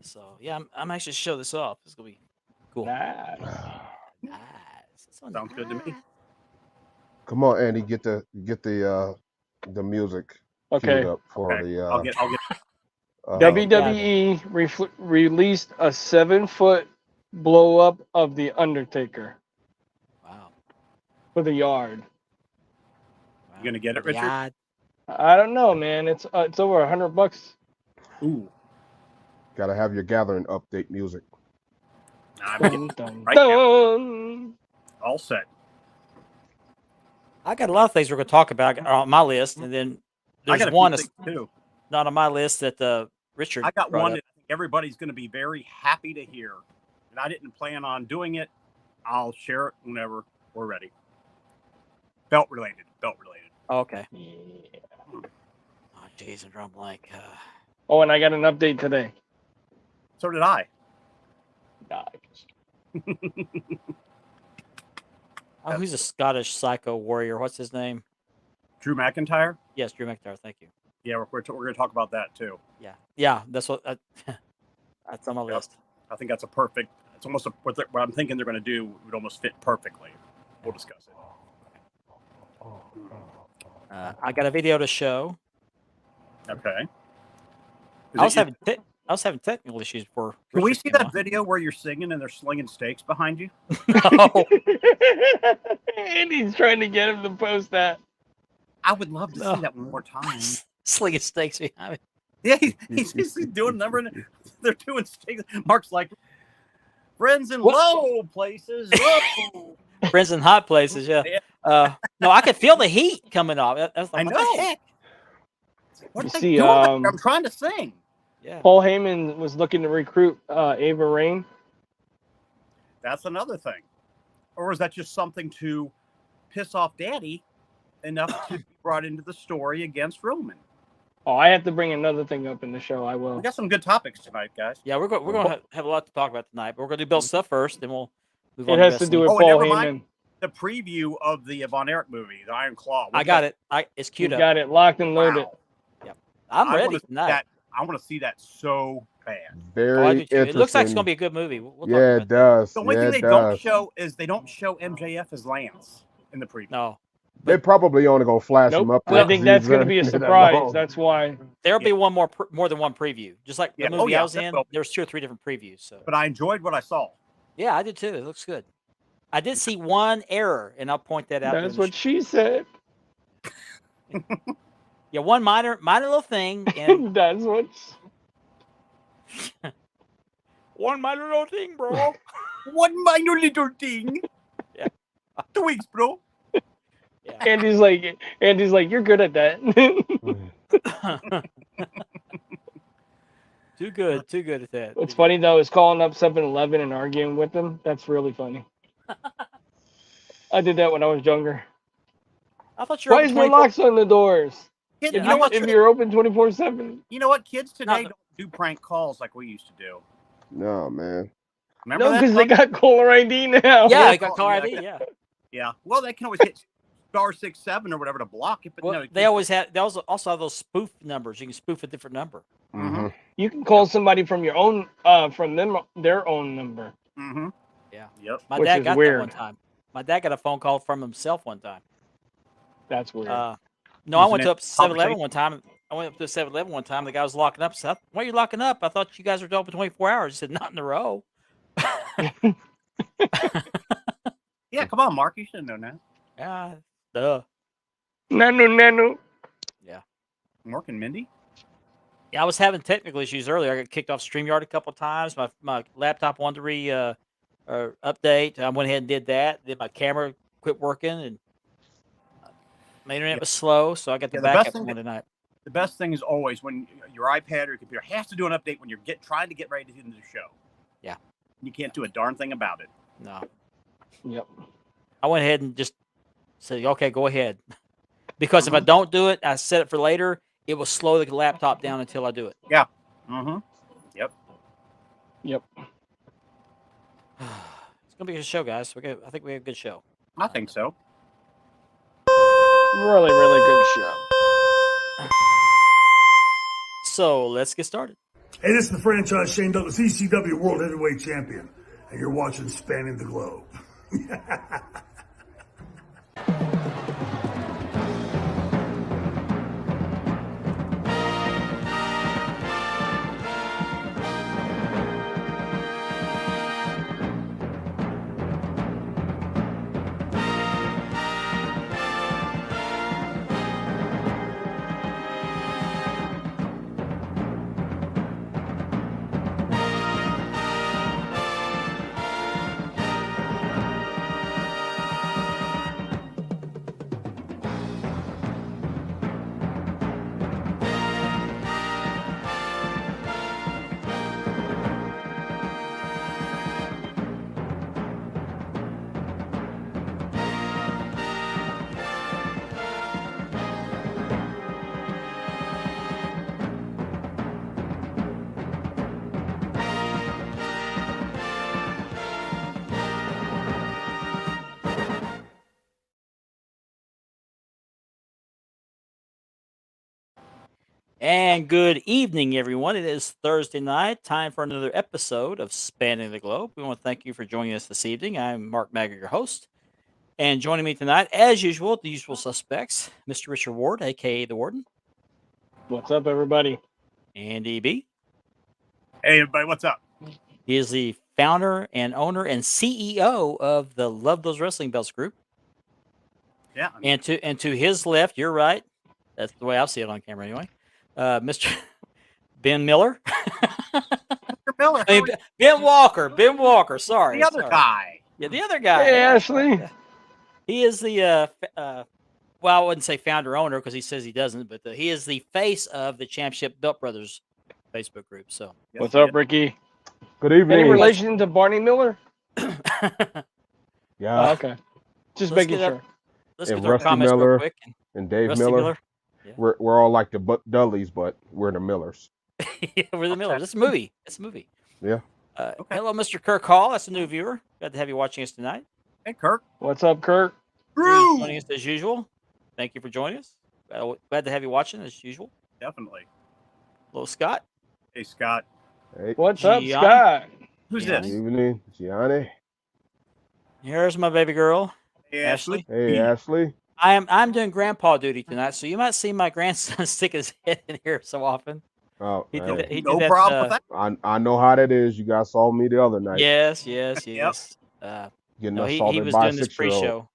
So yeah, I'm actually show this off. It's gonna be cool. Nice. Nice. So Sounds good to me. nice. Come on, Andy, get the music queued Okay. up for Okay, the I'll get. WWE released a 7-foot blow up of the Undertaker Wow. for the yard. Wow. You gonna get it, Richard? Yeah. I don't know, man. It's over $100. Ooh, Gotta have your gathering update music. I'm Dun, getting dun, right now. dun. All set. I got a lot of things we're gonna talk about on my list, and then I there's got a one few that's things too. not on my list that Richard. I got brought one up. that I think everybody's going to be very happy to hear. And I didn't plan on doing it. I'll share it whenever we're ready. Belt related. Oh, okay. Yeah. Oh, jeez, I'm drawing blank. Oh, and I got an update today. So did I. Nice. Oh, who's a Scottish psycho warrior? What's his name? Drew McIntyre. Yes, Drew McIntyre. Thank you. Yeah, we're going to talk about that too. Yeah. That's what. That's on my Yep. list. I think that's a perfect. It's almost what I'm thinking they're going to do would almost fit perfectly. We'll discuss it. I got a video to show. Okay. I was having technical issues before. Can we Richard see came that on. video where you're singing and they're slinging steaks behind you? No. Andy's trying to get him to post that. I would love to No. see that one more time. Slinging steaks behind me. Yeah, he's doing a number. And they're doing steaks. Mark's like, friends in low places. Whoa. Friends in hot places, yeah. Yeah. No, I could feel the heat coming off. I was like, I what the know. heck? What You are they see, doing? I'm trying to sing. Yeah. Paul Heyman was looking to recruit Ava Rain. That's another thing. Or is that just something to piss off Daddy enough to be brought into the story against Roman? Oh, I have to bring another thing up in the show. I We will. got some good topics tonight, guys. Yeah, we're going to have a lot to talk about tonight, but we're going to do Bill stuff first, then we'll move It on has to to do with Oh, and Paul never Heyman. mind. The preview of the Von Erich movie, The Iron Claw. I got it. It's You queued up. got it locked and loaded. Wow. I'm I ready wanna see tonight. that. I want to see that so bad. Very Oh, I do too. interesting. It looks like it's going to be a good movie. We'll talk Yeah, about it that. does. The only Yeah, thing it they don't does. show is they don't show MJF as Lance in the preview. No, They probably only gonna flash him Nope. up. I think that's going to be a surprise. That's why. there'll be one more than one preview. Just like Yeah. the Oh, movie yeah, I was that in, will be. there's 2 or 3 different previews. So But I enjoyed what I saw. yeah, I did too. It looks good. I did see one error, and I'll point that out. That's during the what she said. Yeah, one minor little thing, and That's what. one minor little thing, bro. One minor little thing. Yeah. 2 weeks, bro. Yeah. Andy's like, you're good at that. Too good at that. What's funny though is calling up 7-Eleven and arguing with them. That's really funny. I did that when I was younger. I thought you were Why open is there 24 locks on the doors? Kid, Yeah, you know what? If you're open 24/7. You know what? Kids today No. don't do prank calls like we used to do. No, man. Remember No, that? because they got caller ID now. Yeah, I got Oh, caller yeah, ID. okay. Yeah. Yeah. Well, they can always hit *67 or whatever to block it. But Well, no, they always have. They also have those spoof numbers. You can spoof a different number. Mm-hmm. You can call somebody from your own, from their own number. Mm-hmm. Yeah. Yep. My Which dad is got that weird. one time. My dad got a phone call from himself one time. That's weird. No, I Isn't went it to up 7-Eleven complicated? one time. I went up to 7-Eleven one time. The guy was locking up. I said, "Why are you locking up? I thought you guys were open 24 hours." He said, "Not in a row." Yeah. Come on, Mark. You should have known that. Yeah. Duh. Nanu. Mark and Mindy. Yeah, I was having technical issues earlier. I got kicked off StreamYard a couple of times. My laptop wanted to update. I went ahead and did that. Then my camera quit working, and my internet was slow, so I got the Yeah, the best backup thing one tonight. The best thing is always when your iPad or your computer has to do an update when you're trying to get ready to do the show. Yeah. You can't do a darn thing about it. No, Yep. I went ahead and just said, "Okay, go ahead," because if I don't do it, I set it for later. It will slow the laptop down until I do it. Mm-hmm. Yep. It's gonna be a good show, guys. I think we have a good show. I think so. Really, really good show. So let's get started. Hey, this is the franchise Shane Douglas, ECW World Heavyweight Champion, and you're watching Spanning the Globe. And good evening, everyone. It is Thursday night, time for another episode of Spanning the Globe. We want to thank you for joining us this evening. I'm Mark Magger, your host. And joining me tonight, as usual, the usual suspects, Mr. Richard Ward, a.k.a. The Warden. What's up, everybody? Andy B. Hey, everybody, what's up? He is the founder and owner and CEO of the Love Those Wrestling Belts group. Yeah. And to his left, you're right. That's the way I see it on camera anyway. Mr. Ben Miller. Mr. Miller. I mean, Ben Walker. Ben Walker. Sorry. The other sorry. guy. Yeah, the other guy. Hey, Yeah, Ashley. he is the well, I wouldn't say founder owner because he says he doesn't, but he is the face of the Championship Belt Brothers Facebook group. So, Yes, What's he up, is. Ricky? Good Any evening. relation to Barney Miller? Yeah, Oh, okay. Just Let's making get up- sure. let's And get to our Rusty comments Miller. real quick. and Dave Rusty Miller. Miller. Yeah. We're all like the Dudleys, but we're the Millers. Yeah, we're the Millers. It's a movie. It's a movie. Yeah. Okay. Hello, Mr. Kirk Hall. That's a new viewer. Glad to have you watching us tonight. Hey, Kirk. What's up, Kurt? Drew's joining us as usual. Thank you for joining us. Glad to have you watching as usual. Definitely. Hello, Scott. Hey, Scott. Hey, What's up, Gianni? Scott? Who's Yeah. good this? evening, Gianni. Here's my baby girl. Hey, Ashley. Hey, Ashley. I'm doing grandpa duty tonight, so you might see my grandson stick his head in here so often. Oh, He hey, did that. He No did that, problem with that. I know how that is. You guys saw me the other night Yes. Yep. getting No, he assaulted was by a doing this 6-year-old. pre-show.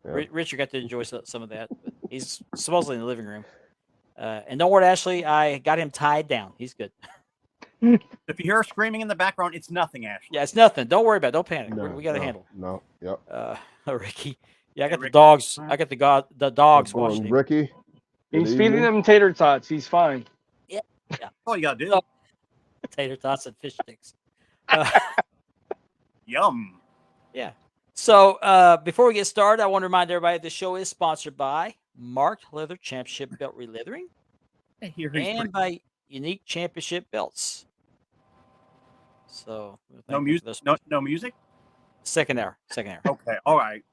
Yeah. Richard got to enjoy some of that. But he's supposedly in the living room. And don't worry, Ashley. I got him tied down. He's good. If you hear screaming in the background, it's nothing, Ashley. Yeah, it's nothing. Don't worry about it. Don't panic. No, We got to no, handle. No, yep. Ricky. Yeah, I got the Ricky. dogs. I got the dogs Good going, watching him. Ricky. Good He's feeding evening. them tater tots. He's fine. All you gotta do. Oh. Tater tots and fish sticks. Uh, Yum. Yeah. So before we get started, I want to remind everybody the show is sponsored by Marked Leather Championship Belt Releathering Hey, here he's and by Unique Championship Belts. So no music. No music. Second hour. Okay. All right.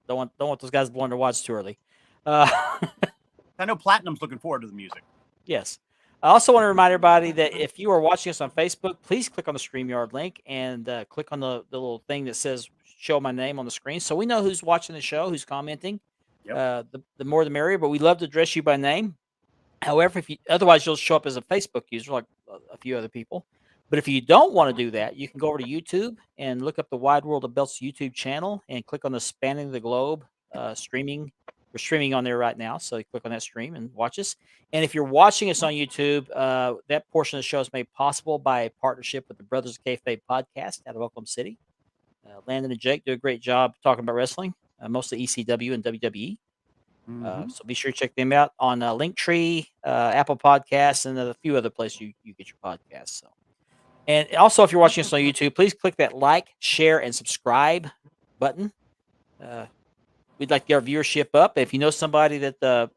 Don't want those guys blowing their wads too early. I know Platinum's looking forward to the music. Yes. I also want to remind everybody that if you are watching us on Facebook, please click on the StreamYard link and click on the little thing that says show my name on the screen so we know who's watching the show, who's commenting. Yep. The more the merrier, but we love to address you by name. However, otherwise you'll show up as a Facebook user like a few other people. But if you don't want to do that, you can go over to YouTube and look up the Wide World of Belts YouTube channel and click on the Spanning the Globe streaming. We're streaming on there right now, so you click on that stream and watch us. And if you're watching us on YouTube, that portion of the show is made possible by a partnership with the Brothers of Kayfabe podcast out of Oklahoma City. Landon and Jake do a great job talking about wrestling, mostly ECW and WWE. So be sure to check them out on Linktree, Apple Podcasts, and a few other places you get your podcasts. So, and also if you're watching us on YouTube, please click that like, share, and subscribe button. We'd like to get our viewership up. If you know somebody that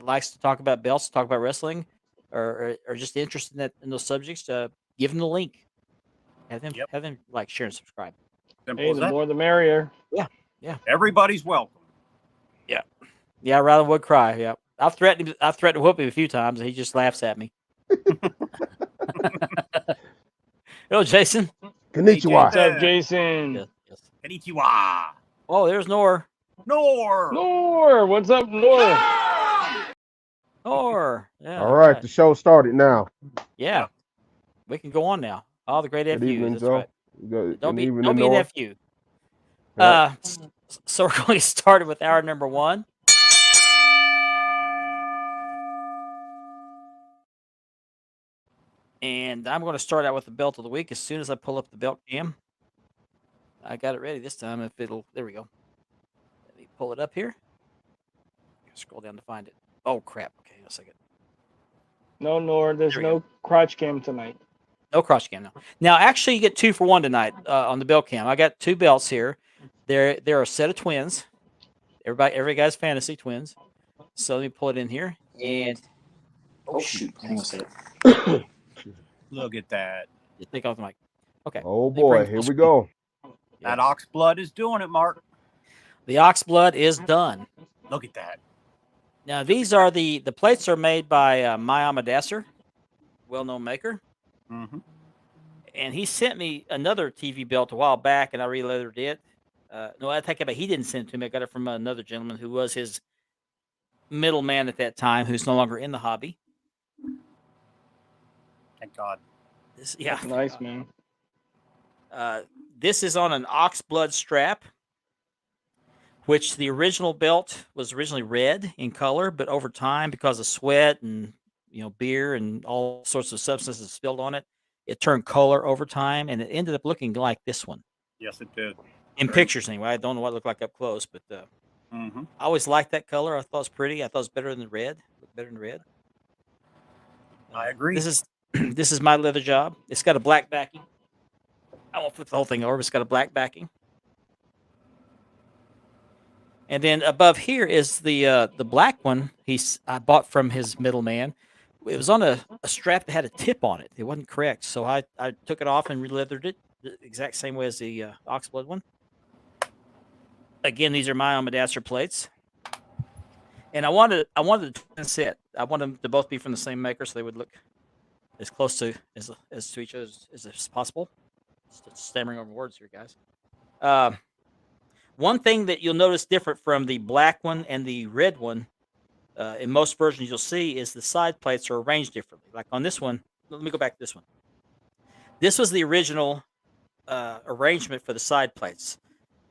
likes to talk about belts, talk about wrestling, or just interested in those subjects, give them the link. Have them like, share, and subscribe. Simple Hey, as the that. more the merrier. Everybody's welcome. Yeah, Rylan would cry. Yeah, I've threatened to whoop him a few times, and he just laughs at me. Hello, Jason. Konnichiwa. What's up, Jason? Yes, yes. Konnichiwa. Oh, there's Nor. Nor. Nor, what's up, Nor? Nor. Yeah. All right, the show started now. Yeah. We can go on now. All the great Good FUs. evening, That's Joe. right. Good Don't be evening, an North. FU. Yep. So we're going to start with hour number 1. And I'm going to start out with the belt of the week as soon as I pull up the belt cam. I got it ready this time. If it'll, there we go. Let me pull it up here. Scroll down to find it. Oh crap! Okay, a second. No, Nor, there's There we no crotch cam tonight. No crotch cam now. Now, actually, you get 2 for 1 tonight on the belt cam. I got 2 belts here. They're a set of twins. Every guy's fantasy twins. So let me pull it in here. And oh shoot! Hang on a second. Look at that. Just take off the mic. Okay. Oh Let me boy, bring here full we screen. go. That ox blood is doing it, Mark. The ox blood is done. Look at that. Now these are the plates are made by Mayama Dasser, well-known maker, Mm-hmm. and he sent me another TV belt a while back, and I re-leathered it. No, I take it back. He didn't send it to me. I got it from another gentleman who was his middleman at that time, who's no longer in the hobby. Thank God. Yeah, That's nice, man. This is on an ox blood strap, which the original belt was originally red in color, but over time, because of sweat and beer and all sorts of substances spilled on it, it turned color over time, and it ended up looking like this one Yes, it did. in pictures anyway. I don't know what it looked like up close, but Mm-hmm. I always liked that color. I thought it was pretty. I thought it was better than the red. Looked better than red. I agree. This is this is my leather job. It's got a black backing. I won't flip the whole thing over. It's got a black backing. And then above here is the black one I bought from his middleman. It was on a strap that had a tip on it. It wasn't correct, so I took it off and re-leathered it the exact same way as the Oxblood one. Again, these are my Dasser plates, and I wanted the twin set. I wanted them to both be from the same maker, so they would look as close to as to each other as possible. Just stammering over words here, guys. One thing that you'll notice different from the black one and the red one, in most versions you'll see, is the side plates are arranged differently. Like on this one, let me go back to this one. This was the original arrangement for the side plates.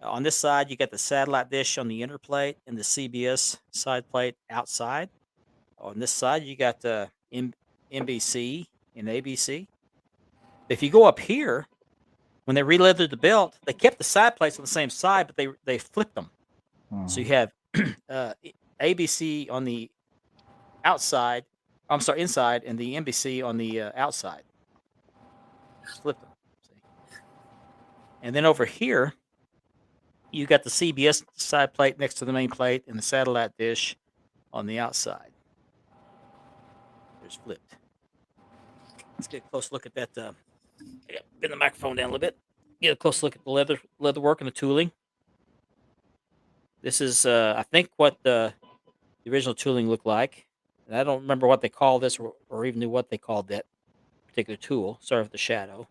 On this side, you got the satellite dish on the inner plate and the CBS side plate outside. On this side, you got NBC and ABC. If you go up here, when they re-leathered the belt, they kept the side plates on the same side, but they flipped them. So you have ABC on the outside. I'm sorry, inside, and the NBC on the outside. Just flip them. See? And then over here, you got the CBS side plate next to the main plate, and the satellite dish on the outside. There's flipped. Let's get a close look at that. Bend the microphone down a little bit. Get a close look at the leather work and the tooling. This is, I think, what the original tooling looked like. And I don't remember what they called this or even knew what they called that particular tool. Sorry for the shadow.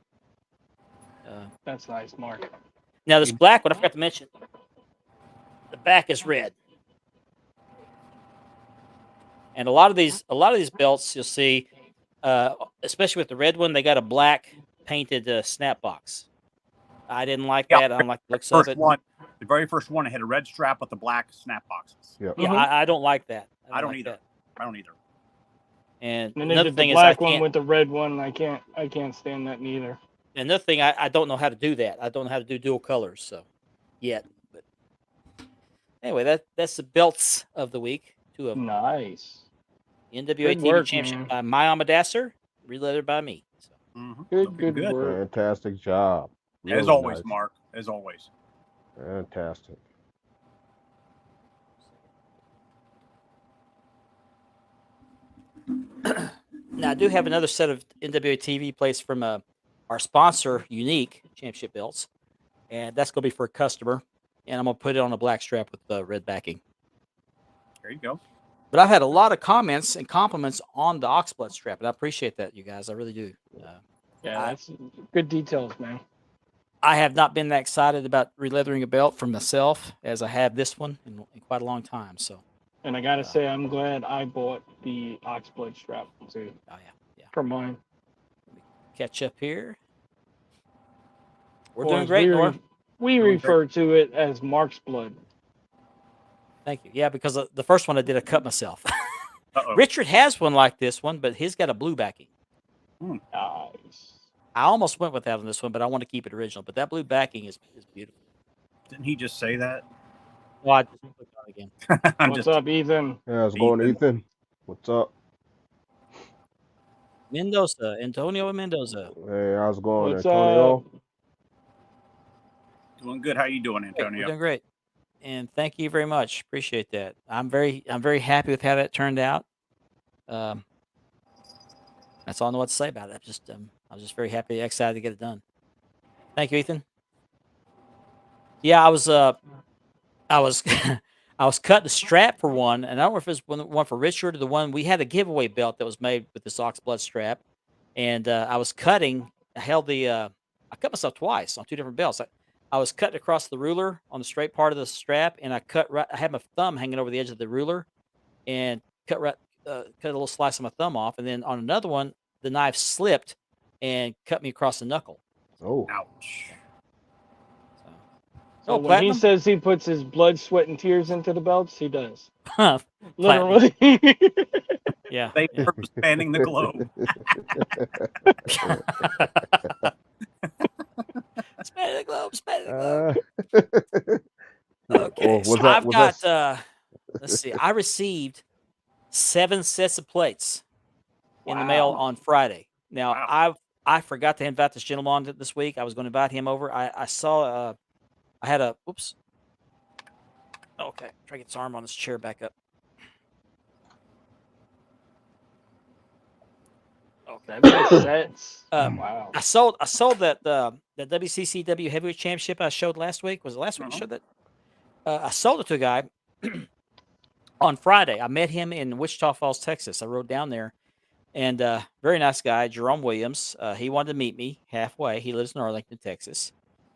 That's nice, Mark. Now, this black one, I forgot to mention, the back is red. And a lot of these belts, you'll see, especially with the red one, they got a black painted snap box. I didn't like that. I don't like the looks of it. The very first one, it had a red strap with the black snap boxes. Yep. Yeah, I don't like that. I don't like either. that. I don't either. And And they another did thing the is I black one can't. with the red one. I can't stand that neither. Another thing, I don't know how to do that. I don't know how to do dual colors, so yet. But anyway, that's the belts of the week. 2 of them. Nice. NWA Good TV work, Championship man. by Mayama Dasser, re-leathered by me. So. Mm-hmm. Good work. Fantastic job. As Really always, nice. Mark. As always. Fantastic. Now, I do have another set of NWA TV plates from our sponsor, Unique Championship belts, and that's going to be for a customer, and I'm going to put it on a black strap with the red backing. There you go. But I've had a lot of comments and compliments on the Oxblood strap, and I appreciate that, you guys. I really do. Yeah, that's good details, man. I have not been that excited about releathering a belt for myself as I have this one in quite a long time. So, And I gotta say, I'm glad I bought the Oxblood strap too oh yeah, for mine. catch up here. We're Or doing as great, Nora. we Doing refer to it as Mark's blood. Thank you. Yeah, because the first one I did, I cut myself. Uh-oh. Richard has one like this one, but he's got a blue backing. Nice. I almost went with that on this one, but I want to keep it original. But that blue backing is beautiful. Didn't he just say that? Oh, I just clicked on it again. I'm What's just up, Ethan? Yeah, how's it going, Ethan. Ethan? What's up? Mendoza, Antonio Mendoza. Hey, how's it going, What's Antonio? up? doing good. How you doing, Hey, we're Antonio? doing great, and thank you very much. Appreciate that. I'm very happy with how that turned out. That's all I know what to say about it. I was just very happy, excited to get it done. Thank you, Ethan. Yeah, I was I was cutting the strap for one, and I don't know if it was one for Richard or the one we had a giveaway belt that was made with this oxblood strap, and I was cutting. I held I cut myself twice on two different belts. I was cutting across the ruler on the straight part of the strap, and I had my thumb hanging over the edge of the ruler, and cut a little slice of my thumb off, and then on another one, the knife slipped and cut me across the knuckle. Oh, Ouch. So, So oh, when platinum. he says he puts his blood, sweat, and tears into the belts, he does. Platinum. Literally. Yeah. Thank you for spanning the globe. Span the globe, span the globe. Okay, Oh, so I've got. Let's see. I received 7 sets of plates in the mail on Friday. Now Wow. I forgot to invite this gentleman on this week. I was going to invite him over. I saw. I had a. Oops. Okay, try to get his arm on his chair back up. Okay. That makes sense. Wow. I sold that the WCCW Heavyweight Championship I showed last week. Was it last week I showed that? I sold it to a guy on Friday. I met him in Wichita Falls, Texas. I rode down there, and very nice guy, Jerome Williams. He wanted to meet me halfway. He lives in Arlington, Texas,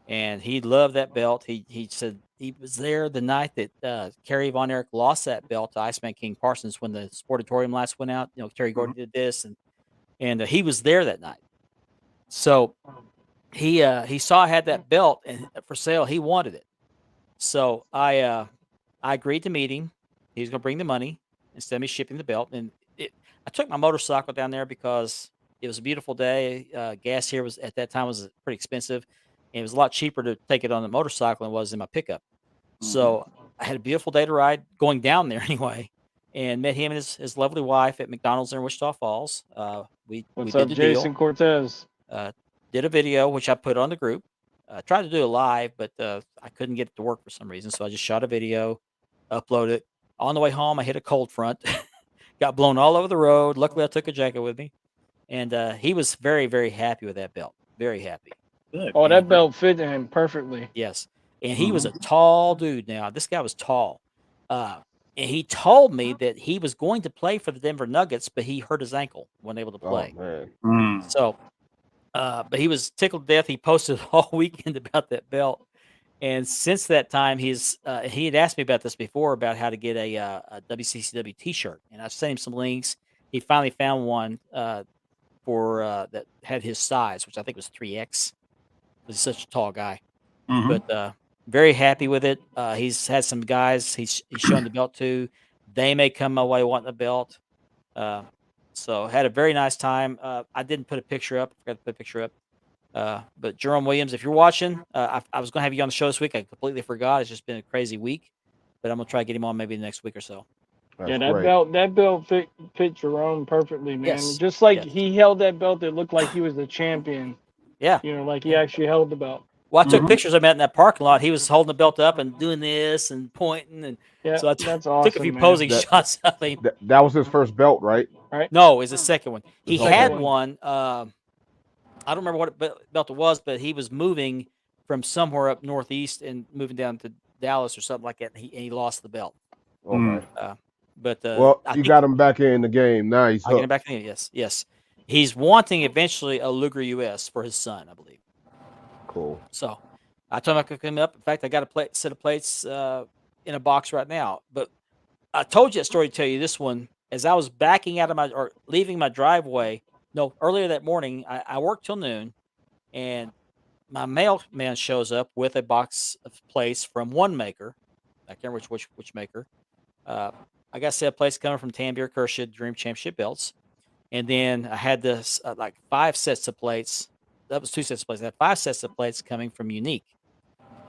and he loved that belt. He said he was there the night that Kerry Von Erich lost that belt to Iceman King Parsons when the Sportatorium lights went out. You know, Terry Gordon did this, and he was there that night. So he saw I had that belt and for sale. He wanted it. So I agreed to meet him. He was going to bring the money instead of me shipping the belt. And I took my motorcycle down there because it was a beautiful day. Gas here was at that time was pretty expensive, and it was a lot cheaper to take it on the motorcycle than it was in my pickup. So I had a beautiful day to ride going down there anyway, and met him and his lovely wife at McDonald's there in Wichita Falls. We What's did up, the Jason deal. Cortez? Did a video which I put on the group. Tried to do it live, but I couldn't get it to work for some reason. So I just shot a video, uploaded it. On the way home, I hit a cold front, got blown all over the road. Luckily, I took a jacket with me, and he was very, very happy with that belt. Very happy. Good. Oh, that belt fit him perfectly. Yes, and he was a tall dude. Now this guy was tall, and he told me that he was going to play for the Denver Nuggets, but he hurt his ankle, wasn't able to play. Oh, man. So, but he was tickled to death. He posted all weekend about that belt. And since that time, he had asked me about this before about how to get a WCCW T-shirt, and I sent him some links. He finally found one for that had his size, which I think was 3X. He's such a tall guy, but very happy with it. He's had some guys he's shown the belt to. They may come my way wanting the belt. So had a very nice time. I didn't put a picture up. Forgot to put a picture up. But Jerome Williams, if you're watching, I was going to have you on the show this week. I completely forgot. It's just been a crazy week, but I'm going to try to get him on maybe the next week or so. That's Yeah, that great. belt fit Jerome perfectly, man. Yes. Just like Yes. he held that belt, it looked like he was the champion. Yeah. You know, like he actually held the belt. Well, I took pictures of him out in that parking lot. He was holding the belt up and doing this and pointing. And Yeah, so I that's awesome. took a few man. posing shots of him. That was his first belt, right? No, it's the second one. He second had one. one. I don't remember what belt it was, but he was moving from somewhere up northeast and moving down to Dallas or something like that. And he lost the belt. Okay. But Well, I you think got him back in the game. Now he's I get him hooked. back in. Yes. He's wanting eventually a Luger US for his son, I believe. Cool. So I told him I could come up. In fact, I got a set of plates in a box right now. But I told you that story to tell you this one. As I was backing out of or leaving my driveway, earlier that morning, I worked till noon, and my mailman shows up with a box of plates from one maker. I can't remember which maker. I got a set of plates coming from Tanbeer Kershaw Dream Championship belts. And then I had this like 5 sets of plates. That was 2 sets of plates. I had 5 sets of plates coming from Unique.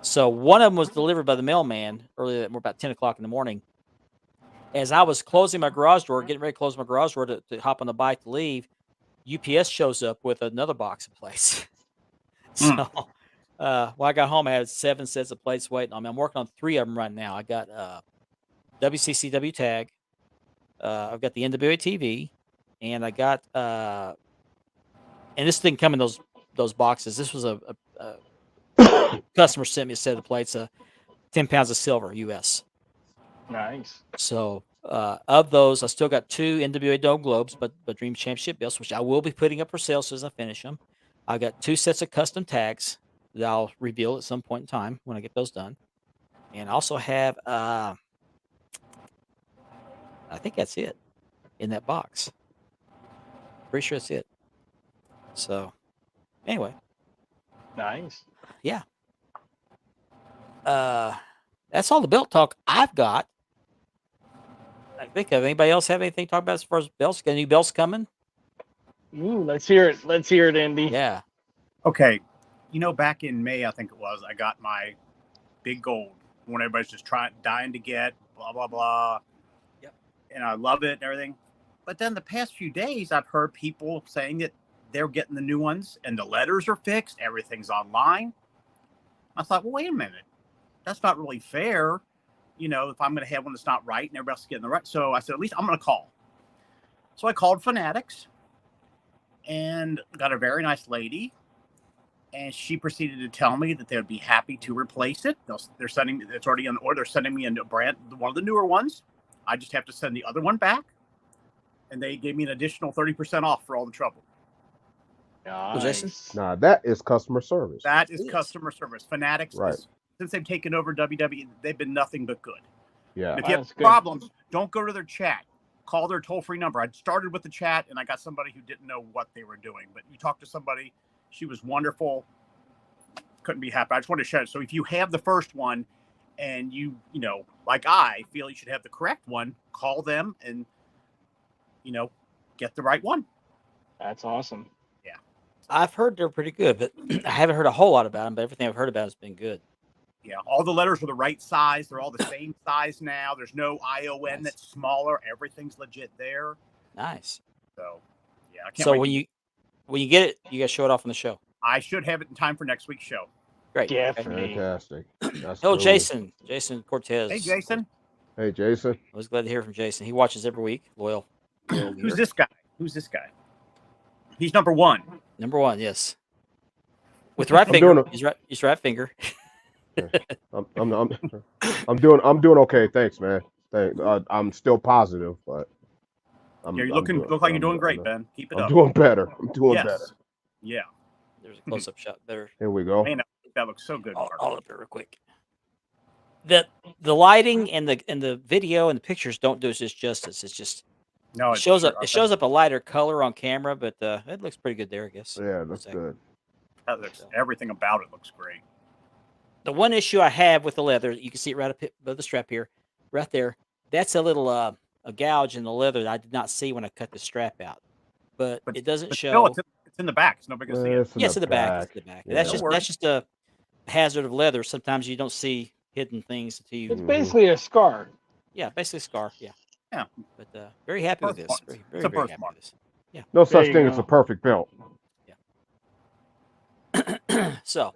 So one of them was delivered by the mailman earlier that about 10 o'clock in the morning. As I was closing my garage door, getting ready to close my garage door to hop on the bike to leave, UPS shows up with another box of plates. So when I got home, I had 7 sets of plates waiting on me. I'm working on 3 of them right now. I got WCCW tag. I've got the NWA TV. And I got, and this didn't come in those boxes. This was a customer sent me a set of plates, 10 pounds of silver US. Nice. So of those, I still got 2 NWA Dome Globes, but Dream Championship belts, which I will be putting up for sale as soon as I finish them. I got 2 sets of custom tags that I'll reveal at some point in time when I get those done. And I also have, I think that's it in that box. Pretty sure that's it. So, anyway, Nice. yeah. That's all the belt talk I've got. I think of anybody else have anything to talk about as far as belts? Got any belts coming? Ooh, let's hear it. Let's hear it, Andy. Yeah. Okay. Back in May, I think it was, I got my big gold when everybody's just dying to get, blah, blah, blah. Yep. And I love it and everything. But then the past few days, I've heard people saying that they're getting the new ones and the letters are fixed. Everything's online. I thought, well, wait a minute. That's not really fair. If I'm going to have one that's not right and everybody else is getting the right. So I said, at least I'm going to call. So I called Fanatics and got a very nice lady. And she proceeded to tell me that they would be happy to replace it. They're sending it's already on order. They're sending me a brand, one of the newer ones. I just have to send the other one back. And they gave me an additional 30% off for all the trouble. Jason? Nah, that is customer service. That is Yes. customer service. Fanatics, Right. Since they've taken over WWE, they've been nothing but good. Yeah. And if you That's have good. problems, don't go to their chat. Call their toll-free number. I started with the chat, and I got somebody who didn't know what they were doing. But you talk to somebody, she was wonderful. Couldn't be happy. I just wanted to share it. So if you have the first one, and you like I feel you should have the correct one, call them and get the right one. That's awesome. I've heard they're pretty good, but I haven't heard a whole lot about them. But everything I've heard about has been good. Yeah, all the letters are the right size. They're all the same size now. There's no ION Nice. that's smaller. Everything's legit there. Nice. So, yeah, I can't So wait. when you get it, you got to show it off on the show. I should have it in time for next week's show. Great. Okay. Definitely. Fantastic. That's Oh, cool. Jason Cortez. Hey, Jason, Hey, Jason. I was glad to hear from Jason. He watches every week. Loyal who's viewer. this guy? Who's this guy? He's number 1. Number 1, yes. With right I'm finger. doing He's right finger. I'm doing okay. Thanks, man. I'm still positive, but Yeah, you look like you're doing great, Ben. Keep it I'm up. doing better. I'm doing Yes. better. Yeah, There's a close-up shot. Better. Here we go. man, that looks so good. I'll Mark. up there real quick. The lighting and the video and the pictures don't do us this justice. It's just No, it shows up. It shows up a lighter color on camera, but it looks pretty good there, I guess. Yeah, that's Exactly. good. Everything about it looks great. The one issue I have with the leather, you can see it right up above the strap here, right there. That's a little a gouge in the leather that I did not see when I cut the strap out, but it doesn't But show. still, it's in the back. It's nobody gonna see it. It's Yes, in the back. It's in the back. Yeah. That's Don't just a hazard of leather. Sometimes you don't see hidden things until you. It's basically a scar. Yeah, basically a scar. Yeah. Yeah. But very happy with this. Birthmark. Very, It's a very happy birthmark. with this. No There such you thing as go. a perfect belt. So,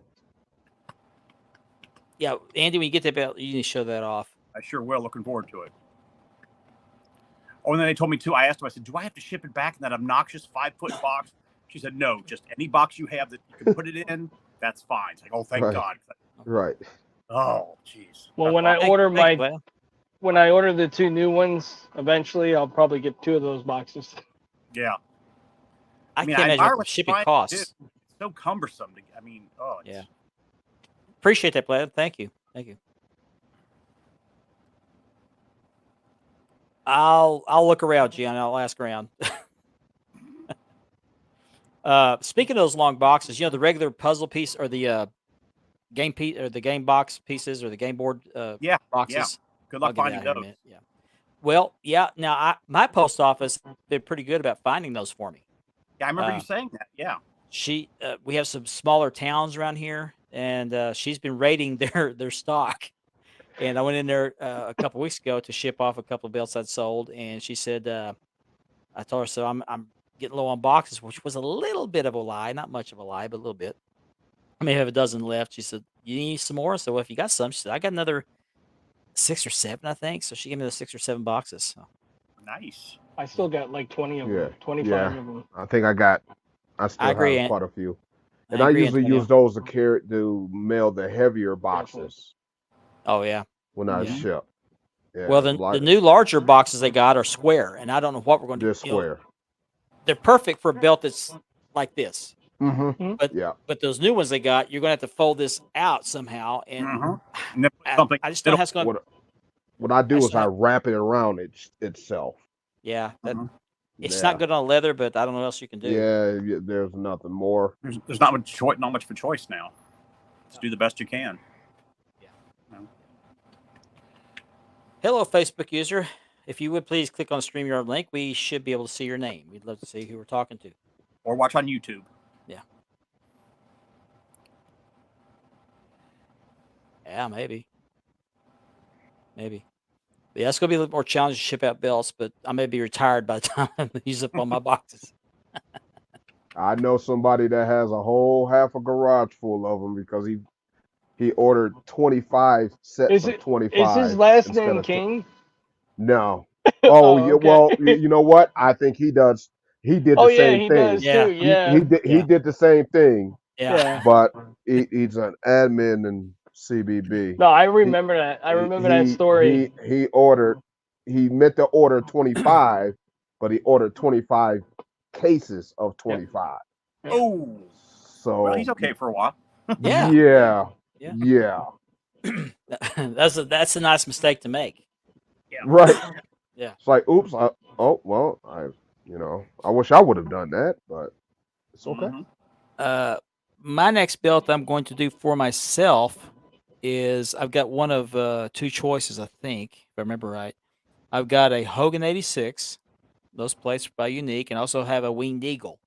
yeah, Andy, when you get that belt, you need to show that off. I sure will. Looking forward to it. Oh, and then they told me too. I asked them. I said, "Do I have to ship it back in that obnoxious 5-foot box?" She said, "No. Just any box you have that you can put it in. That's fine." It's like, "Oh, thank Right. God." Right. Oh, jeez. Well, when I Thank- order thank my you, Glenn. when I order the 2 new ones, eventually I'll probably get 2 of those boxes. Yeah. I mean, can't I imagine admire what the what you're shipping trying to costs. do. It's so cumbersome. It's, Yeah. Appreciate that, Brad. Thank you. Thank you. I'll look around, Gian. I'll ask around. Speaking of those long boxes, the regular puzzle piece or the game piece or the game box pieces or the game board Yeah, boxes. Good I'll luck get finding out here in a those. minute. Yeah. Well, yeah. Now, my post office been pretty good about finding those for me. Yeah, I remember Uh, you saying that. Yeah. We have some smaller towns around here, and she's been rating their stock. And I went in there a couple weeks ago to ship off a couple of belts I'd sold, and she said, I told her, so I'm getting low on boxes, which was a little bit of a lie, not much of a lie, but a little bit. I may have a dozen left. She said, you need some more? So if you got some, she said, I got another 6 or 7, I think. So she gave me the 6 or 7 boxes. So. Nice. I still got like 20 of Yeah, them, 25 yeah. of them. I think I still I agree, have Ant. quite a few. And I I agree, usually Antonio. use those to mail the heavier boxes Oh, yeah. when I Yeah. ship. Yeah, Well, the new larger boxes they got are square, and I don't know what we're going to do. they're square. They're perfect for a belt that's like this. Mm-hmm. But Yeah. but those new ones they got, you're going to have to fold this out somehow, and And then put something. I just don't know how it's going. What I do is I I- wrap it around itself. Yeah, it's Yeah. not good on leather, but I don't know what else you can do. Yeah, there's nothing more. There's not much for choice now. Just do the best you can. Hello, Facebook user. If you would please click on the StreamYard link, we should be able to see your name. We'd love to see who we're talking to. Or watch on YouTube. Yeah, maybe. But yeah, it's going to be a little more challenging to ship out belts, but I may be retired by the time I use up all my boxes. I know somebody that has a whole half a garage full of them because he ordered 25 sets of 25. Is his last instead name of King? No. Oh, yeah. okay. Well, you know what? I think he does. He did the Oh yeah, same he thing. does Yeah. too. Yeah. He did the same thing, Yeah. but he's an admin in CBB. No, I remember that. I remember that story. He ordered. He meant to order 25, but he ordered 25 cases of 25. Oh, So well, he's okay for a while. Yeah. Yeah. That's a nice mistake to make. Right. Yeah. It's like, oops. I wish I would have done that, but it's okay. My next belt I'm going to do for myself is I've got one of 2 choices, I think, if I remember right. I've got a Hogan 86, those placed by Unique, and also have a Winged Eagle.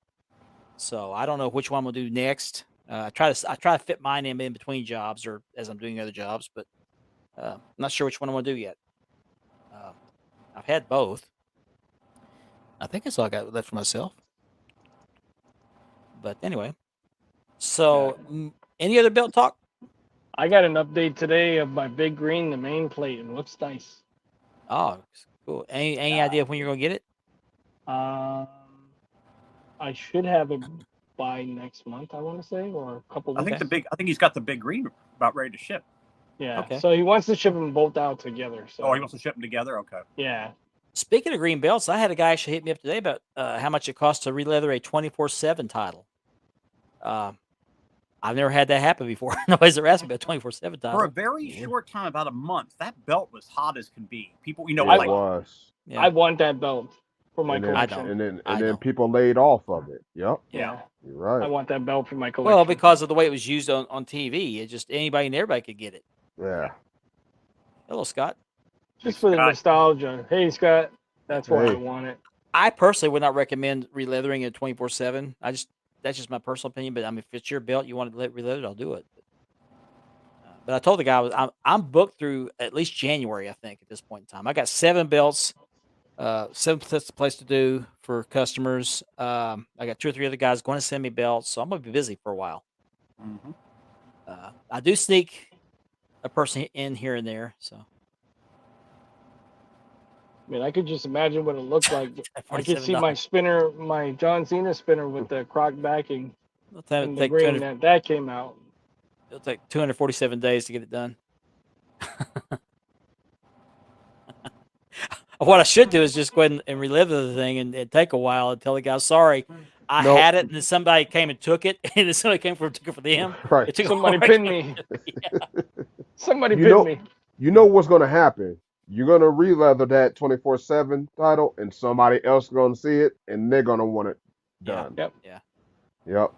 So I don't know which one I'm gonna do next. I try to fit mine in between jobs or as I'm doing other jobs, but I'm not sure which one I'm gonna do yet. I've had both. I think that's all I got left for myself. But anyway, so any other belt talk? I got an update today of my Big Green, the main plate. It looks nice. Oh, cool. Any idea of when you're gonna get it? I should have it by next month, I want to say, or a couple I weeks. think he's got the big green about ready to ship. Yeah. Okay. So he wants to ship them both out together. So Oh, he wants to ship them together. Okay. yeah. Speaking of green belts, I had a guy actually hit me up today about how much it costs to re-leather a 24/7 title. I've never had that happen before. Nobody's ever asked me about a 24/7 title. For a very short time, about a month, that belt was hot as can be. People, It like was. Yeah. I want that belt for my And then, collection. and then, I and then don't. people laid off of it. Yep. Yeah. You're I right. want that belt for my collection. Well, because of the way it was used on TV, it just anybody and everybody could get it. Yeah. Hello, Scott. just for the Scott. nostalgia. Hey, Scott, that's why I Hey. want it. I personally would not recommend re-leathering it 24/7. That's just my personal opinion. But I mean, if it's your belt, you want to re-leather it, I'll do it. But I told the guy I'm booked through at least January, I think, at this point in time. I got 7 belts, 7 place to do for customers. I got 2 or 3 other guys going to send me belts, so I'm gonna be busy for a while. I do sneak a person in here and there, so I mean, I could just imagine what it looked like. I could see $47. my spinner, my John Cena spinner with the croc backing It'll and the take green 200 that came out. it'll take 247 days to get it done. What I should do is just go ahead and relive the thing and take a while and tell the guy, sorry, I No. had it, and then somebody came and took it, and then somebody came took it for them. Right. It took Somebody away pinned from- me. Somebody You pinned know- me. You know what's gonna happen? You're gonna re-leather that 24/7 title, and somebody else gonna see it, and they're gonna want it Yeah. done. Yep. Yeah. Yep.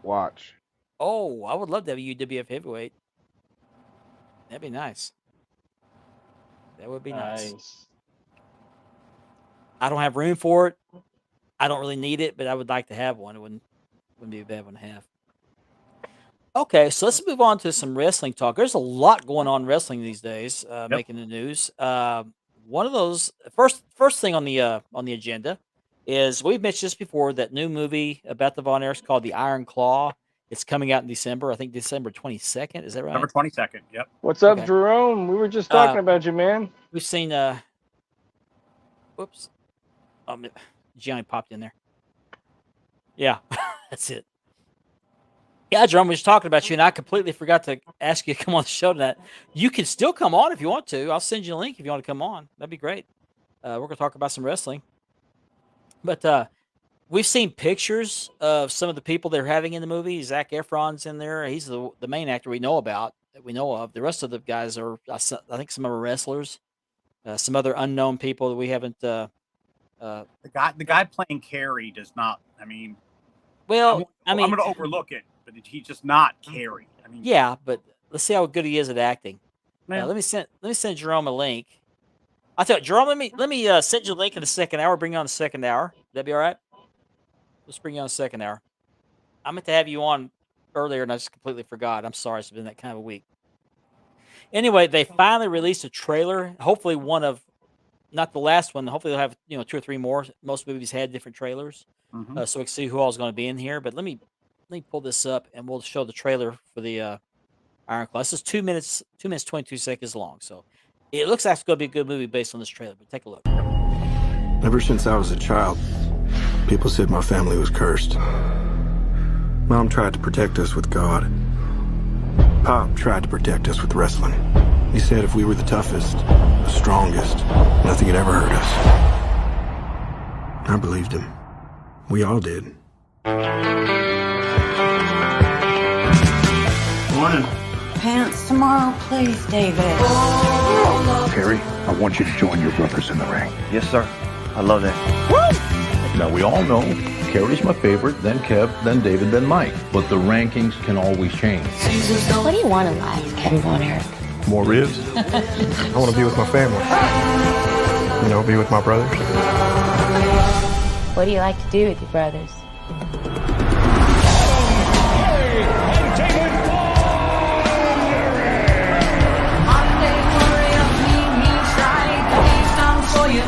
Watch. Oh, I would love to have a UWF heavyweight. That'd be nice. That would be nice. I don't have room for it. I don't really need it, but I would like to have one. It wouldn't be a bad one to have. Okay, so let's move on to some wrestling talk. There's a lot going on in wrestling these days, making the news. One of those first thing on the agenda is we've mentioned this before, that new movie about the Von Erichs called The Iron Claw. It's coming out in December. I think December 22nd. Is that right? November 22nd. Yep. What's up, Okay. Jerome? We were just talking about you, man. We've seen whoops. Gianni popped in there. Yeah, that's it. Yeah, Jerome, we was talking about you, and I completely forgot to ask you to come on the show tonight. You can still come on if you want to. I'll send you a link if you want to come on. That'd be great. We're going to talk about some wrestling. But we've seen pictures of some of the people they're having in the movie. Zac Efron's in there. He's the main actor we know about, that we know of. The rest of the guys are, I think some of them are wrestlers. Some other unknown people that we haven't. The guy playing Carrie does not. I mean, Well, I'm going to overlook it, but he's just not Carrie. I mean, yeah, but let's see how good he is at acting. Yeah. Let me send Jerome a link. I tell you, Jerome, let me send you a link in the second hour. Bring you on the second hour. That'd be all right. Let's bring you on the second hour. I meant to have you on earlier, and I just completely forgot. I'm sorry, it's been that kind of a week. Anyway, they finally released a trailer. Hopefully, one of, not the last one. Hopefully, they'll have 2 or 3 more. Most movies had different trailers, so we can see who all is going to be in here. But let me pull this up, and we'll show the trailer for the Iron Claw. This is 2 minutes 22 seconds long, so it looks like it's going to be a good movie based on this trailer. But take a look. Ever since I was a child, people said my family was cursed. Mom tried to protect us with God. Pop tried to protect us with wrestling. He said if we were the toughest, the strongest, nothing had ever hurt us. I believed him. We all did. Morning. Pants tomorrow, please, David. Carrie, I want you to join your brothers in the ring. Yes, sir. I love that. Now, we all know Carrie's my favorite, then Kev, then David, then Mike. But the rankings can always change. What do you want in life, Kevin Von Erich? More ribs? I want to be with my family. Be with my brothers. What do you like to do with your brothers?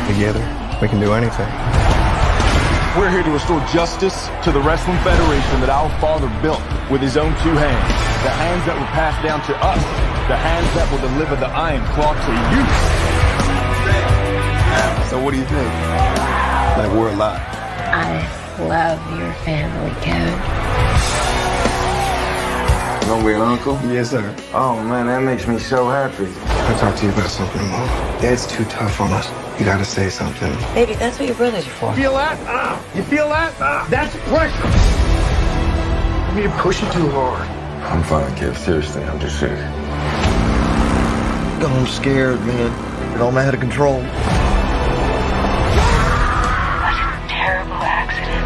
Together, we can do anything. We're here to restore justice to the Wrestling Federation that our father built with his own 2 hands. The hands that were passed down to us. The hands that will deliver the Iron Claw to you. So what do you think? Like we're alive. I love your family, Kevin. Don't we, Uncle? Yes, sir. Oh, man, that makes me so happy. I'll talk to you about something, Mom. Dad's too tough on us. You gotta say something. Baby, that's what your brothers are for. Feel that? You feel that? That's pressure. You push it too hard. I'm fine, kid. Seriously, I'm just sick. I'm scared, man. It all out of control. Terrible accident.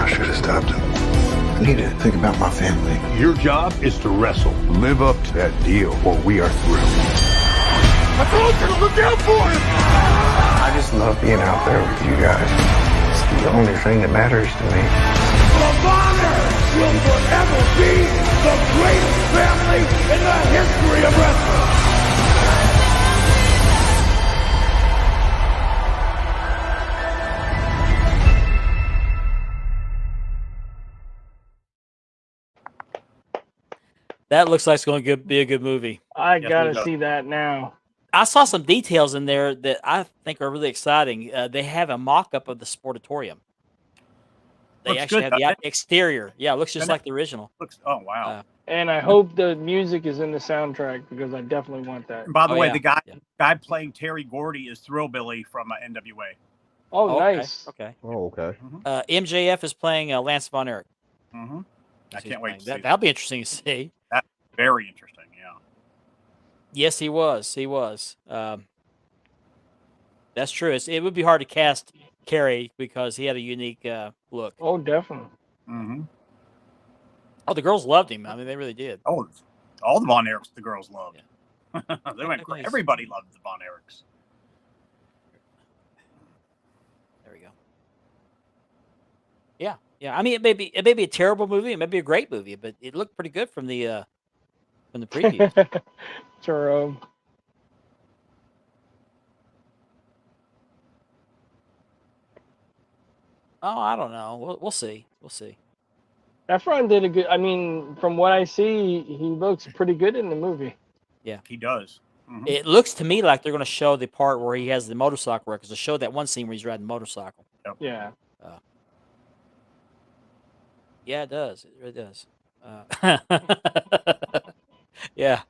I should have stopped him. I need to think about my family. Your job is to wrestle. Live up to that deal, or we are through. I told you to look out for him! I just love being out there with you guys. It's the only thing that matters to me. The Bonner will forever be the greatest family in the history of wrestling! That looks like it's going to be a good movie. I Yes, gotta we do. see that now. I saw some details in there that I think are really exciting. They have a mock-up of the Sportatorium. They Looks actually good, have the doesn't it? exterior. Yeah, it looks just Doesn't it? like the original. Oh, wow. And I hope the music is in the soundtrack because I definitely want that. And by the Oh, way, yeah. the Yeah. guy playing Terry Gordy is Thrillbilly from NWA. Oh, okay. nice. Okay. Oh, okay. MJF is playing Lance Von Erich. Mm-hmm. I He's can't wait playing. to see That'll be interesting to see. That's very interesting. Yeah. Yes, he was. He was. That's true. It would be hard to cast Kerry because he had a unique look. Oh, definitely. Mm-hmm. Oh, the girls loved him. I mean, they really did. Oh, all the Von Erichs the girls loved. Yeah. They went everybody loved the Von Erichs. There we go. Yeah, yeah. I mean, it may be a terrible movie. It may be a great movie, but it looked pretty good from the preview. Jerome. Oh, I don't know. We'll see. We'll see. Efron did a good. I mean, from what I see, he looks pretty good in the movie. Yeah, he does. Mm-hmm. It looks to me like they're going to show the part where he has the motorcycle wreck. Because they showed that one scene where he's riding a motorcycle. Yep. Yeah. Yeah, it does. It really does. Yeah.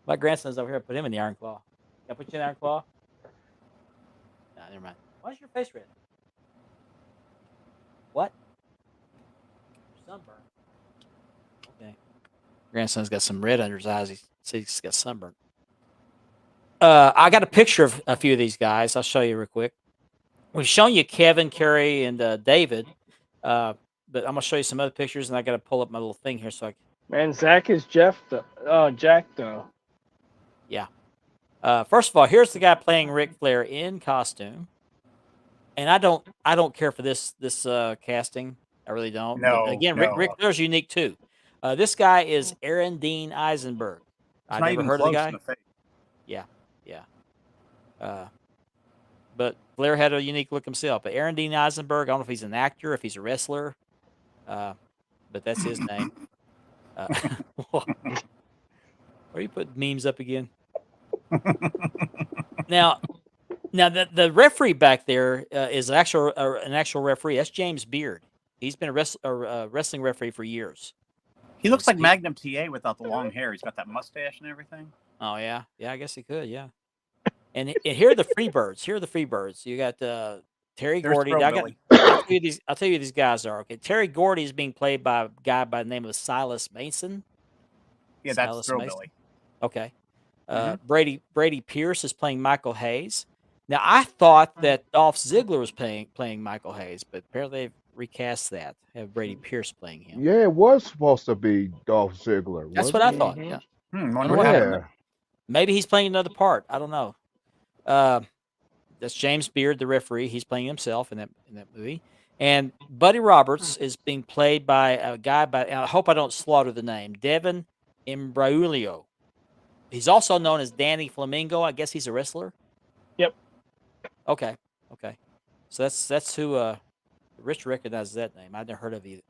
My grandson's over here. Put him in the Iron Claw. Can I put you in the Iron Claw? Nah, never mind. Why is your face red? What? Sunburn. Okay. Grandson's got some red under his eyes. He's got sunburn. I got a picture of a few of these guys. I'll show you real quick. We've shown you Kevin, Kerry, and David. But I'm gonna show you some other pictures, and I got to pull up my little thing here so I can. Man, Zach is Jack though. Yeah. First of all, here's the guy playing Ric Flair in costume, and I don't care for this casting. I really don't. No. But again, no. Ric Flair's unique too. This guy is Aaron Dean Eisenberg. I've never heard of the guy. Yeah, yeah. But Flair had a unique look himself. But Aaron Dean Eisenberg, I don't know if he's an actor, if he's a wrestler, but that's his name. Where you put memes up again? Now the referee back there is an actual referee. That's James Beard. He's been a wrestling referee for years. He looks like Magnum TA without the long hair. He's got that mustache and everything. Oh yeah, yeah. I guess he could. Yeah. And here are the Freebirds. Here are the Freebirds. You got Terry Gordy. I'll tell you who these guys are. Okay, Terry Gordy is being played by a guy by the name of Silas Mason. Yeah, that's Throwbilly. Okay. Brady Pierce is playing Michael Hayes. Now I thought that Dolph Ziggler was playing Michael Hayes, but apparently they've recast that. Have Brady Pierce playing him. Yeah, it was supposed to be Dolph Ziggler. That's what I thought. Yeah. Yeah. Maybe he's playing another part. I don't know. That's James Beard, the referee. He's playing himself in that movie. And Buddy Roberts is being played by a guy I hope I don't slaughter the name, Devin Imbraulio. He's also known as Danny Flamingo. I guess he's a wrestler. Yep. Okay. So that's who Rich recognizes that name. I've never heard of him.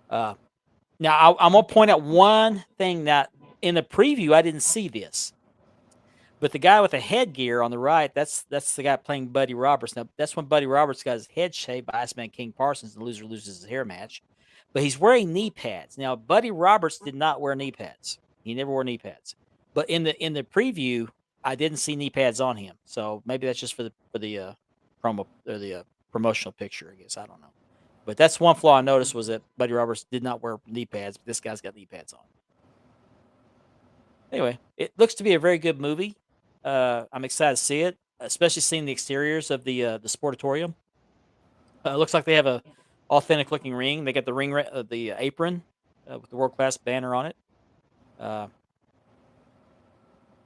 Now I'm gonna point out one thing that in the preview I didn't see this. But the guy with the headgear on the right, that's the guy playing Buddy Roberts. Now, that's when Buddy Roberts got his head shaved by Iceman King Parsons. The loser loses his hair match. But he's wearing knee pads. Now, Buddy Roberts did not wear knee pads. He never wore knee pads. But in the preview, I didn't see knee pads on him. So maybe that's just for the promo or the promotional picture, I guess. I don't know. But that's one flaw I noticed was that Buddy Roberts did not wear knee pads. But this guy's got knee pads on. Anyway, it looks to be a very good movie. I'm excited to see it, especially seeing the exteriors of the Sportatorium. It looks like they have a authentic looking ring. They got the ring, the apron with the world class banner on it.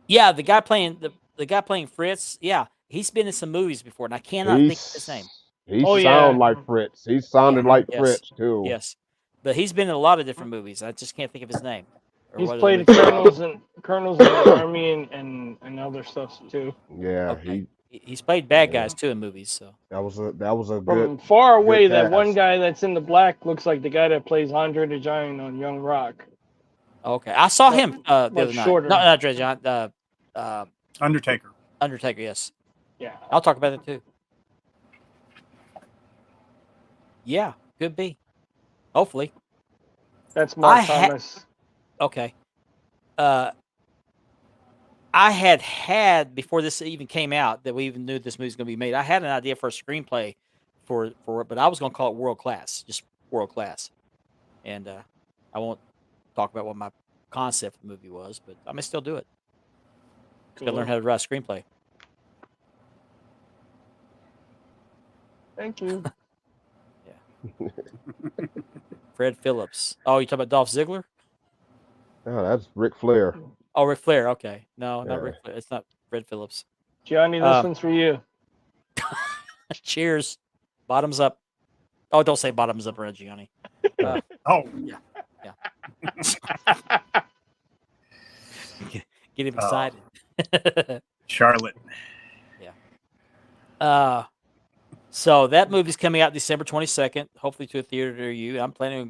Yeah, the guy playing Fritz. Yeah, he's been in some movies before, and I cannot think of his name. He sounded like Fritz. He sounded like Fritz too. Yes, but he's been in a lot of different movies. I just can't think of his name. He's played colonels in the army and other stuff too. Yeah, okay. He's played bad guys too in movies. So that was a from good, far away. That cast. one guy that's in the black looks like the guy that plays Andre the Giant on Young Rock. Okay, I saw him the other night. Shorter. No, not Andre the Giant. Undertaker. Undertaker, yes. Yeah, I'll talk about it too. Yeah, could be. Hopefully. That's Mark Thomas. Okay. I I had before this even came out that we even knew this movie was going to be made. I had an idea for a screenplay for it, but I was going to call it World Class, just World Class. And I won't talk about what my concept of the movie was, but I may still do it. Got to learn how to write a screenplay. Thank you. Yeah. Fred Phillips. Oh, you talking about Dolph Ziggler? Oh, that's Ric Flair. Oh, Ric Flair. Okay, no, not Yeah. Ric Flair. It's not Fred Phillips. Johnny, this one's for you. Cheers. Bottoms up. Oh, don't say bottoms up, Gianni. Oh, yeah. Get him excited. Charlotte. Yeah. So that movie's coming out December 22nd, hopefully to a theater near you. I'm planning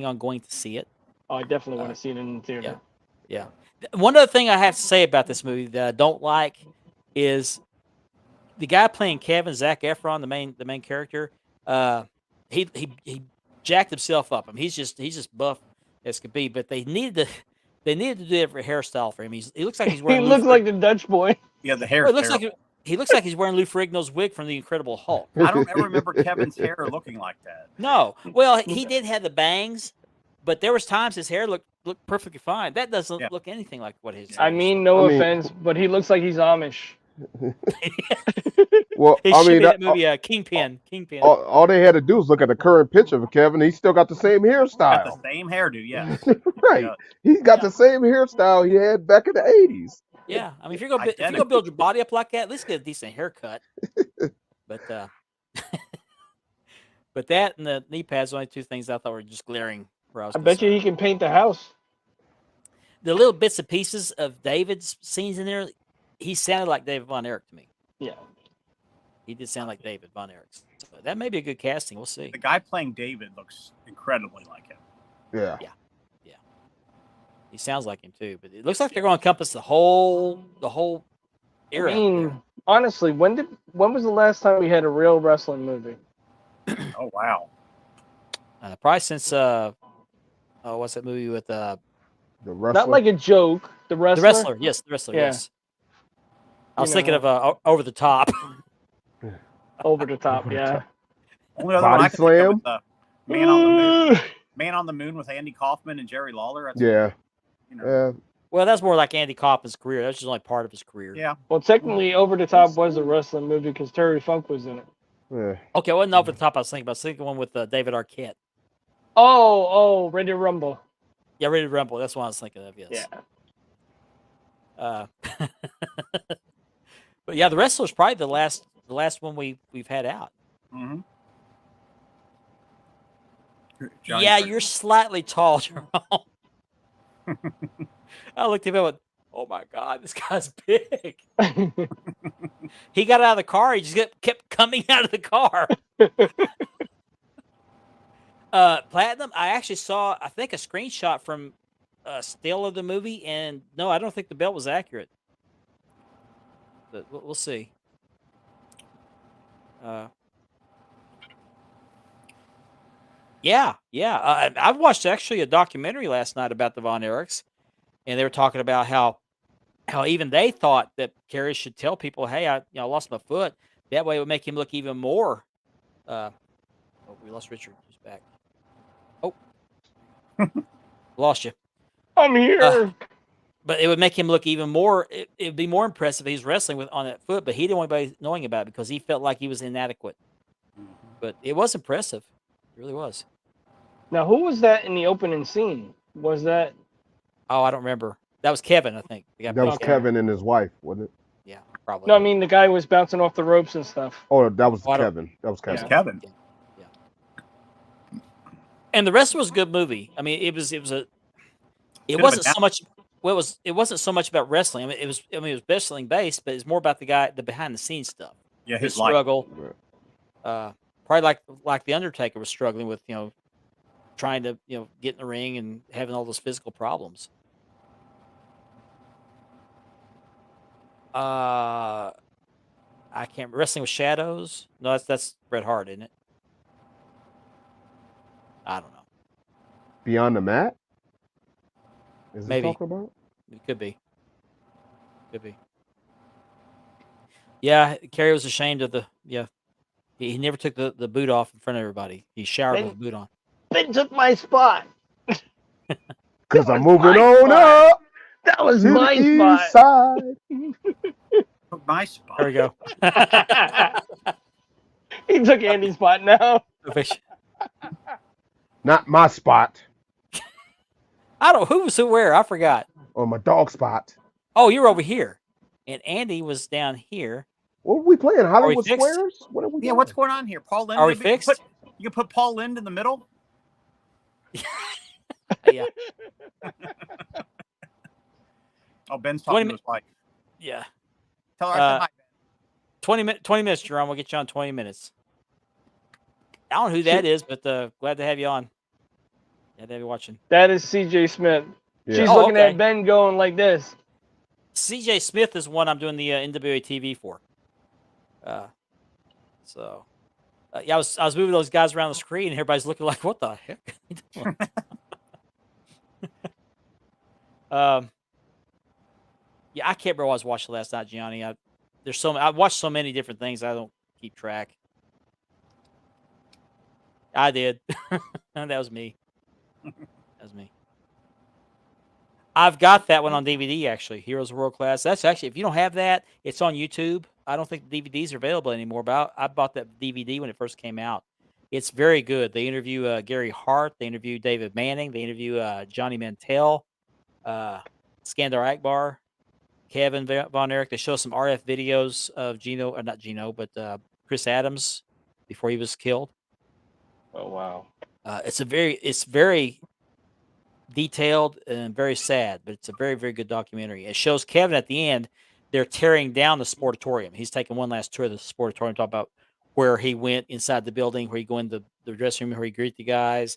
on going to see it. Oh, I definitely want to see it in the theater. Yeah. One other thing I have to say about this movie that I don't like is the guy playing Kevin, Zac Efron, the main character. He jacked himself up. I mean, he's just buff as could be. But they needed to do a different hairstyle for him. He looks like he's wearing. He looks like the Dutch boy. Yeah, the hair. He looks like he's wearing Lou Ferrigno's wig from The Incredible Hulk. I don't ever remember Kevin's hair looking like that. No. Well, he did have the bangs, but there was times his hair looked perfectly fine. That doesn't look anything like what his. I mean, no offense, but he looks like he's Amish. Well, It I should mean, be that movie, Kingpin. all they had to do was look at the current picture of Kevin. He's still got the same hairstyle. Got the same hairdo, yeah. Right. He's got the same hairstyle he had back in the 80s. Yeah, I mean, if you're gonna build your body up like that, at least get a decent haircut. But but that and the knee pads are only two things I thought were just glaring. I bet you he can paint the house. The little bits and pieces of David's scenes in there, he sounded like David Von Erich to me. Yeah, he did sound like David Von Erich. So that may be a good casting. We'll see. The guy playing David looks incredibly like him. Yeah. He sounds like him too, but it looks like they're going to encompass the whole era. I mean, honestly, when was the last time we had a real wrestling movie? Oh wow! Probably since what's that movie with The Wrestler? Not like a joke. The Wrestler. The Wrestler, yes, The Wrestler, Yeah. yes. I was thinking of Over the Top. Over the Top, yeah. Only other Body one I can think Slam? of is Man on the Moon. Man on the Moon with Andy Kaufman and Jerry Lawler. That's, Yeah. you know, Well, that's more like Andy Kaufman's career. That's just only part of his career. yeah. Well, technically, Over the Top was a wrestling movie because Terry Funk was in it. Yeah. Okay, it wasn't Over the Top I was thinking about. I was thinking one with David Arquette. Oh, Ready to Rumble. Yeah, Ready to Rumble. That's what I was thinking of, yes. Yeah. But yeah, The Wrestler's probably the last one we've had out. Mm-hmm. Yeah, you're slightly tall, Jerome. I looked at him and went, oh my God, this guy's big. He got out of the car. He just kept coming out of the car. Platinum, I actually saw, I think, a screenshot from a still of the movie, and no, I don't think the belt was accurate. But we'll see. Yeah. I watched actually a documentary last night about the Von Erichs, and they were talking about how even they thought that Kerry should tell people, "Hey, I lost my foot." That way, it would make him look even more. We lost Richard. He's back. Oh, lost you. I'm here. But it would make him look even more. It'd be more impressive if he's wrestling on that foot. But he didn't want anybody knowing about it because he felt like he was inadequate. But it was impressive. It really was. Now, who was that in the opening scene? Was that? Oh, I don't remember. That was Kevin, I think. The guy That was played Kevin and his wife, wasn't it? Yeah, probably. No, I mean the guy was bouncing off the ropes and stuff. Oh, that was Oh, I don't- Kevin. That was Kevin. Kevin. And the rest was a good movie. I mean, it wasn't so much. Well, it wasn't so much about wrestling. I mean, it was wrestling based, but it's more about the behind the scenes stuff. Yeah, His his life. struggle. Probably like the Undertaker was struggling with, trying to get in the ring and having all those physical problems. I can't. Wrestling with Shadows. No, that's Bret Hart, isn't it? I don't know. Beyond the Mat? Is he Maybe. talking about? It could be. Could be. Yeah, Kerry was ashamed of the. Yeah, he never took the boot off in front of everybody. He showered with the boot on. Ben took my spot. Because I'm was moving my on spot. up That was to my the spot. east side. Took my spot. There we go. He took Andy's spot now. Not my spot. I don't. Who was where? I forgot. Or my dog spot. Oh, you're over here, and Andy was down here. What are we playing? Hollywood fixed? Squares? What are we Yeah, doing? what's going on here? Paul Lind. Are we fixed? You can put Paul Lind in the middle. Yeah. Oh, Ben's talking to his wife. Yeah. Tell her I said hi. 20 minutes, Jerome. We'll get you on 20 minutes. I don't know who that is, but glad to have you on. Glad to have you watching. That is CJ Smith. Yeah. She's Oh, looking okay. at Ben going like this. CJ Smith is one I'm doing the NWA TV for. Yeah, I was moving those guys around the screen, and everybody's looking like, "What the heck?" are you doing?" Yeah, I can't remember what I was watching last night, Gianni. I watched so many different things, I don't keep track. I did. That was me. That was me. I've got that one on DVD, actually. Heroes of World Class. That's actually, if you don't have that, it's on YouTube. I don't think the DVDs are available anymore, but I bought that DVD when it first came out. It's very good. They interview Gary Hart. They interview David Manning. They interview Johnny Mantell, Skandar Akbar, Kevin Von Erich. They show some RF videos of Chris Adams before he was killed. Oh, wow. It's very detailed and very sad, but it's a very, very good documentary. It shows Kevin at the end. They're tearing down the sportatorium. He's taking one last tour of the sportatorium, talk about where he went inside the building, where he go in the dressing room, where he greet the guys.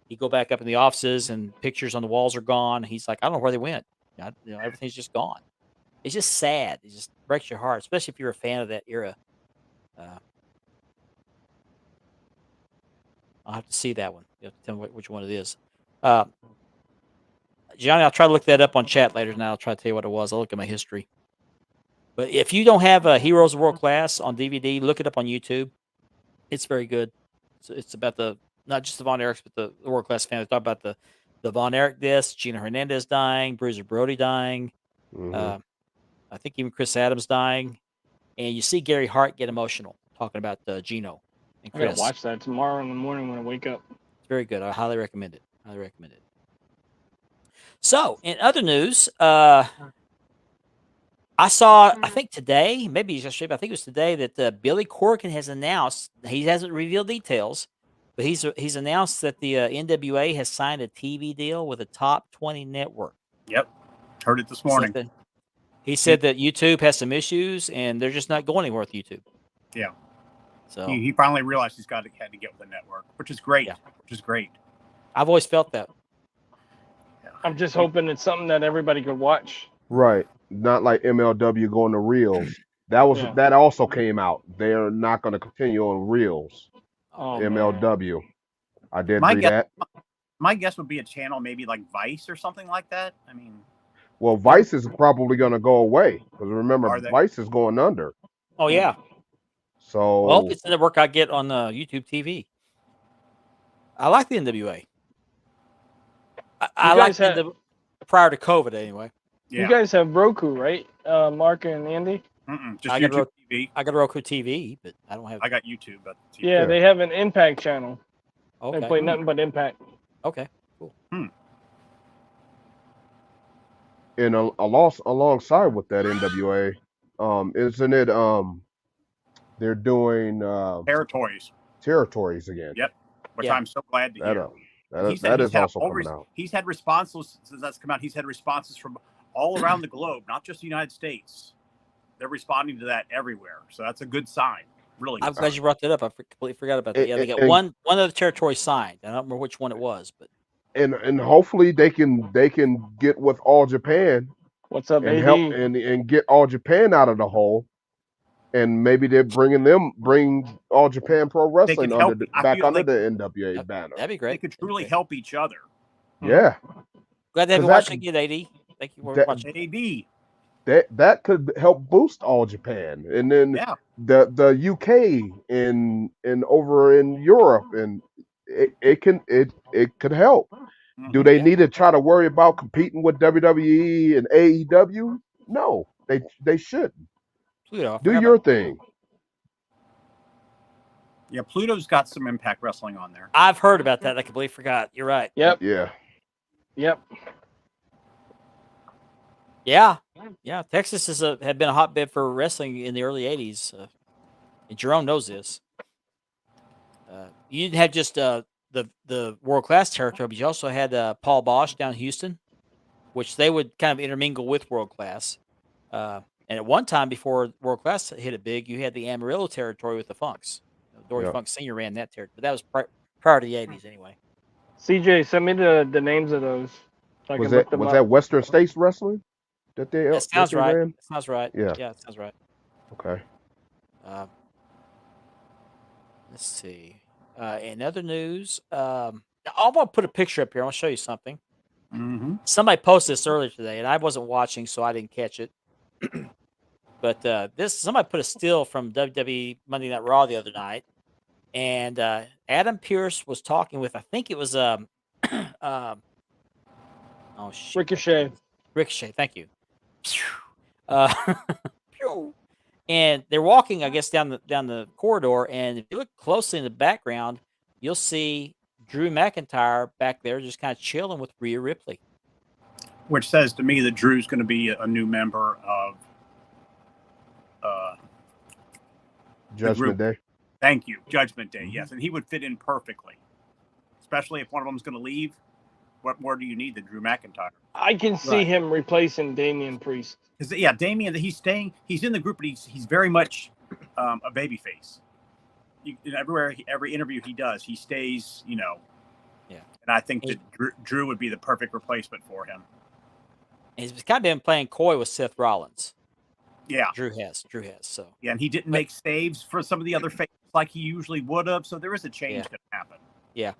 He go back up in the offices, and pictures on the walls are gone. He's like, I don't know where they went. Everything's just gone. It's just sad. It just breaks your heart, especially if you're a fan of that era. I'll have to see that one. You have to tell me which one it is. Johnny, I'll try to look that up on chat later. Now I'll try to tell you what it was. I'll look at my history. But if you don't have Heroes of World Class on DVD, look it up on YouTube. It's very good. It's about not just the Von Erichs, but the World Class family. Talk about the Von Erich deaths, Gina Hernandez dying, Bruiser Brody dying. Mhm. I think even Chris Adams dying. And you see Gary Hart get emotional talking about Gino and I gotta Chris. watch that tomorrow in the morning when I wake up. It's very good. I highly recommend it. So, in other news, I saw, I think today, maybe it's yesterday, but I think it was today that Billy Corgan has announced, he hasn't revealed details, but he's announced that the NWA has signed a TV deal with a top 20 network. Yep. Heard it this morning. He said that YouTube has some issues, and they're just not going anywhere with YouTube. Yeah. So he finally realized had to get with the network, which is great. Yeah. Which is great. I've always felt that. I'm just hoping it's something that everybody could watch. Right. Not like MLW going to Reels. That also came out. They're not going to continue on Reels. Oh, MLW. I did My read guess- that. My guess would be a channel maybe like Vice or something like that. I mean, Well, Vice is probably going to go away because remember, Are they? Vice is going under. Oh, yeah. So Well, it's the network I get on YouTube TV. I like the NWA. I like guys the prior to COVID anyway. yeah. You guys have Roku, right? Mark and Andy? Just I got YouTube TV. I got a Roku TV, but I don't have. I got YouTube, but Yeah, they have an Impact channel. Okay. They play nothing but Impact. Okay. Cool. and alongside with that NWA, isn't it? They're doing territories again. Yep. Which Yeah. I'm so glad to hear. That is also coming out. He's had responses since that's come out. He's had responses from all around the globe, not just the United States. They're responding to that everywhere, so that's a good sign. Really, I'm glad you brought that up. I completely forgot about that. Yeah, they got And- one other territory signed. I don't remember which one it was, but And hopefully they can get with All Japan What's up, and AD? help and get All Japan out of the hole. And maybe they're bring All Japan Pro Wrestling help- I back feel under like- the NWA banner. that'd be they great. could truly help each other. Yeah. Glad to have you 'Cause watching again, AD. Thank you for that- watching. AD, that could help boost All Japan, and then Yeah. the UK and over in Europe, and it could help. Do they need to try to worry about competing with WWE and AEW? No, they shouldn't. Pluto, I Do forgot your about Pluto. thing. Yeah, Pluto's got some Impact Wrestling on there. I've heard about that. I completely forgot. You're right. Yep. Yeah. Yep. Yeah. Yeah. Texas had been a hotbed for wrestling in the early 80s. And Jerome knows this. You didn't have just the world class territory, but you also had Paul Bosch down in Houston, which they would kind of intermingle with world class. And at one time before world class hit it big, you had the Amarillo territory with the Funks. Dory Funk Sr. ran that territory, but that was prior to the 80s anyway. CJ, send me the names of those. So Was that Western States Wrestling? That sounds right. ran? That sounds right. Yeah. Yeah, it sounds right. Okay. Let's see. In other news, I'm going to put a picture up here. I'll show you something. Mm-hmm. Somebody posted this earlier today, and I wasn't watching, so I didn't catch it. But somebody put a still from WWE Monday Night Raw the other night, and Adam Pearce was talking with, I think it was Ricochet. Ricochet, thank you. And they're walking, I guess, down the corridor, and if you look closely in the background, you'll see Drew McIntyre back there just kind of chilling with Rhea Ripley. Which says to me that Drew's going to be a new member of Judgment Day. Thank you. Judgment Day, yes. And he would fit in perfectly. Especially if one of them's going to leave. What more do you need than Drew McIntyre? I can see him replacing Damian Priest. Yeah, Damian, he's staying. He's in the group, but he's very much a babyface. Every interview he does, he stays, Yeah. And I think that Drew would be the perfect replacement for him. And he's kind of been playing coy with Seth Rollins. Yeah. Drew has. So. Yeah, and he didn't make saves for some of the other faces like he usually would have. So there is a change going to happen. Yeah.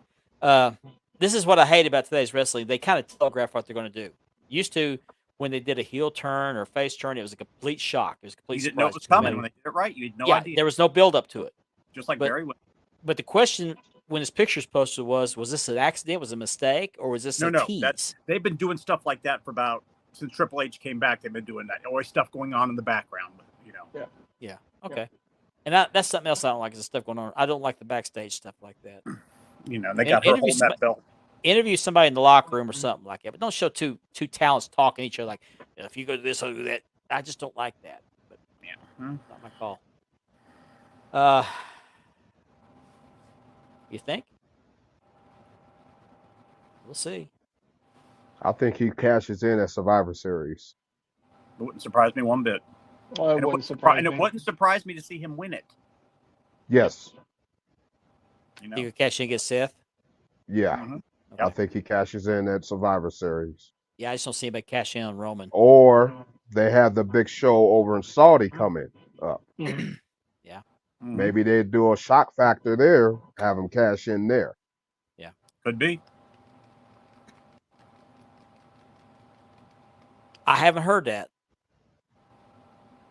This is what I hate about today's wrestling. They kind of telegraph what they're going to do. Used to, when they did a heel turn or face turn, it was a complete shock. It was a complete You didn't surprise. know it was coming when they did it right. You had no idea. There was no build up to it. Just like Barry Windham. But the question when his picture's posted was this an accident? Was it a mistake? Or was this a tease? They've been doing stuff like that for since Triple H came back. They've been doing that. Always stuff going on in the background. Yeah. Okay. And that's something else I don't like is the stuff going on. I don't like the backstage stuff like that. They got her holding that belt. Interview somebody in the locker room or something like that, but don't show two talents talking to each other like, if you go to this, I'll do that. I just don't like that. But yeah, not my call. You think? We'll see. I think he cashes in at Survivor Series. It wouldn't surprise me one bit. Well, it wouldn't surprise me to see him win it. Yes. You could cash in and get Seth? Yeah. Mm-hmm. I think he cashes in at Survivor Series. Yeah, I just don't see anybody cash in on Roman. Or they have the big show over in Saudi coming up. Yeah. Mm-hmm. Maybe they do a shock factor there, have him cash in there. Yeah. Could be. I haven't heard that.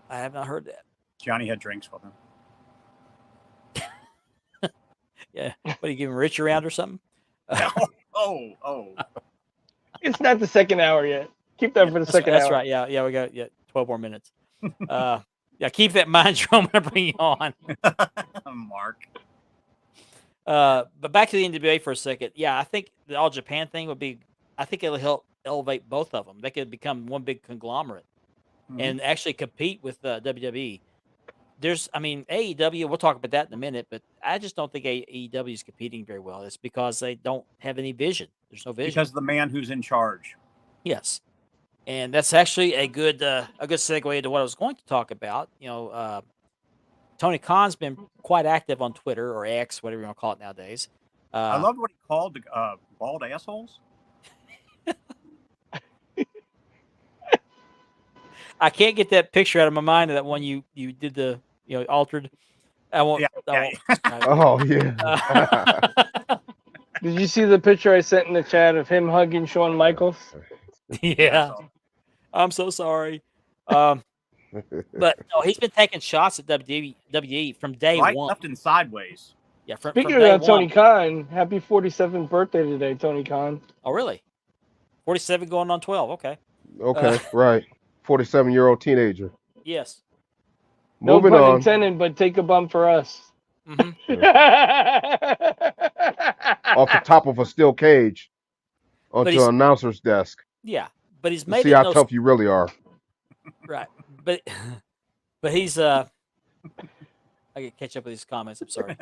I have not heard that. Johnny had drinks with him. Yeah. What, are you giving Rich around or something? Oh. It's not the second hour yet. Keep that for the second hour. That's right. Yeah, we got 12 more minutes. Keep that in mind, Jerome, when I bring you on. Mark. But back to the NWA for a second. Yeah, I think the All Japan thing I think it'll help elevate both of them. They could become one big conglomerate and actually compete with WWE. AEW, we'll talk about that in a minute, but I just don't think AEW is competing very well. It's because they don't have any vision. There's no vision. Because of the man who's in charge. Yes. And that's actually a good segue into what I was going to talk about. Tony Khan's been quite active on Twitter or X, whatever you want to call it nowadays. I loved what he called bald assholes. I can't get that picture out of my mind of that one you did the altered. I won't. Oh yeah. Did you see the picture I sent in the chat of him hugging Shawn Michaels? Yeah. I'm so sorry. But no, he's been taking shots at WWE from day Right, one. left, and sideways. Yeah, from Speaking day of that, Tony one. Khan, happy 47th birthday today, Tony Khan. Oh, really? 47 going on 12. Okay. Okay, right. 47-year-old teenager. Yes. No Moving pun on. intended, but take a bump for us. Mhm. Off the top of a steel cage onto he's- an announcer's desk. Yeah, but he's To made see it how no tough you really are. right. But he's I gotta catch up with these comments. I'm sorry.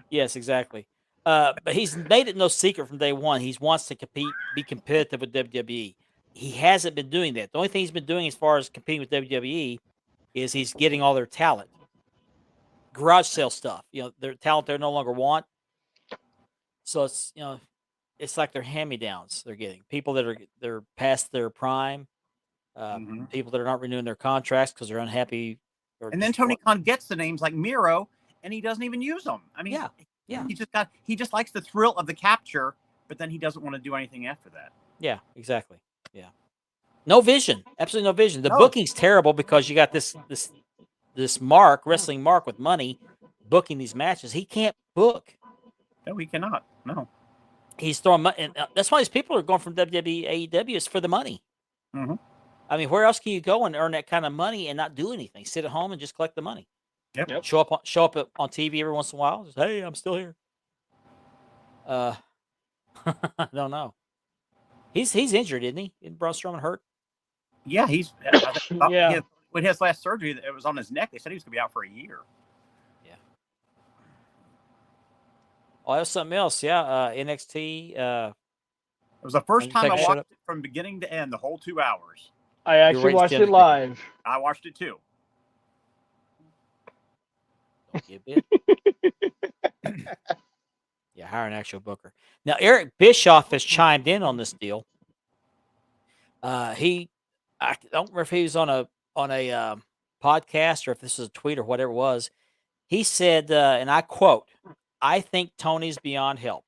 Yes, exactly. But he's made it no secret from day one. He wants to compete, be competitive with WWE. He hasn't been doing that. The only thing he's been doing as far as competing with WWE is he's getting all their talent. Garage sale stuff. Their talent they no longer want. So it's it's like they're hand-me-downs they're getting. People that they're past their prime. People that are not renewing their contracts because they're unhappy. And then Tony Khan gets the names like Miro, and he doesn't even use them. I mean, yeah. He just likes the thrill of the capture, but then he doesn't want to do anything after that. Yeah, exactly. Yeah, no vision, absolutely no vision. The No. booking's terrible because you got this wrestling mark with money booking these matches. He can't book. No, he cannot. No, he's throwing money, and that's why these people are going from WWE, AEW is for the money. Mm-hmm. I mean, where else can you go and earn that kind of money and not do anything? Sit at home and just collect the money. Yep. Show up on TV every once in a while. Just, hey, I'm still here. I don't know. He's injured, isn't he? Isn't Braun Strowman hurt? Yeah, he's Yeah. When his last surgery, it was on his neck. They said he was going to be out for a year. Yeah. Oh, that was something else. Yeah, NXT. It was the first time I Undertaker showed watched up. it from beginning to end, the whole 2 hours. I actually raised watched it Undertaker. live. I watched it too. Don't give it. Yeah, hire an actual booker. Now, Eric Bischoff has chimed in on this deal. I don't remember if he was on a podcast or if this was a tweet or whatever it was. He said, and I quote, "I think Tony's beyond help.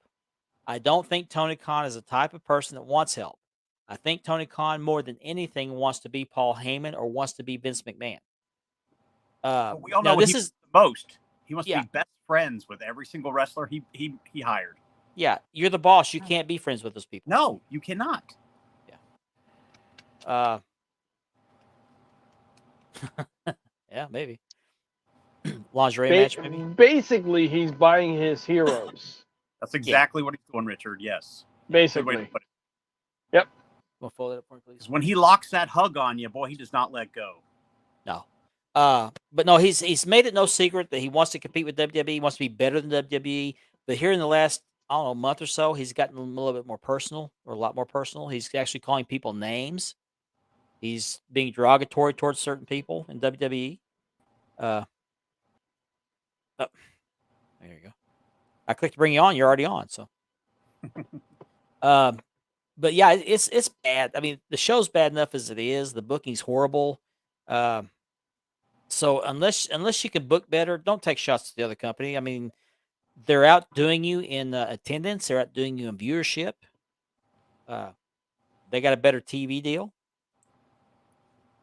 I don't think Tony Khan is the type of person that wants help. I think Tony Khan, more than anything, wants to be Paul Heyman or wants to be Vince McMahon." But we all now know what this he is wants the most. He wants Yeah. to be best friends with every single wrestler he hired. yeah, you're the boss. You can't be friends with those people. No, you cannot. Yeah, maybe. Lingerie match, maybe. Basically, he's buying his heroes. That's exactly what he's doing, Richard. Yes. Good way to Basically. put it. Yep. We'll fold it up for me, please. 'Cause when he locks that hug on you, boy, he does not let go. No. But no, he's made it no secret that he wants to compete with WWE. He wants to be better than WWE. But here in the last, I don't know, month or so, he's gotten a little bit more personal, or a lot more personal. He's actually calling people names. He's being derogatory towards certain people in WWE. There you go. I clicked to bring you on. You're already on. So, but yeah, it's bad. I mean, the show's bad enough as it is. The booking's horrible. So unless you can book better, don't take shots at the other company. I mean, they're outdoing you in attendance. They're outdoing you in viewership. They got a better TV deal.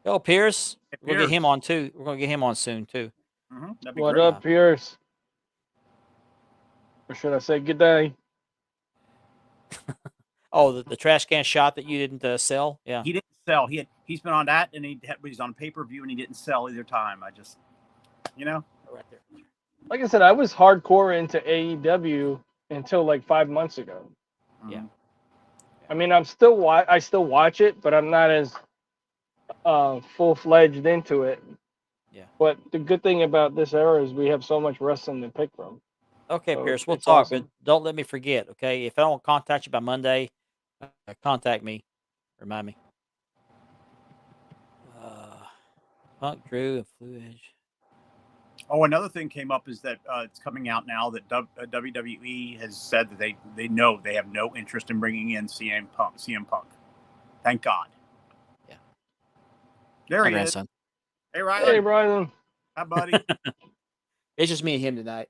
Oh, Pierce, Hey, we'll get Pierce. him on too. We're gonna get him on soon too. That'd be What great. up, Pierce? Or should I say good day? Oh, the trash can shot that you didn't sell. Yeah. He didn't sell. He's been on that, and he's on pay-per-view, and he didn't sell either time. I just, Right there. Like I said, I was hardcore into AEW until like 5 months ago. Yeah. I mean, I still watch it, but I'm not as full-fledged into it. Yeah. But the good thing about this era is we have so much wrestling to pick from. Okay, So Pierce, we'll it's talk, awesome. but don't let me forget. Okay, if I don't contact you by Monday, contact me. Remind me. Punk, Drew, and Flu Edge. Oh, another thing came up is that it's coming out now that WWE has said that they know they have no interest in bringing in CM Punk. Thank God. Yeah. There My he grandson. is. Hey, Ryan. Hey, Brian. Hi, buddy. It's just me and him tonight.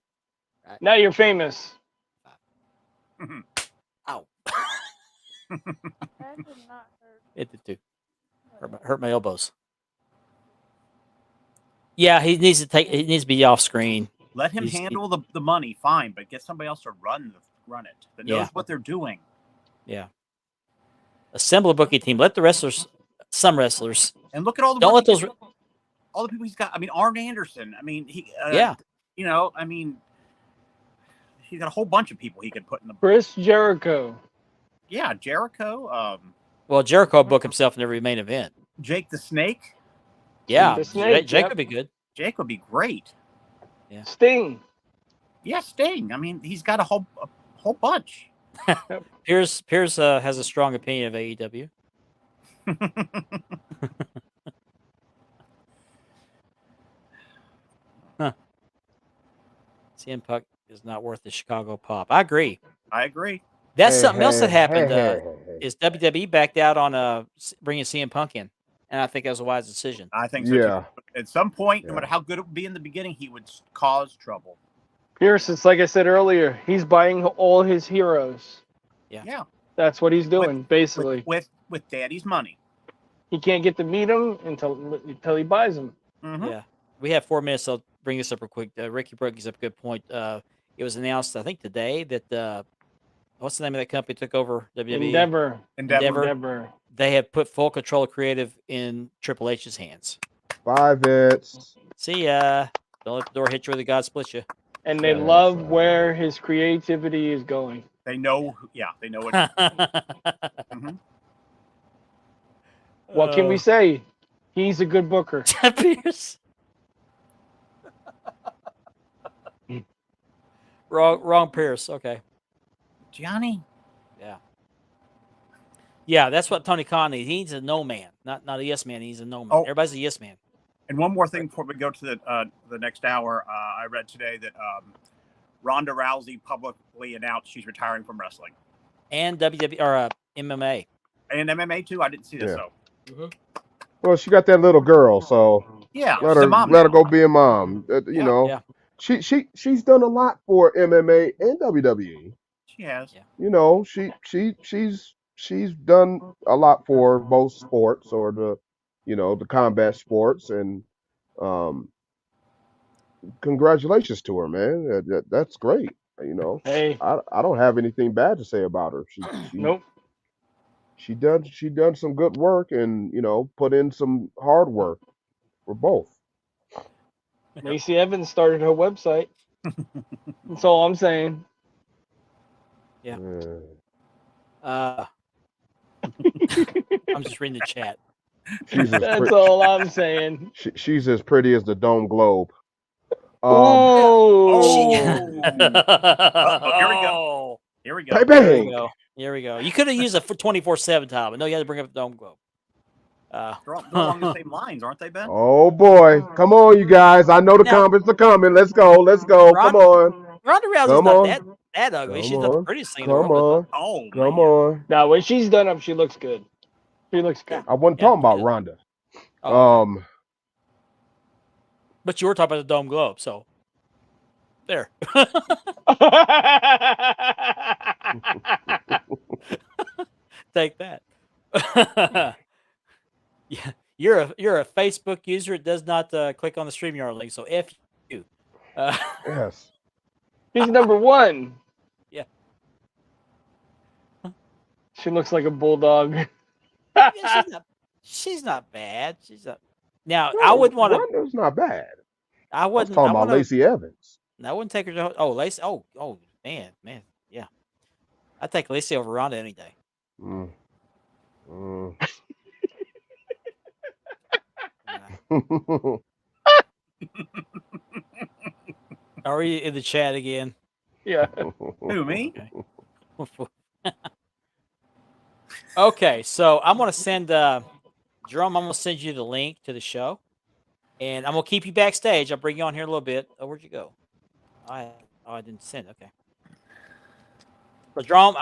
Now you're famous. Ow. It did too. Hurt hurt my elbows. Yeah, he needs to be off screen. Let him handle the money, fine, but get somebody else to run it that knows what they're doing. Yeah. Assemble a booking team. Let the wrestlers, some wrestlers, and look at all the don't let those. All the people he's got. I mean, Arn Anderson. I mean, you know, I mean, he's got a whole bunch of people he could put in the. Chris Jericho. Yeah, Jericho. Well, Jericho booked himself in every main event. Jake the Snake. Yeah, the Snake, Jake would be good. Jake would be great. Yeah. Sting. Yeah, Sting. I mean, he's got a whole bunch. Pierce has a strong opinion of AEW. CM Punk is not worth the Chicago pop. I agree. That's something else that happened. Is WWE backed out on bringing CM Punk in, and I think that was a wise decision. I think so too. At some point, no matter how good it would be in the beginning, he would cause trouble. Pierce, it's like I said earlier, he's buying all his heroes. Yeah. That's what he's doing, basically. With Daddy's money. He can't get to meet him until he buys them. Mm-hmm. Yeah. We have 4 minutes. I'll bring this up real quick. Ricky brings up a good point. It was announced, I think, today that what's the name of that company took over WWE? Endeavor. They have put full control of creative in Triple H's hands. Bye, Vince. See ya. Don't let the door hit you where the God split you. And they love where his creativity is going. They know, they know what. Mm-hmm. What can we say? He's a good booker. Pierce. Wrong Pierce. Okay. Johnny. Yeah, that's what Tony Khan needs. He needs a no man, not a yes man. He's a no man. Everybody's a yes man. And one more thing before we go to the next hour, I read today that Ronda Rousey publicly announced she's retiring from wrestling and WWE or MMA and MMA too. I didn't see this though. Mm-hmm. Well, she got that little girl, so let her go be a mom. You know, she's done a lot for MMA and WWE. She has. Yeah. You know, she's done a lot for both sports or the combat sports, and congratulations to her, man. That's great. You know, hey, I don't have anything bad to say about her. She nope. She done some good work, and put in some hard work for both. Lacey Evans started her website. That's all I'm saying. Yeah. I'm just reading the chat. That's all I'm saying. She's as pretty as the Dome Globe. Here we go. Bang. Here we go. You could have used a 24/7 time, but no, you had to bring up the Dome Globe. They're all along the same lines, aren't they, Ben? Oh boy, come on, you guys! I know the comments are coming. Let's go. Come on. Ronda Rousey's not that ugly. She's not the prettiest thing in the world. Come on. Now, when she's done up, she looks good. She looks good. I wasn't talking about Ronda. But you were talking about the Dome Globe, so there. Take that. Yeah, you're a Facebook user. It does not click on the StreamYard link, so F you. Yes. He's number 1. Yeah. She looks like a bulldog. Yeah, she's not bad. She's not. Now I wouldn't want to. Ronda's not bad. I wouldn't. I was talking about Lacey Evans. I wouldn't take her to. Oh, Lacey. Oh, man. Yeah. I'd take Lacey over Ronda any day. Are we in the chat again? Yeah. Who, me? Okay, so I'm gonna send Jerome. I'm gonna send you the link to the show, and I'm gonna keep you backstage. I'll bring you on here a little bit. Oh, where'd you go? I didn't send. Okay. But Jerome,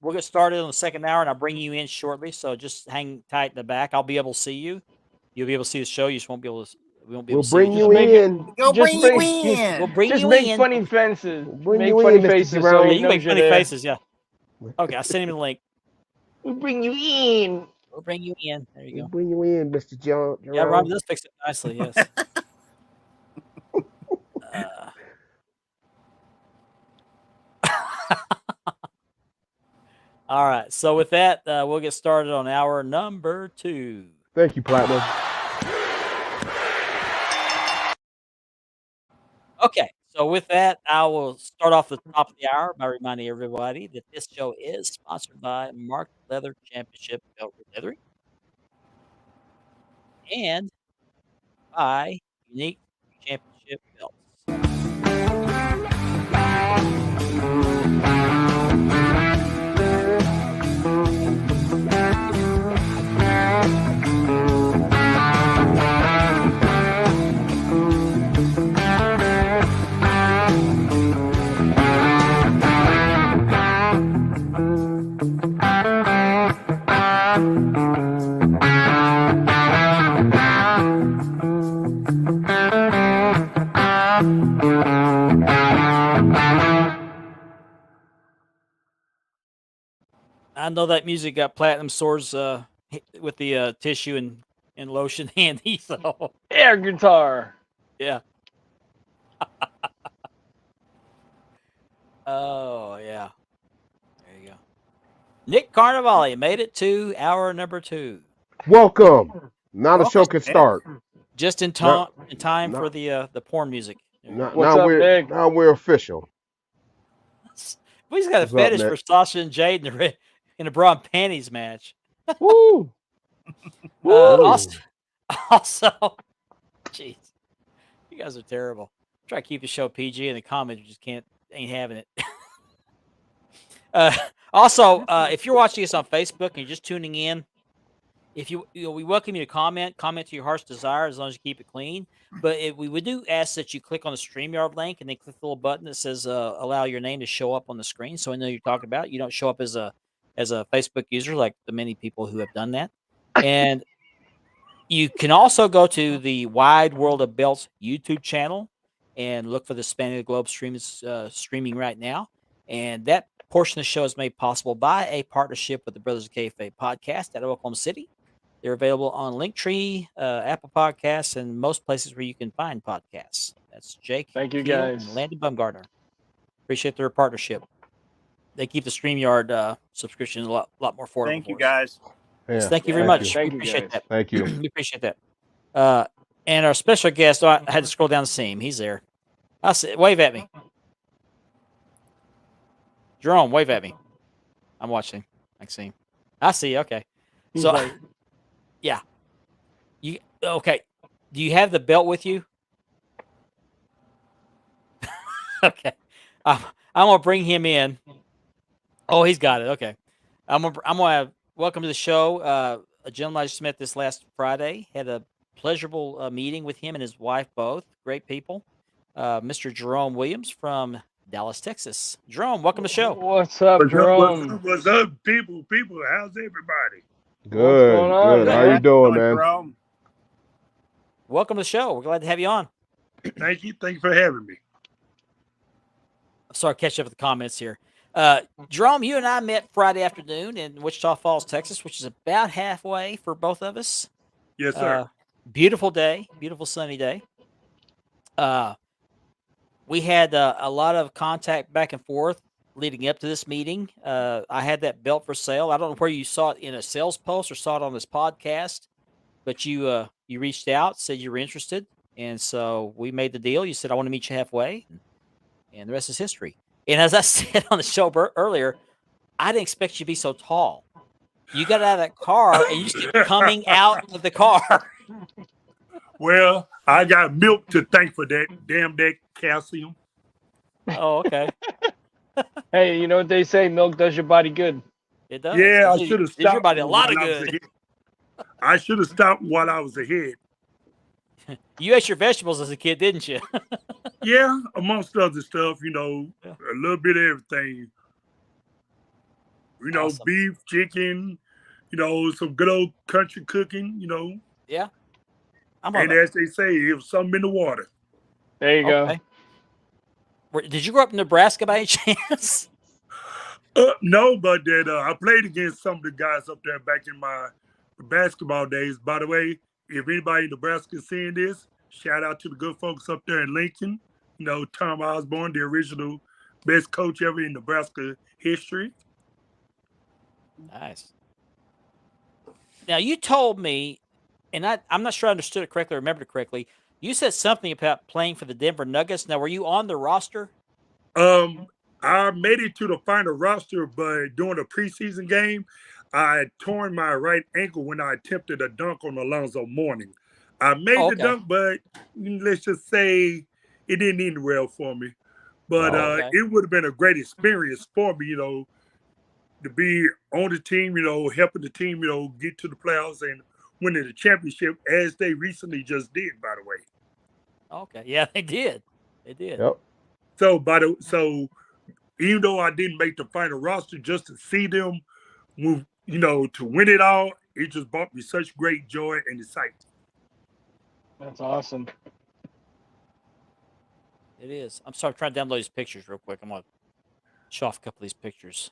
we'll get started on the second hour, and I'll bring you in shortly. So just hang tight in the back. I'll be able to see you. You'll be able to see the show. You just won't be able to. We won't be able to bring see you in. We'll bring you in. We'll bring just you make in. funny faces. Bring make you funny in, Mr. faces. Jerome. Yeah, you make funny faces. Yeah. Okay, I'll send him the link. We'll bring you in. We'll bring you in. There you We'll go. bring you in, Mr. John. Yeah, Rob does fix it nicely. Yes. All right. So with that, we'll get started on hour number 2. Thank you, Platinum. Okay. So with that, I will start off the top of the hour by reminding everybody that this show is sponsored by Mark Leather Championship Belt Leathering and by Unique Championship Belts. I know that music got Platinum Swords with the tissue and lotion handy. So Air guitar. yeah. Oh yeah. There you go. Nick Carnivale made it to hour number 2. Welcome. Now the show can start. Just in time for the porn music. What's up, Nick? Now we're official. Well, he's got a What's up, fetish Nick? for Sasha and Jade in a bra and panties match. Woo! Also, jeez, you guys are terrible. Try to keep the show PG, and the comments just ain't having it. Also, if you're watching us on Facebook and you're just tuning in, we welcome you to comment to your heart's desire as long as you keep it clean. But we do ask that you click on the StreamYard link and then click the little button that says allow your name to show up on the screen, so I know you're talking about. You don't show up as a Facebook user like the many people who have done that. And you can also go to the Wide World of Belts YouTube channel and look for the Spanning the Globe stream is streaming right now. And that portion of the show is made possible by a partnership with the Brothers of Kayfabe podcast out of Oklahoma City. They're available on Linktree, Apple Podcasts, and most places where you can find podcasts. That's Jake. Thank you, Keel, guys. And Landon Bumgardner. Appreciate their partnership. They keep the StreamYard subscription a lot more affordable. Thank you, guys. Yeah, Thank you very much. Thank We you, appreciate guys. that. Thank you. We appreciate that. And our special guest, I had to scroll down to see him. He's there. I see. Wave at me. Jerome, wave at me. I'm watching. I can see him. I see you. Okay. He's So, like, yeah. Okay. Do you have the belt with you? Okay. I'm gonna bring him in. Oh, he's got it. Okay. I'm gonna welcome to the show. A gentleman I just met this last Friday. Had a pleasurable meeting with him and his wife both. Great people. Mr. Jerome Williams from Dallas, Texas. Jerome, welcome to the show. what's up, Jerome? What's up, people? How's everybody? Good. going on, Good. How man? you doing, man? Jerome? Welcome to the show. We're glad to have you on. Thank you for having me. Sorry, catch up with the comments here. Jerome, you and I met Friday afternoon in Wichita Falls, Texas, which is about halfway for both of us. Yes, sir. Beautiful day, beautiful sunny day. We had a lot of contact back and forth leading up to this meeting. I had that belt for sale. I don't know where you saw it in a sales post or saw it on this podcast, but you reached out, said you were interested, and so we made the deal. You said, I want to meet you halfway, and the rest is history. And as I said on the show earlier, I didn't expect you to be so tall. You got out of that car and you just kept coming out of the car. Well, I got milk to thank for that calcium. Oh, okay. Hey, you know what they say? Milk does your body good. It does. Yeah, I It should have did your stopped. body a lot of while I was good. ahead. I should have stopped while I was ahead. You ate your vegetables as a kid, didn't you? Yeah, amongst other stuff, Yeah. a little bit of everything. Awesome. Beef, chicken, some good old country cooking, Yeah. I'm on And that. as they say, it was something in the water. There you go. Okay. Did you grow up in Nebraska by any chance? No, but that I played against some of the guys up there back in my basketball days. By the way, if anybody in Nebraska is seeing this, shout out to the good folks up there in Lincoln. You know, Tom Osborne, the original best coach ever in Nebraska history. Nice. Now, you told me, and I'm not sure I understood it correctly or remembered it correctly. You said something about playing for the Denver Nuggets. Now, were you on the roster? I made it to the final roster, but during a preseason game, I had torn my right ankle when I attempted a dunk on Alonzo Mourning. I made the dunk, but let's just say it didn't end well for me. But it would have been a great experience for me, you know, to be on the team, you know, helping the team, you know, get to the playoffs and winning the championship, as they recently just did, by the way. Okay, yeah, they did. They did. Yep. So even though I didn't make the final roster, just to see them move, you know, to win it all, it just brought me such great joy and excitement. That's awesome. It is. I'm sorry, I'm trying to download these pictures real quick. I'm gonna show off a couple of these pictures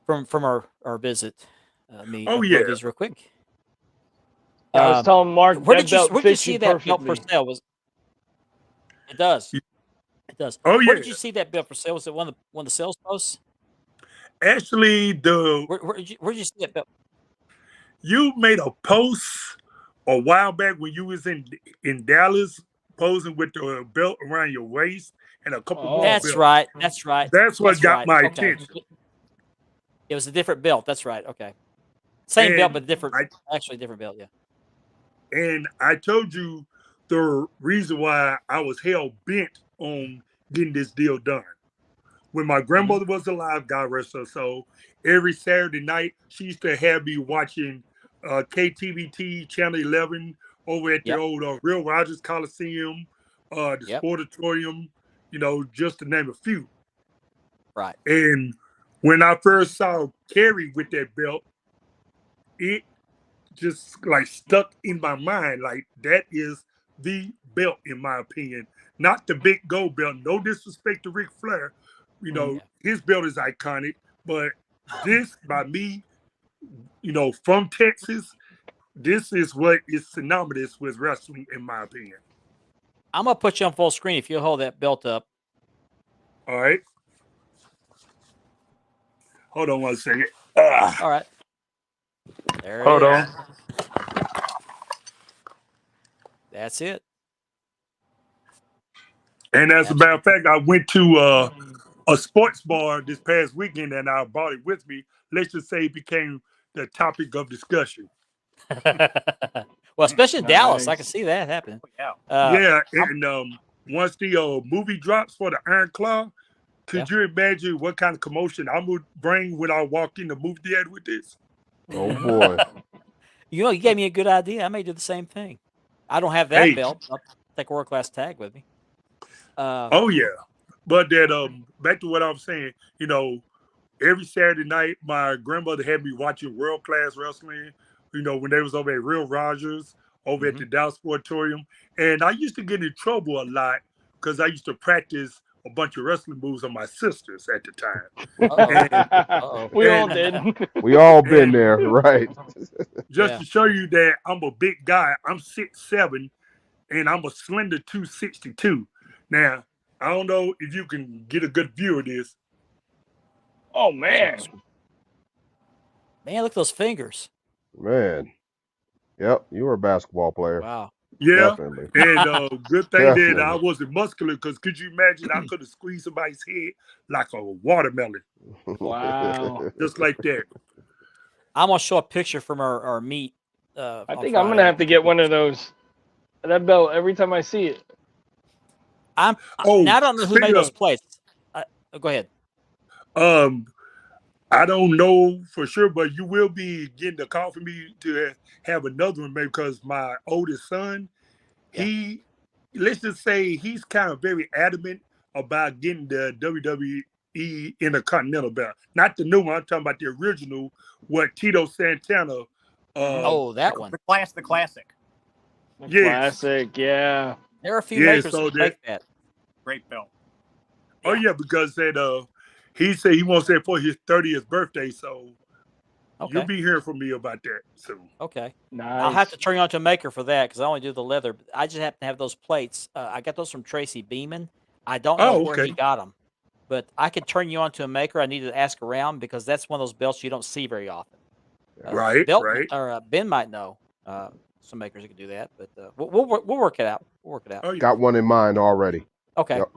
from our visit. Let me upload these real quick. I was telling Mark, where did you see that belt for sale? It does. It does. Oh yeah. Where did you see that belt for sale? Was it one of the sales posts? Actually, where did you see that belt? You made a post a while back when you was in Dallas, posing with the belt around your waist and a couple more That's belts. right. That's right. That's what got my attention. It was a different belt. That's right. Okay. Same belt, but different. Actually, different belt. Yeah. And I told you the reason why I was hell bent on getting this deal done. When my grandmother was alive, God rest her soul, every Saturday night she used to have me watching KTVT Channel 11 over at the old Real Rogers Coliseum, the Sportatorium, you know, just to name a few. Right. And when I first saw Kerry with that belt, it just like stuck in my mind. Like, that is the belt, in my opinion. Not the big gold belt. No disrespect to Ric Flair. You know, his belt is iconic. But this, by me, you know, from Texas, this is what is synonymous with wrestling, in my opinion. I'm going to put you on full screen if you hold that belt up. All right. Hold on one second. All right. There Hold on. That's it. And as a matter of fact, I went to a sports bar this past weekend and I brought it with me. Let's just say it became the topic of discussion. Well, especially in Dallas. I can see that happening. Yeah. And once the movie drops for the Iron Claw, could you imagine what kind of commotion I would bring when I walk in the movie theater with this? Oh, boy. You know, you gave me a good idea. I may do the same thing. I don't have that belt. I'll take a world-class tag with me. Oh, yeah. But that, back to what I was saying, you know, every Saturday night, my grandmother had me watching world-class wrestling, you know, when they was over at Real Rogers, over at the Dallas Sportatorium. And I used to get in trouble a lot because I used to practice a bunch of wrestling moves on my sisters at the time. We all did. We all been there, right? Just to show you that I'm a big guy, I'm 6'7", and I'm a slender 262. Now, I don't know if you can get a good view of this. Oh, man. Man, look at those fingers. Man. Yep, you were a basketball player. Wow. Yeah, definitely. and good thing that I wasn't muscular, because could you imagine I could have squeezed somebody's head like a watermelon? Wow. Just like that. I'm going to show a picture from our meet. I think I'm going to have to get one of those. That belt every time I see it. Now I don't know who made those plates. Go ahead. I don't know for sure, but you will be getting a call from me to have another one, maybe, because my oldest son, let's just say he's kind of very adamant about getting the WWE Intercontinental belt. Not the new one. I'm talking about the original, what Tito Santana. That one. The classic. Classic, yeah. There are a few makers who make that. Great belt. Oh, yeah, because that he said he wants that for his 30th birthday, so Okay. You'll be hearing from me about that soon. Okay. Nice. I'll have to turn you on to a maker for that because I only do the leather. I just happen to have those plates. I got those from Tracy Beeman. I don't know where he got them, but I could turn you on to a maker. I need to ask around because that's one of those belts you don't see very often. Right. Ben might know some makers that can do that, but we'll work it out. We'll work it out. Oh, yeah. Got one in mind already. Okay. Yep.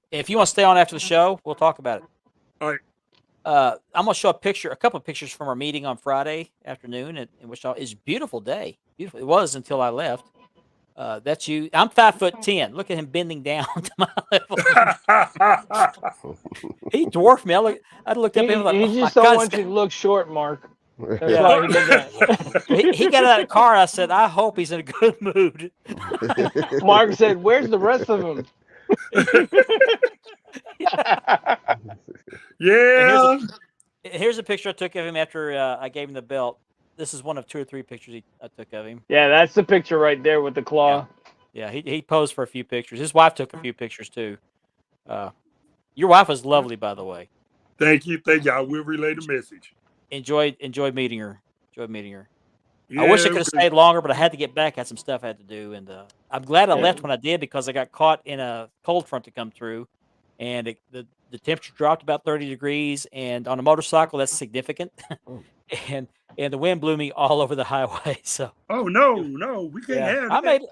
If you want to stay on after the show, we'll talk about it. All right. I'm gonna show a couple of pictures from our meeting on Friday afternoon, in which it's a beautiful day. Beautiful. It was until I left. That's you. I'm 5'10". Look at him bending down to my level. He dwarfed me. I looked up at him like, he just don't want you to look short, Mark. That's why he did that. he got out of the car. I said, I hope he's in a good mood. Mark said, "Where's the rest of them?" Yeah. Here's a picture I took of him after I gave him the belt. This is one of 2 or 3 pictures I took of him. Yeah, that's the picture right there with the claw. Yeah, he posed for a few pictures. His wife took a few pictures too. Your wife was lovely, by the way. Thank you. I will relay the message. Enjoyed meeting her. Yeah, I wish I could have stayed longer, but I had to get back. Had some stuff I had to do, and I'm glad I left when I did because I got caught in a cold front to come through, and the temperature dropped about 30 degrees. And on a motorcycle, that's significant. and the wind blew me all over the highway. So. Oh no, we can't have that.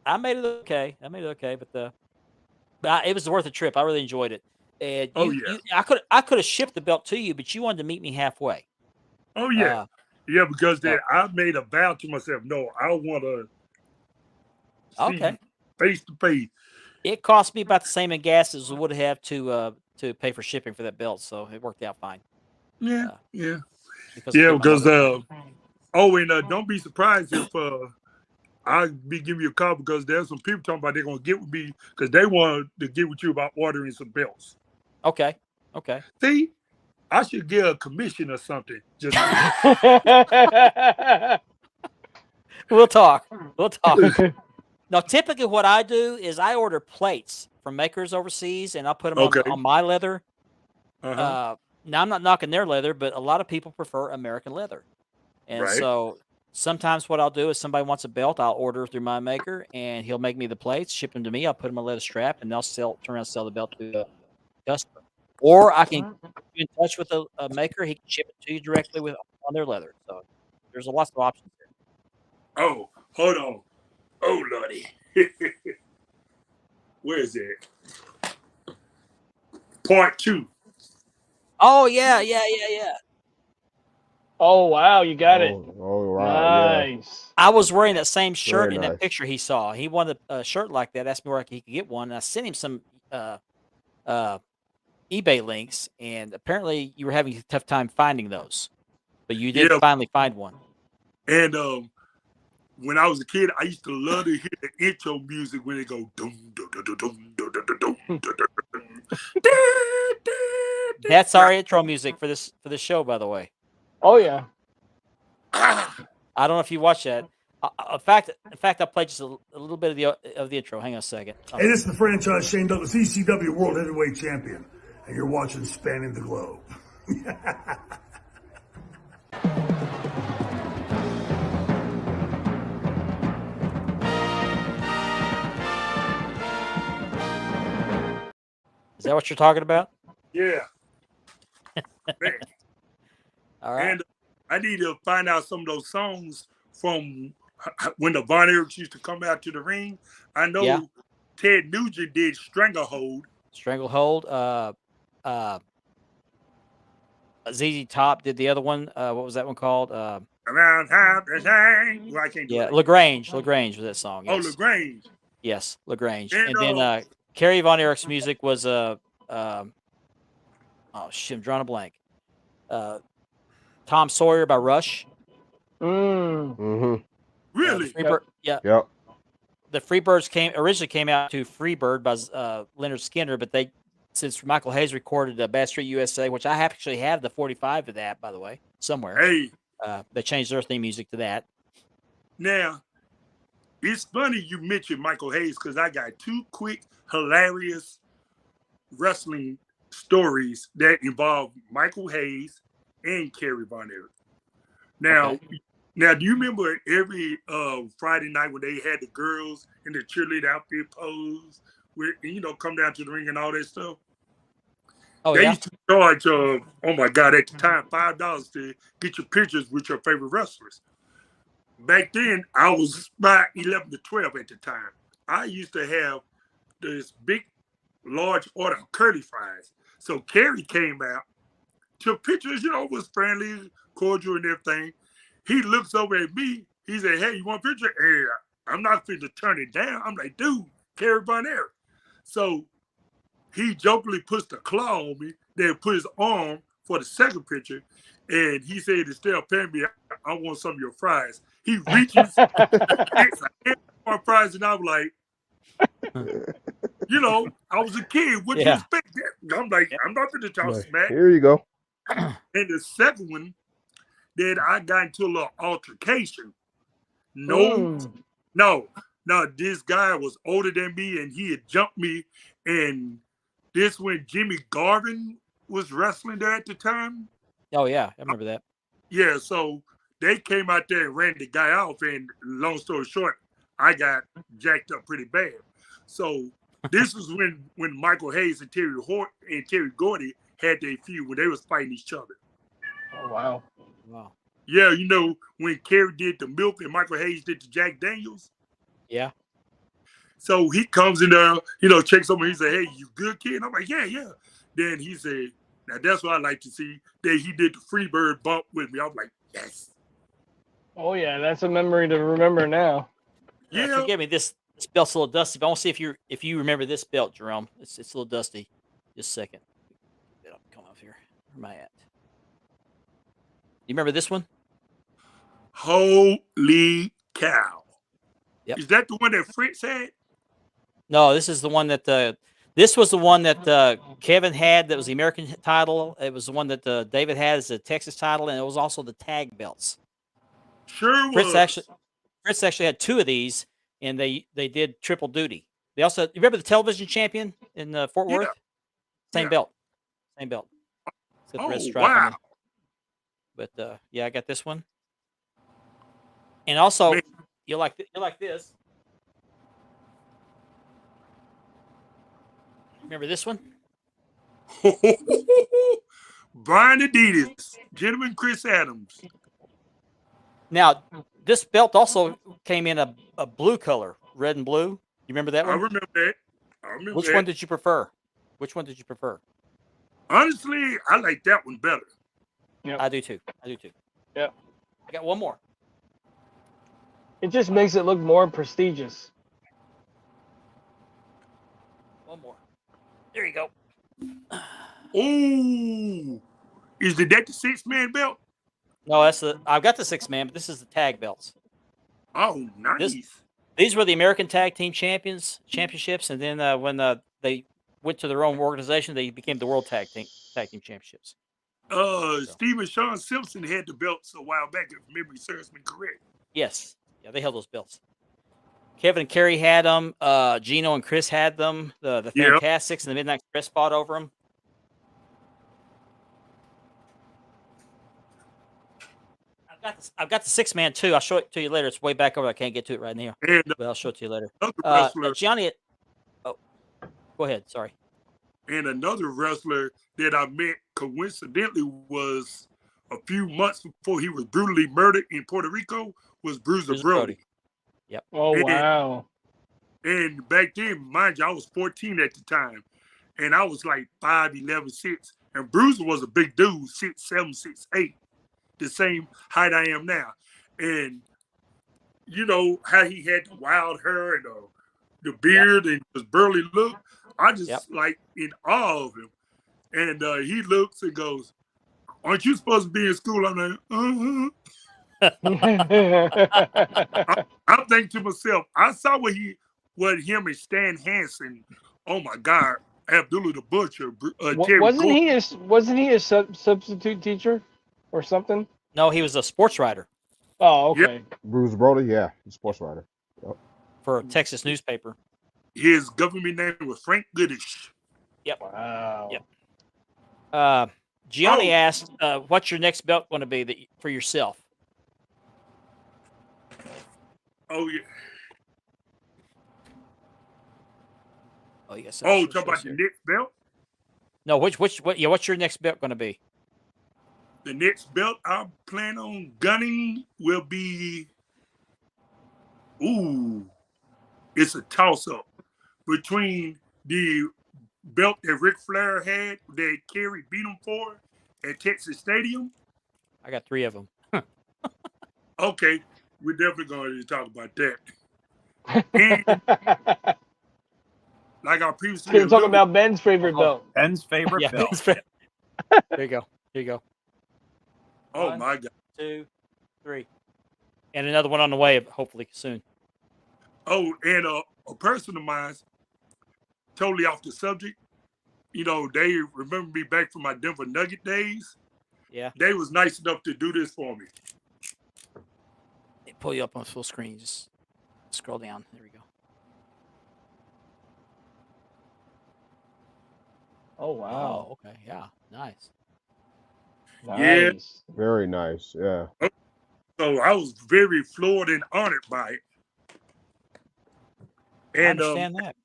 I made it okay. But it was worth the trip. I really enjoyed it. And I could have shipped the belt to you, but you wanted to meet me halfway. Oh yeah, because I made a vow to myself. No, I want to see face to face. It cost me about the same in gas as it would have to pay for shipping for that belt, so it worked out fine. Yeah. Because and don't be surprised if I'll be giving you a call because there's some people talking about they're gonna get with me because they want to get with you about ordering some belts. Okay. See, I should get a commission or something. Just We'll talk. Now, typically what I do is I order plates from makers overseas, and I'll put them on my leather. Now, I'm not knocking their leather, but a lot of people prefer American leather. And so sometimes what I'll do is somebody wants a belt, I'll order through my maker, and he'll make me the plates, ship them to me. I'll put them on a leather strap, and they'll turn around and sell the belt to a customer. Or I can get in touch with a maker. He can ship it to you directly on their leather. So there's lots of options there. Oh, hold on. Oh, Lordy. Where is it? Part 2. Oh, yeah. Oh, wow, you got it. Oh, right. Nice. I was wearing that same shirt Very in nice. that picture he saw. He wanted a shirt like that, asked me where he could get one, and I sent him some eBay links, and apparently you were having a tough time finding those. But you did finally find one. And when I was a kid, I used to love to hear the intro music when they go dum dum dum dum dum dum dum dum dum. That's our intro music for this show, by the way. Oh yeah. I don't know if you watched that. In fact, I'll play just a little bit of the intro. Hang on a second. Hey, this is the franchise Shane Douglas, ECW World Heavyweight Champion, and you're watching Spanning the Globe. Is that what you're talking about? Yeah. All right. And I need to find out some of those songs from when the Von Erichs used to come out to the ring. I know Ted Nugent did Stranglehold. ZZ Top did the other one. What was that one called? Around half the thing. Well, I can't do it. LaGrange was that song. Oh, Yes. LaGrange. Yes, LaGrange. And, then Kerry Von Erich's music was oh shit, I'm drawing a blank. Tom Sawyer by Rush. Mm-hmm. Really? Yeah. Yep. The Freebirds originally came out to Freebird by Leonard Skinner, but since Michael Hayes recorded Bad Street USA, which I actually have the 45 of that, by the way, somewhere. Hey. They changed their theme music to that. Now, it's funny you mentioned Michael Hayes because I got 2 quick, hilarious wrestling stories that involve Michael Hayes and Kerry Von Erich. Now, now, do you remember every Friday night when they had the girls in the cheerleader outfit pose, with come down to the ring and all that stuff? Oh, They yeah. used to charge, oh my God, at the time, $5 to get your pictures with your favorite wrestlers. Back then, I was about 11 to 12 at the time. I used to have this big, large order of curly fries. So Kerry came out, took pictures, was friendly, cordial, and everything. He looks over at me. He said, "Hey, you want a picture?" And I'm not fit to turn it down. I'm like, "Dude, Kerry Von Erich." So he jokingly puts the claw on me, then put his arm for the second picture, and he said, "Instead of paying me, I want some of your fries." He reaches, takes my fries, and I'm like, I was a kid. What do you expect? I'm like, I'm not going to talk smack. Here you go. And the second one, then I got into a little altercation. No, this guy was older than me, and he had jumped me. And this when Jimmy Garvin was wrestling there at the time. Oh, yeah. I remember that. Yeah, so they came out there and ran the guy off. And long story short, I got jacked up pretty bad. So this is when Michael Hayes and Terry Gordy had their feud when they was fighting each other. Oh, wow. Wow. Yeah, when Kerry did the milk and Michael Hayes did the Jack Daniels. Yeah. So he comes in there, checks on me. He said, "Hey, you good, kid?" And I'm like, "Yeah, yeah." Then he said, "Now that's what I like to see." Then he did the Freebird bump with me. I was like, "Yes." Oh yeah, that's a memory to remember now. Yeah. Forgive me, this belt's a little dusty, but I want to see if you remember this belt, Jerome. It's a little dusty. Just a second. Come up here. Where am I at? You remember this one? Holy cow! Yep. Is that the one that Fritz had? No, this is the one that this was the one that Kevin had. That was the American title. It was the one that David had as the Texas title, and it was also the tag belts. Sure Fritz was. Fritz actually had two of these, and they did triple duty. They also, you remember the television champion in Fort Worth? Same belt. Same belt. Oh, wow. But yeah, I got this one. And also, you like this. Remember this one? Brian Adidas, Gentleman Chris Adams. Now, this belt also came in a blue color, red and blue. You remember that one? I remember that. Which one did you prefer? Which one did you prefer? Honestly, I like that one better. Yep. I do too. Yep. I got one more. It just makes it look more prestigious. One more. There you go. Oh, is that the 6-man belt? No, I've got the 6-man, but this is the tag belts. Oh, nice. These were the American Tag Team Championships, and then when they went to their own organization, they became the World Tag Team Championships. Steve Sean Simpson had the belts a while back, if memory serves me correct. Yes. Yeah, they held those belts. Kevin and Kerry had them. Gino and Chris had them. The Fantastics and the Midnight Express fought over them. I've got the 6-man too. I'll show it to you later. It's way back over. I can't get to it right now, but I'll show it to you later. Gianni, go ahead. Sorry. And another wrestler that I met coincidentally was a few months before he was brutally murdered in Puerto Rico was Bruiser Brody. Yep. Oh, wow. And back then, mind you, I was 14 at the time. And I was like 5'11", 6. And Bruiser was a big dude, 6'7", 6'8". The same height I am now. And you know how he had the wild hair and the beard and his burly look. I just like in awe of him. And he looks and goes, "Aren't you supposed to be in school?" I'm like, I'm thinking to myself, I saw what him and Stan Hansen, oh my God, Abdullah the Butcher. Wasn't he a substitute teacher or something? No, he was a sports writer. Oh, okay. Yep. Bruce Brody, yeah, sports writer. Yep. For a Texas newspaper. His government name was Frank Goodish. Yep. Wow. Yep. Gianni asked, "What's your next belt going to be for yourself?" Oh yeah. Oh yes. Oh, talk about the next belt. No, what's your next belt going to be? The next belt I plan on gunning will be, it's a toss-up between the belt that Ric Flair had that Kerry beat him for at Texas Stadium. I got 3 of them. Okay, we're definitely going to talk about that. And like I previously We're talking about Ben's favorite belt. Ben's favorite belt. Ben's there you go. Here you go. Oh 1, my God. 2, 3. And another one on the way, hopefully soon. Oh, and a person of mine, totally off the subject, you know, they remember me back from my Denver Nugget days. Yeah. They was nice enough to do this for me. Pull you up on full screen. Just scroll down. There we go. Oh wow. Oh, okay. Yeah. Nice. Yeah. Nice. Very nice. Yeah. So I was very floored and honored by it. I And understand that.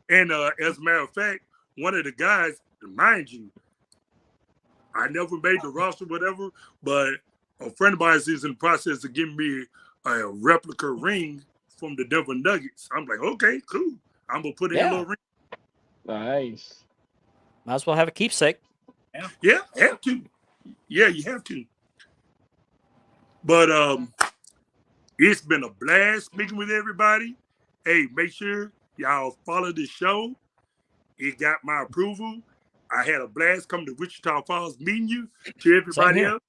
And as a matter of fact, one of the guys, mind you, I never made the roster, whatever, but a friend of mine is in the process of giving me a replica ring from the Denver Nuggets. I'm like, okay, cool. I'm gonna put in a little ring. Nice. Might as well have a keepsake. Yeah, have to. Yeah, you have to. But it's been a blast speaking with everybody. Hey, make sure y'all follow the show. It got my approval. I had a blast coming to Wichita Falls meeting you. To everybody else,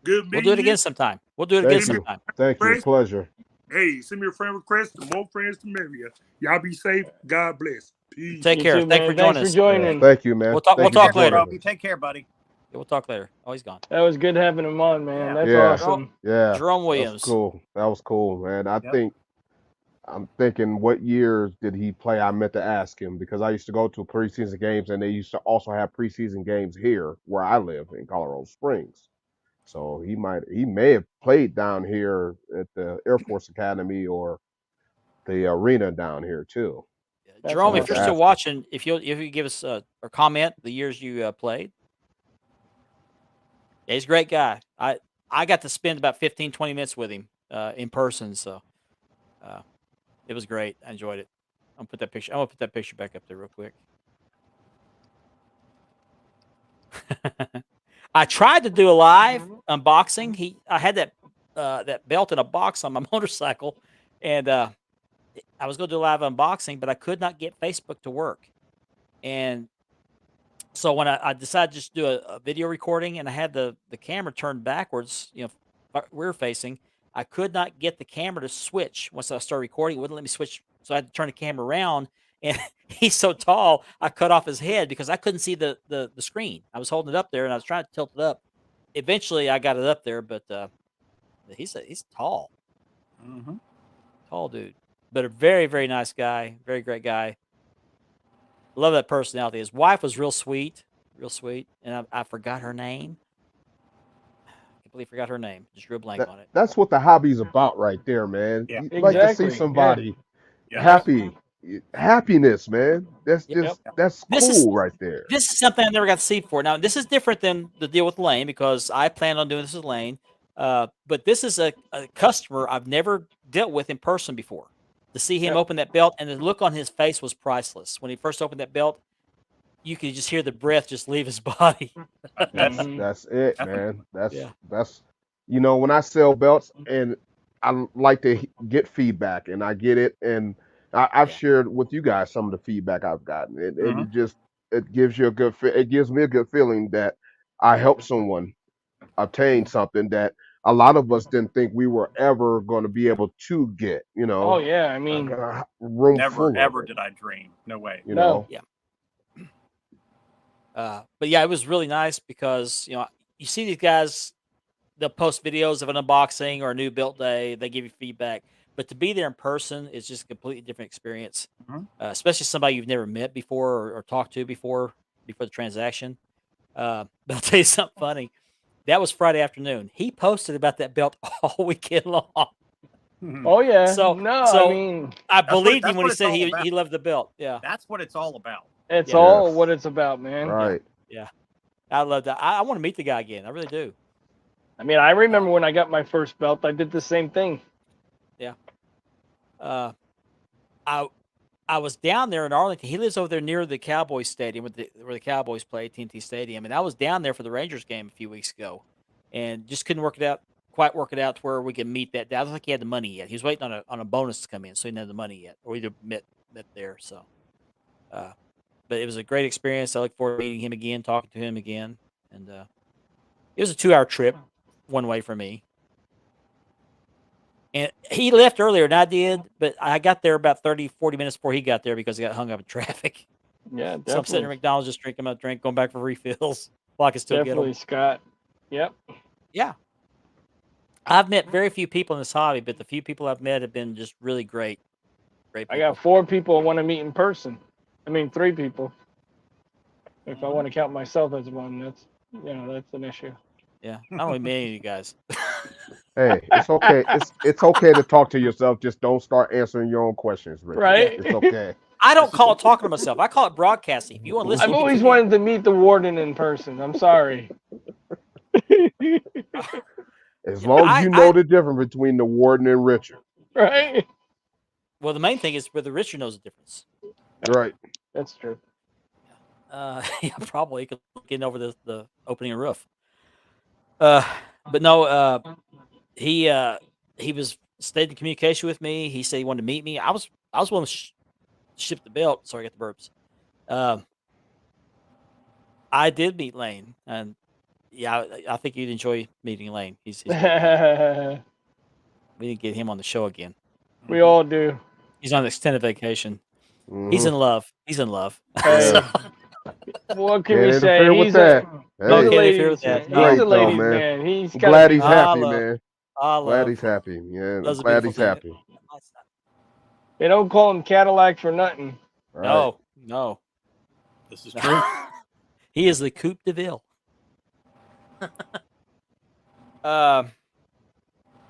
good meeting We'll do it again you. sometime. We'll do it Thank again you. sometime. Thank you. Pleasure. Hey, send me a friend request. The more friends, the merrier. Y'all be safe. God bless. Peace. Take care. Thanks for joining us. Yeah, thank you, man. We'll talk. Thank We'll you for talk later. joining us. Take care, buddy. Yeah, we'll talk later. Oh, he's gone. That was good having him on, man. That's Yeah. awesome. Yeah. Jerome That Williams. was cool. That was cool, man. I'm thinking, what years did he play? I meant to ask him because I used to go to preseason games, and they used to also have preseason games here where I live in Colorado Springs. So he may have played down here at the Air Force Academy or the arena down here too. Jerome, I if you're meant to still ask watching, if you give us or comment the years you played. Yeah, he's a great guy. I got to spend about 15, 20 minutes with him in person, so it was great. I enjoyed it. I'm gonna put that picture back up there real quick. I tried to do a live unboxing. I had that belt in a box on my motorcycle, and I was going to do a live unboxing, but I could not get Facebook to work. And so when I decided just to do a video recording, and I had the camera turned backwards, rear facing, I could not get the camera to switch. Once I started recording, it wouldn't let me switch. So I had to turn the camera around, and he's so tall, I cut off his head because I couldn't see the screen. I was holding it up there, and I was trying to tilt it up. Eventually, I got it up there, but he's tall. Mm-hmm. Tall dude. But a very, very nice guy. Very great guy. Love that personality. His wife was real sweet. And I forgot her name. I completely forgot her name. Just real blank on it. That's what the hobby's about right there, man. Yeah. You'd like to see somebody happy. Happiness, man. That's just that's cool right there. This is something I never got to see before. Now, this is different than the deal with Lane because I planned on doing this with Lane. But this is a customer I've never dealt with in person before. To see him open that belt, and the look on his face was priceless. When he first opened that belt, you could just hear the breath just leave his body. That's it, man. That's when I sell belts, and I like to get feedback, and I get it, and I've shared with you guys some of the feedback I've gotten. It gives you it gives me a good feeling that I helped someone obtain something that a lot of us didn't think we were ever going to be able to get, Oh yeah, I mean, room never ever did I dream. No way. Yeah. But yeah, it was really nice because you see these guys, they'll post videos of an unboxing or a new built day. They give you feedback, but to be there in person is just a completely different experience. Especially somebody you've never met before or talked to before the transaction. But I'll tell you something funny. That was Friday afternoon. He posted about that belt all weekend long. Oh yeah. So I mean, I believed that's him when what he it's said all he about. loved the belt. Yeah, That's what it's all about. it's Yeah. all Yes. what it's about, man. Right. yeah. I love that. I want to meet the guy again. I really do. I mean, I remember when I got my first belt, I did the same thing. I was down there in Arlington. He lives over there near the Cowboys Stadium where the Cowboys play, AT&T Stadium. And I was down there for the Rangers game a few weeks ago, and just couldn't quite work it out to where we could meet that day. I don't think he had the money yet. He was waiting on a bonus to come in, so he didn't have the money yet, or we'd met there. So, but it was a great experience. I look forward to meeting him again, talking to him again, and it was a 2-hour trip one way for me. And he left earlier than I did, but I got there about 30, 40 minutes before he got there because he got hung up in traffic. Yeah, So I'm sitting at McDonald's just drinking my drink, going back for refills. Well, I can still definitely, get them. Scott. Yep. Yeah. I've met very few people in this hobby, but the few people I've met have been just really great. Great people. I got 4 people I want to meet in person. I mean, 3 people. If I want to count myself as one, that's an issue. Yeah, I don't met any of you guys. Hey, it's okay. It's okay to talk to yourself. Just don't start answering your own questions, Richard. Right. It's okay. I don't call it talking to myself. I call it broadcasting. If you want to listen, I've you can always tune in. wanted to meet the warden in person. I'm sorry. As long as you know the difference between the warden and Richard. Right. Well, the main thing is whether Richard knows the difference. Right. That's true. Yeah, probably getting over the opening a roof. But no, he was stayed in communication with me. He said he wanted to meet me. I was willing to ship the belt. Sorry, I got the burps. I did meet Lane, and yeah, I think you'd enjoy meeting Lane. He's we didn't get him on the show again. We all do. He's on an extended vacation. Mhm. He's in love. He's in love. Hey. What can Can't we say? interfere with He's that. No, a can't ladies interfere with man. that. He's No. a Great though, ladies man. man. He's I'm gotta glad be- he's I happy, love- man. I Glad love. he's happy. Yeah, I'm Love's a glad beautiful he's thing. happy. They don't call him Cadillac for nothing. Right. No. This is true. He is the Coupe de Ville.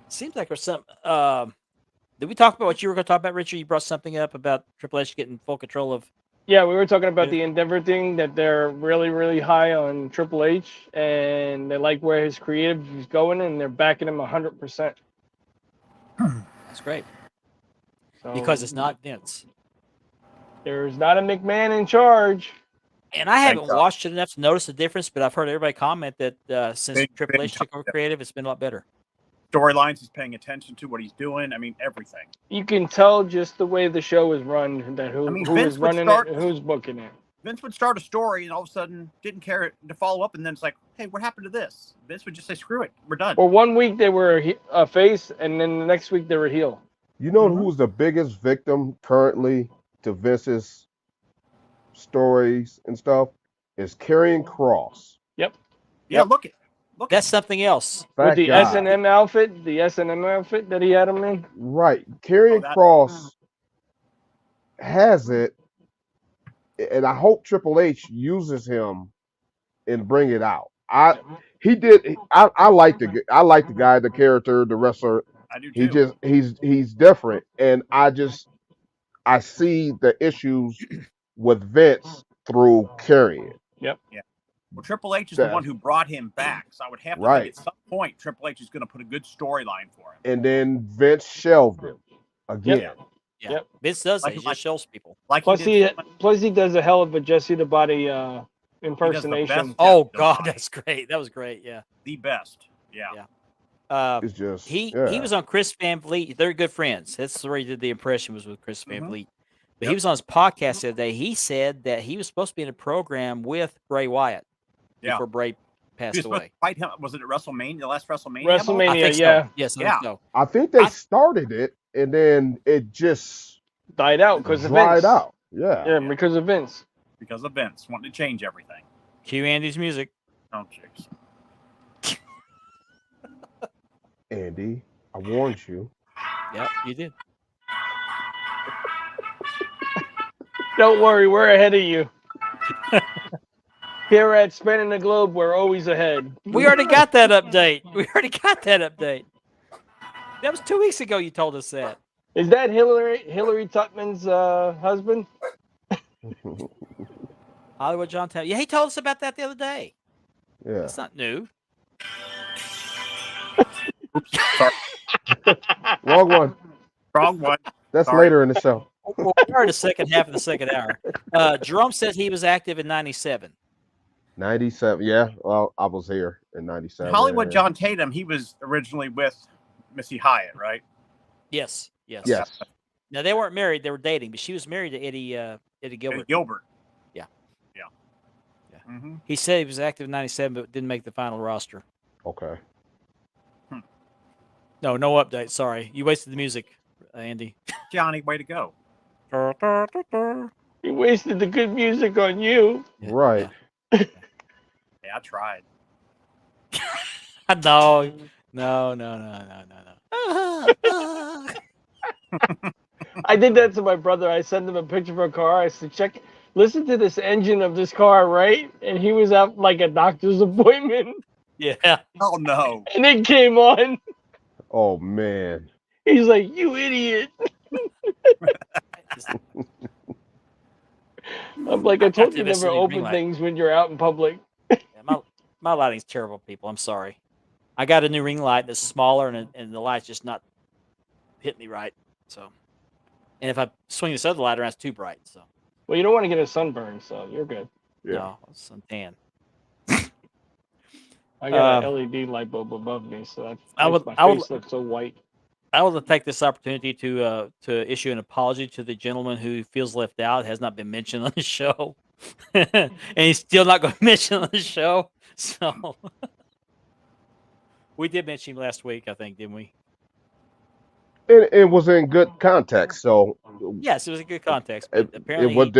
Seems like there's some. Did we talk about what you were going to talk about, Richard? You brought something up about Triple H getting full control of. Yeah, we were talking about the Endeavor thing, that they're really, really high on Triple H, and they like where his creative is going, and they're backing him 100%. That's great. So Because it's not Vince. there's not a McMahon in charge. And I haven't God. watched it enough to notice the difference, but I've heard everybody comment that since Big- Triple big H took over creative, it's been a lot better. Storylines, he's paying attention to what he's doing. I mean, everything. You can tell just the way the show is run, that who Vince is would running start- it and who's booking it. Vince would start a story and all of a sudden didn't care to follow up, and then it's like, hey, what happened to this? Vince would just say, screw it, we're done. Well, one week they were a face, and then the next week they were heel. You know who's the biggest victim currently to Vince's stories and stuff? Is Karrion Kross. Yep. Yeah, look at That's something else. With That the guy. S&M outfit, that he had him in. Right. Karrion that- Kross has it, and I hope Triple H uses him and bring it out. I like the guy, the character, the wrestler. I do too. He's different, and I see the issues with Vince through Karrion. Well, Triple H is the Yeah. one who brought him back, so I would have to Right. think at some point Triple H is going to put a good storyline for him. And then Vince shelved him again. Yeah. Yep. Vince does that. Like- He just shows people. Like Plus did he does a hell of a Jesse the Body best. impersonation. Oh, the God, body. that's great. That was great. Yeah. the best. Yeah. Yeah. It's just He yeah. was on Chris Van Vliet. They're good friends. That's where he did the impression, was with Chris Van Mhm. Vliet. But Yep. he was on his podcast the other day. He said that he was supposed to be in a program with Bray Wyatt Yeah. before Bray He passed was supposed away. to fight him. Was it at WrestleMania? The last WrestleMania? WrestleMania. I think so. Yeah. Yes, I Yeah. think so. I think they started it and then it just Died out because of dried Vince. out. Yeah. Yeah, because of Vince. Because of Vince wanting to change everything. Cue Andy's music. Oh, jeez. Andy, I warned you. Yep, you did. Don't worry, we're ahead of you. Here at Spanning the Globe, we're always ahead. We already got that update. We already got that update. That was 2 weeks ago. You told us that. Is that Hillary Tubman's husband? Hollywood John Taylor. Yeah, he told us about that the other day. Yeah. That's not new. Sorry. Wrong one. Wrong one. That's Sorry. later in the show. Well, we're in the second half of the second hour. Jerome says he was active in 97. 97. Yeah. Well, I was here in 97. Hollywood yeah. John Tatum, he was originally with Missy Hyatt, right? Yes. Yes. Yes. Now, they weren't married. They were dating, but she was married to Eddie Gilbert. Eddie Gilbert. Yeah. Yeah. Mm-hmm. He said he was active in 97, but didn't make the final roster. Okay. No update. Sorry. You wasted the music, Andy. Johnny, way to go. He wasted the good music on you. Right. Yeah, I tried. No. I did that to my brother. I sent him a picture of a car. I said, listen to this engine of this car, right? And he was at like a doctor's appointment. Yeah. Oh, no. And it came on. Oh, man. He's like, you idiot. I'm like, I told you never open things when you're out in public. My lighting's terrible, people. I'm sorry. I got a new ring light that's smaller, and the light's just not hitting me right. So, and if I swing this other light around, it's too bright. So, well, you don't want to get a sunburn, so you're good. Yeah. No, it's suntan. I got an LED light bulb above me, so that's I my face looks so white. I will take this opportunity to issue an apology to the gentleman who feels left out, has not been mentioned on the show, and he's still not going to mention on the show. So we did mention him last week, I think, didn't we? It was in good context, so Yes, it was a good context. But it apparently, was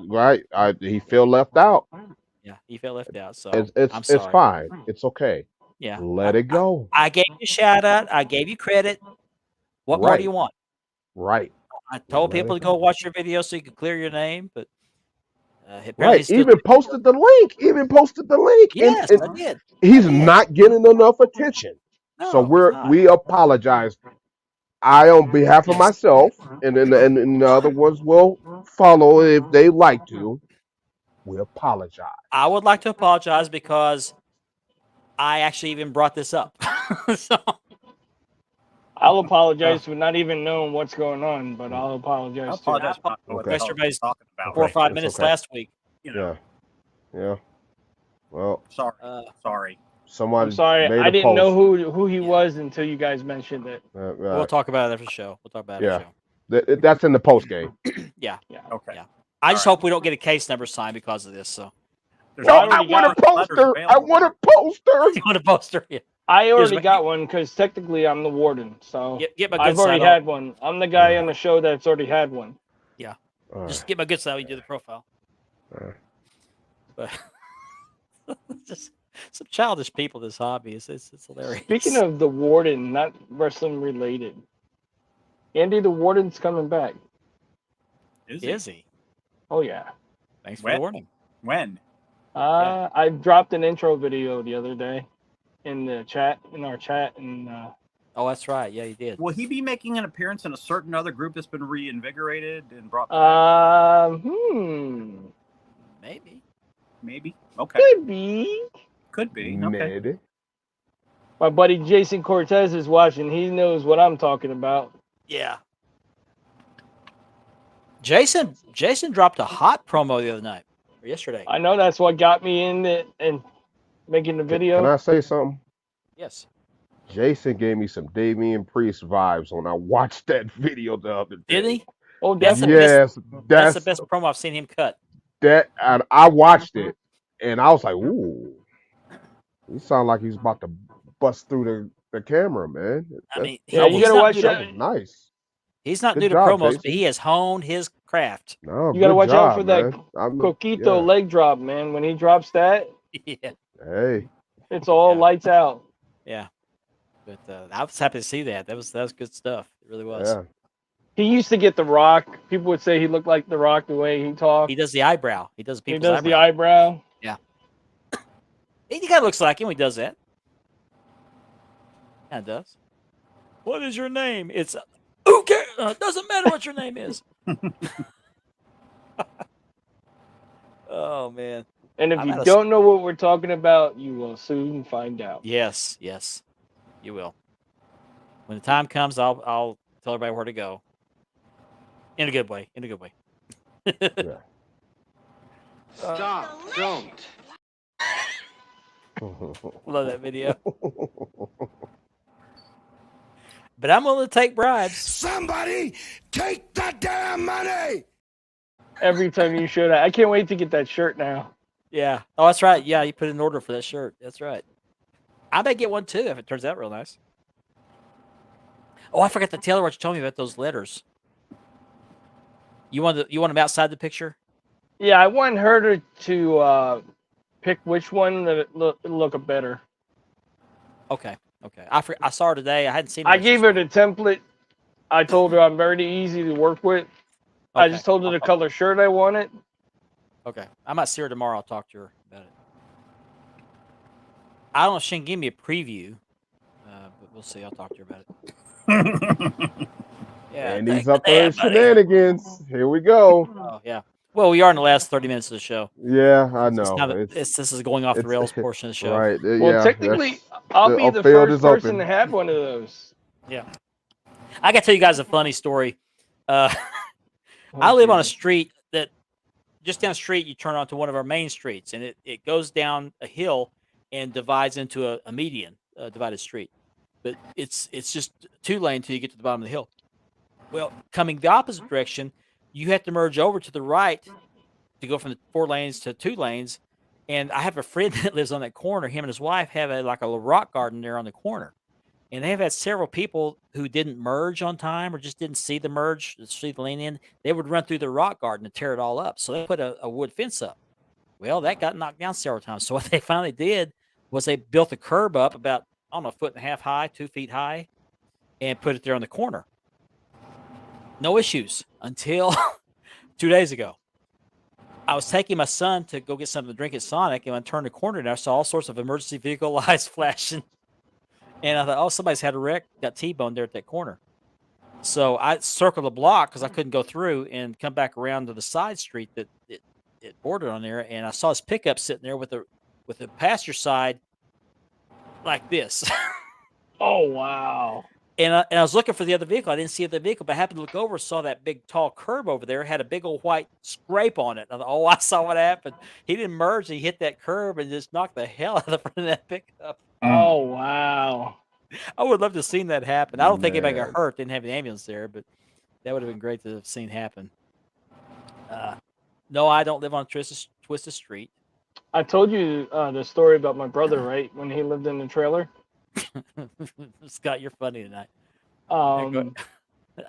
right. He felt left out. yeah, he felt left out. So It's I'm sorry. fine. It's okay. Yeah, Let it go. I gave you a shout out. I gave you credit. What more do you want? Right. I told Let people it to go watch your video so you could clear your name, but apparently Right. it's still- Even posted the link. Yes, And I did. he's not getting enough attention. So No, he's not. we apologize. I, on behalf of myself, and then the other ones will follow if they like to. We apologize. I would like to apologize because I actually even brought this up. So I'll apologize for not even knowing what's going on, but I'll apologize. I apologize for not knowing Okay. what I was talking about. 4 or 5 It's minutes okay. last week. You know, Yeah. Well, sorry. Sorry. someone I'm sorry, made I a didn't know post. who he was until you guys mentioned it. We'll talk about it after the show. We'll talk about it Yeah. after the show. That's in the post game. Yeah. Okay. Yeah. I just hope we don't get a case number signed because of this. So There's No, already I want a letters poster. I available. want a poster. you want a poster? Yeah. I already my- got one because technically I'm the warden, so Get my good I've already side had one. I'm the guy on the show that's already had one. Just get my good side when you do the profile. Uh. But just some childish people. This hobby it's hilarious. Speaking of the warden, not wrestling related, Andy the warden's coming back. Is he? Oh yeah. Thanks for When? the warning. When? I dropped an intro video the other day in our chat, and Oh, that's right. Yeah, you did. Will he be making an appearance in a certain other group that's been reinvigorated and brought back? Maybe. Maybe. Okay. Could be. Could be. Okay. Maybe. My buddy Jason Cortez is watching. He knows what I'm talking about. Yeah. Jason dropped a hot promo the other night or yesterday. I know that's what got me in it and making the video. Can I say something? Yes. Jason gave me some Damian Priest vibes when I watched that video the other day. Did he? Oh, That's the Yes, That's the best promo I've seen him cut. that. And I watched it, and I was like, "Ooh, he sound like he's about to bust through the camera, man." I mean, Yeah, you gotta watch that. out. was nice. He's not Good new to job, promos, Jason. but he has honed his craft. No, You gotta good watch out job, for that man. I'm- Coquito yeah. leg drop, man. When he drops that, Yeah. Hey, it's all Yeah. lights out. Yeah. But I was happy to see that. That was good stuff. It really was. yeah. He used to get The Rock. People would say he looked like The Rock the way he talked. He does the eyebrow. He does He people's does the eyebrow. eyebrow. He kind of looks like him when he does that. Yeah, it does. What is your name? It's who cares? Doesn't matter what your name is. Oh man! And if I'm you at a- don't know what we're talking about, you will soon find out. Yes, you will. When the time comes, I'll tell everybody where to go. In a good way. Yeah. Stop! Don't! Love that video. But I'm willing to take bribes. Somebody take the damn money! Every time you show that, I can't wait to get that shirt now. Yeah. Oh, that's right. Yeah, you put in an order for that shirt. That's right. I may get one too if it turns out real nice. Oh, I forgot to tell her what you told me about those letters. You want them outside the picture? Yeah, I want her to pick which one that look better. Okay. I saw her today. I hadn't seen her. I gave her the template. I told her I'm very easy to work with. I just told her the color shirt I wanted. Okay. I might see her tomorrow. I'll talk to her about it. I don't know if she can give me a preview, but we'll see. I'll talk to her about it. Yeah, And he's up there shenanigans. Here we go. Oh, yeah. Well, we are in the last 30 minutes of the show. Yeah, I know. This is going off the rails portion of the show. Right. Well, technically, I'll be the first person to have one of those. Yeah. I got to tell you guys a funny story. I live on a street that just down the street, you turn onto one of our main streets, and it goes down a hill and divides into a median, divided street. But it's just 2 lane until you get to the bottom of the hill. Well, coming the opposite direction, you have to merge over to the right to go from the 4 lanes to 2 lanes. And I have a friend that lives on that corner. Him and his wife have a little rock garden there on the corner. And they've had several people who didn't merge on time or just didn't see the lane in. They would run through the rock garden and tear it all up. So they put a wood fence up. Well, that got knocked down several times. So what they finally did was they built a curb up about, I don't know, 1.5 feet high, 2 feet high, and put it there on the corner. No issues until 2 days ago. I was taking my son to go get something to drink at Sonic, and when I turned the corner, and I saw all sorts of emergency vehicle lights flashing. And I thought, oh, somebody's had a wreck, got T-boned there at that corner. So I circled the block because I couldn't go through and come back around to the side street that it bordered on there, and I saw his pickup sitting there with the passenger side like this. Oh, wow. And I was looking for the other vehicle. I didn't see the vehicle, but I happened to look over, saw that big, tall curb over there, had a big old white scrape on it. I thought, oh, I saw what happened. He didn't merge. He hit that curb and just knocked the hell out of the front of that pickup. Oh, wow. I would love to have seen that happen. I don't think anybody got hurt. Didn't have an ambulance there, but that would have been great to have seen happen. No, I don't live on Twisted Street. I told you the story about my brother, right? When he lived in the trailer. Scott, you're funny tonight.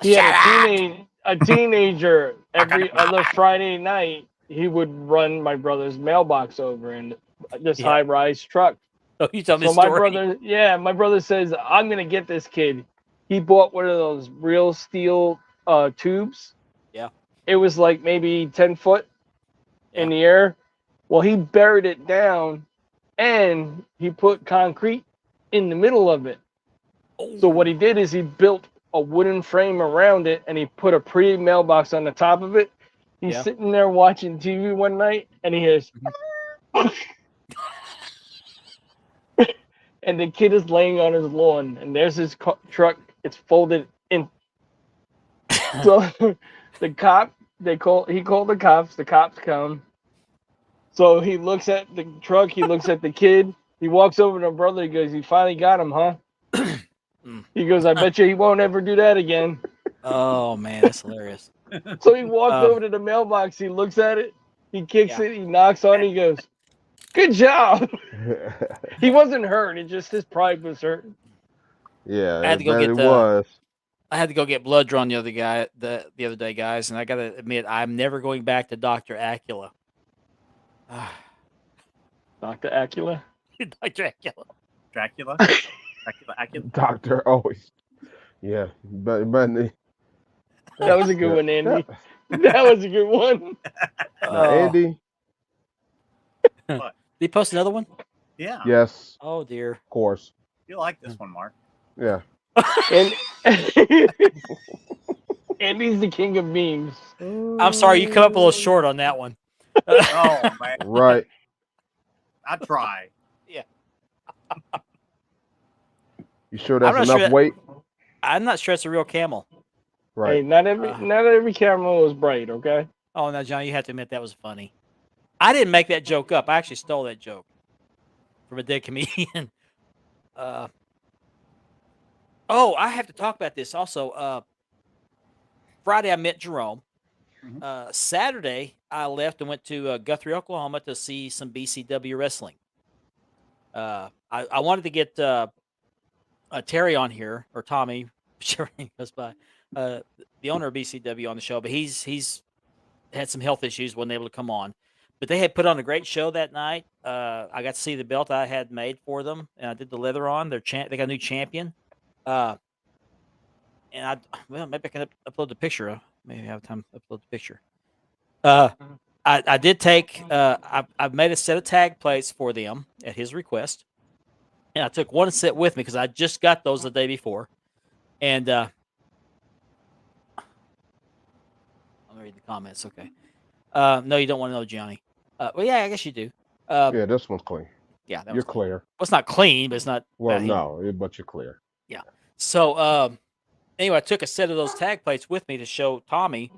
He had a teenager every other Friday night. He would run my brother's mailbox over in this high-rise truck. Oh, you tell me so the story. My brother says, I'm gonna get this kid. He bought one of those real steel tubes. Yeah. It was like maybe 10 foot in the air. Well, he buried it down and he put concrete in the middle of it. Oh. So what he did is he built a wooden frame around it and he put a pre-mailbox on the top of it. He's sitting there watching TV one night and he hears and the kid is laying on his lawn and there's his truck. It's folded in. So the cop, he called the cops. The cops come. So he looks at the truck. He looks at the kid. He walks over to my brother. He goes, "You finally got him, huh?" He goes, "I bet you he won't ever do that again." Oh man, that's hilarious. So he walks over to the mailbox. He looks at it. He kicks it. He knocks on it. He goes, "Good job." He wasn't hurt. It just his pride was hurt. Yeah, I had to go it was. I had to go get blood drawn the other day, guys, and I gotta admit, I'm never going back to Dr. Acula. Dr. Acula? Dr. Acula. Dracula? Acula? Doctor always. Yeah, but that was a good one, Andy. That was a good one. Andy. Did he post another one? Yeah. Yes. Oh dear. Of course. You like this one, Mark? Yeah. And Andy's the king of memes. I'm sorry, you come up a little short on that one. Oh man, Right. I try. Yeah. You sure I'm that's not enough sure that- weight? I'm not sure it's a real camel. Right. Hey, not every camera was bright, okay? Oh, no, John, you have to admit that was funny. I didn't make that joke up. I actually stole that joke from a dead comedian. Oh, I have to talk about this also. Friday, I met Jerome. Saturday, I left and went to Guthrie, Oklahoma to see some BCW wrestling. I wanted to get Terry on here, or Tommy, whichever name goes by, the owner of BCW on the show, but he's had some health issues, wasn't able to come on. But they had put on a great show that night. I got to see the belt I had made for them, and I did the leather on. They got a new champion. And maybe I can upload the picture. Maybe I have time to upload the picture. I did take. I've made a set of tag plates for them at his request, and I took one set with me because I just got those the day before. And let me read the comments. Okay. No, you don't want to know, Johnny. Well, yeah, I guess you do. Yeah, this one's clean. Yeah, that You're was clean. clear. Well, it's not clean, but it's not. Well, bad. no, but you're clear. Yeah. So anyway, I took a set of those tag plates with me to show Tommy,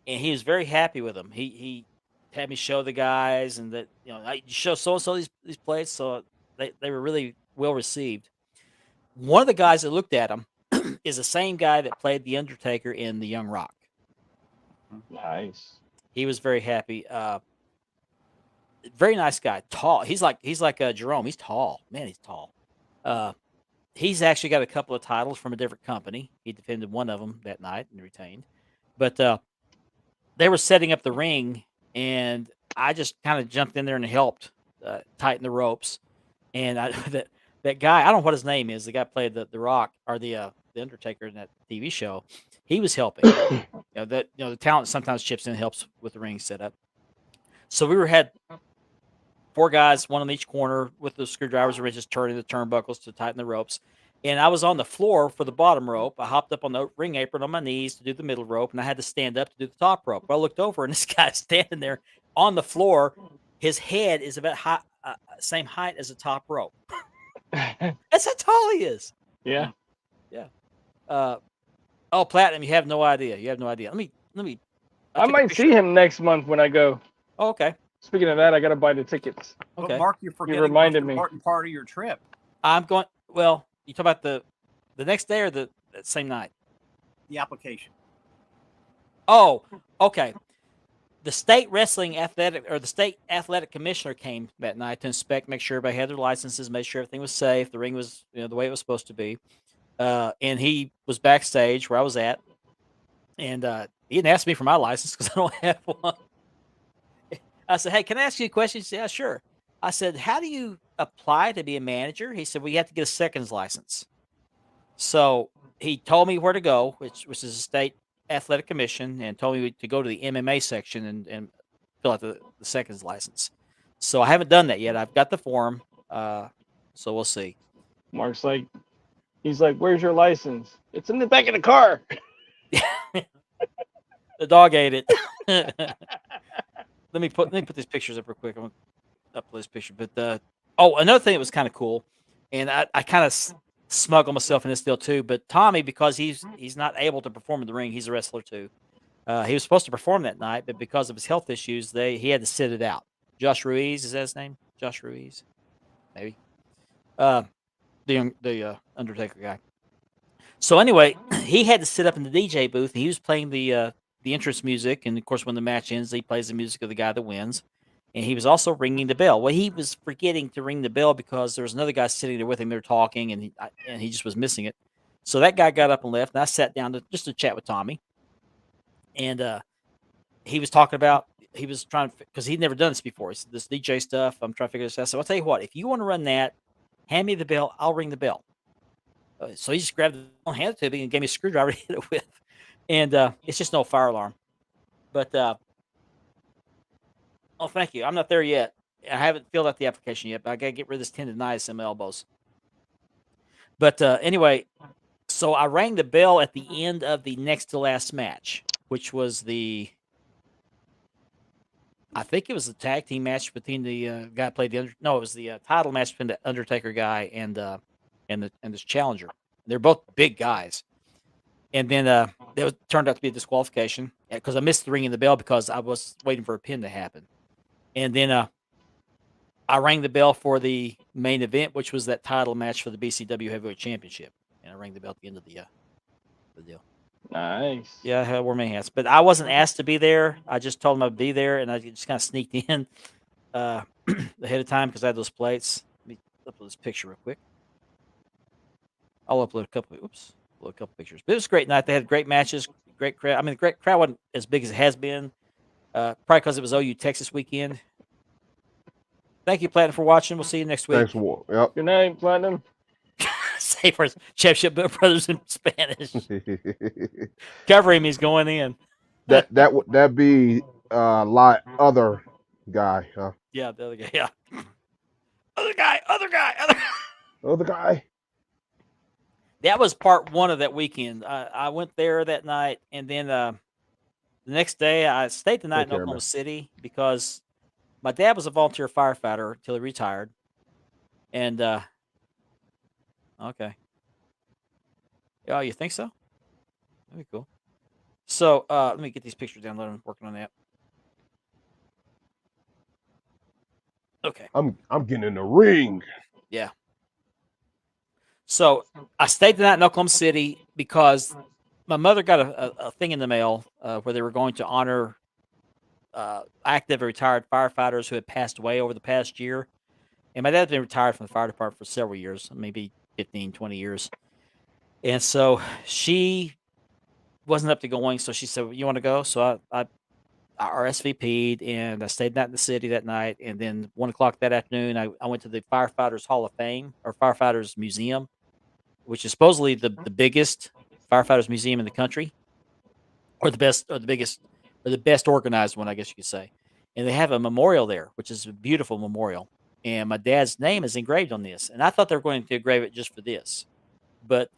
and he was very happy with them. He had me show the guys, and that I show so and so these plates, so they were really well received. One of the guys that looked at them is the same guy that played the Undertaker in the Young Rock. Nice. He was very happy. Very nice guy. Tall. He's like Jerome. He's tall. Man, he's tall. He's actually got a couple of titles from a different company. He defended one of them that night and retained. But they were setting up the ring, and I just kind of jumped in there and helped tighten the ropes. And that guy, I don't know what his name is. The guy who played the Rock or the Undertaker in that TV show. He was helping. The talent sometimes chips in and helps with the ring setup. So we had 4 guys, one on each corner with the screwdrivers and wrenches, turning the turnbuckles to tighten the ropes. And I was on the floor for the bottom rope. I hopped up on the ring apron on my knees to do the middle rope, and I had to stand up to do the top rope. But I looked over, and this guy's standing there on the floor. His head is about same height as the top rope. That's how tall he is. Yeah. Yeah. Platinum, you have no idea. You have no idea. Let me. I might see him next month when I go. Oh, okay. Speaking of that, I got to buy the tickets. Okay. But Mark, you're forgetting reminded the me. important part of your trip. I'm going. Well, you talk about the next day or the same night? The application. Oh, okay. The state athletic commissioner came that night to inspect, make sure everybody had their licenses, make sure everything was safe, the ring was the way it was supposed to be. And he was backstage where I was at, and he didn't ask me for my license because I don't have one. I said, "Hey, can I ask you a question?" He said, "Yeah, sure." I said, "How do you apply to be a manager?" He said, "Well, you have to get a seconds license." So he told me where to go, which is a state athletic commission, and told me to go to the MMA section and fill out the seconds license. So I haven't done that yet. I've got the form, so we'll see. Mark's like, he's like, "Where's your license?" "It's in the back of the car." The dog ate it. Let me put these pictures up real quick. I'm gonna upload this picture. But another thing that was kind of cool, and I kind of smuggle myself in this deal too. But Tommy, because he's not able to perform in the ring, he's a wrestler too. He was supposed to perform that night, but because of his health issues, he had to sit it out. Josh Ruiz, is that his name? Josh Ruiz, maybe. The Undertaker guy. So anyway, he had to sit up in the DJ booth, and he was playing the entrance music, and of course, when the match ends, he plays the music of the guy that wins. And he was also ringing the bell. Well, he was forgetting to ring the bell because there was another guy sitting there with him. They were talking, and he just was missing it. So that guy got up and left, and I sat down to chat with Tommy. And he was talking about, he was trying to, because he'd never done this before. He said, "This DJ stuff, I'm trying to figure this out." So I'll tell you what, if you want to run that, hand me the bell, I'll ring the bell. So he just grabbed it and handed it to me and gave me a screwdriver to hit it with. And it's just no fire alarm. But, thank you. I'm not there yet. I haven't filled out the application yet, but I got to get rid of this tendonitis in my elbows. But anyway, So I rang the bell at the end of the next to last match, which was I think it was the tag team match between the guy who played it was the title match between the Undertaker guy and this challenger. They're both big guys. And then that turned out to be a disqualification because I missed the ringing the bell because I was waiting for a pin to happen. And then I rang the bell for the main event, which was that title match for the BCW Heavyweight Championship. And I rang the bell at the end of the deal. Nice. Yeah, I wore my hats, but I wasn't asked to be there. I just told them I'd be there, and I just kind of sneaked in ahead of time because I had those plates. Let me upload this picture real quick. I'll upload a couple pictures. But it was a great night. They had great matches, great crowd. I mean, the great crowd wasn't as big as it has been, probably because it was OU Texas weekend. Thank you, Platinum, for watching. We'll see you next week. Thanks for yep. Good night, Platinum. Say for Championship Brothers in Spanish. Cover him. He's going in. That'd be other guy, huh? Yeah, the other guy. Yeah. Other guy. That was part one of that weekend. I went there that night, and then the next day I stayed the night in Oklahoma City because my dad was a volunteer firefighter until he retired. And okay. Oh, you think so? That'd be cool. So let me get these pictures downloaded. I'm working on that. Okay. I'm getting in the ring. Yeah. So I stayed the night in Oklahoma City because my mother got a thing in the mail where they were going to honor active retired firefighters who had passed away over the past year. And my dad's been retired from the fire department for several years, maybe 15, 20 years. And so she wasn't up to going. So she said, well, you want to go? So I RSVP'd and I stayed in the city that night. And then 1 o'clock that afternoon, I went to the Firefighters Hall of Fame or Firefighters Museum, which is supposedly the biggest firefighters museum in the country, or the best organized one, I guess you could say. And they have a memorial there, which is a beautiful memorial. And my dad's name is engraved on this. And I thought they were going to engrave it just for this. But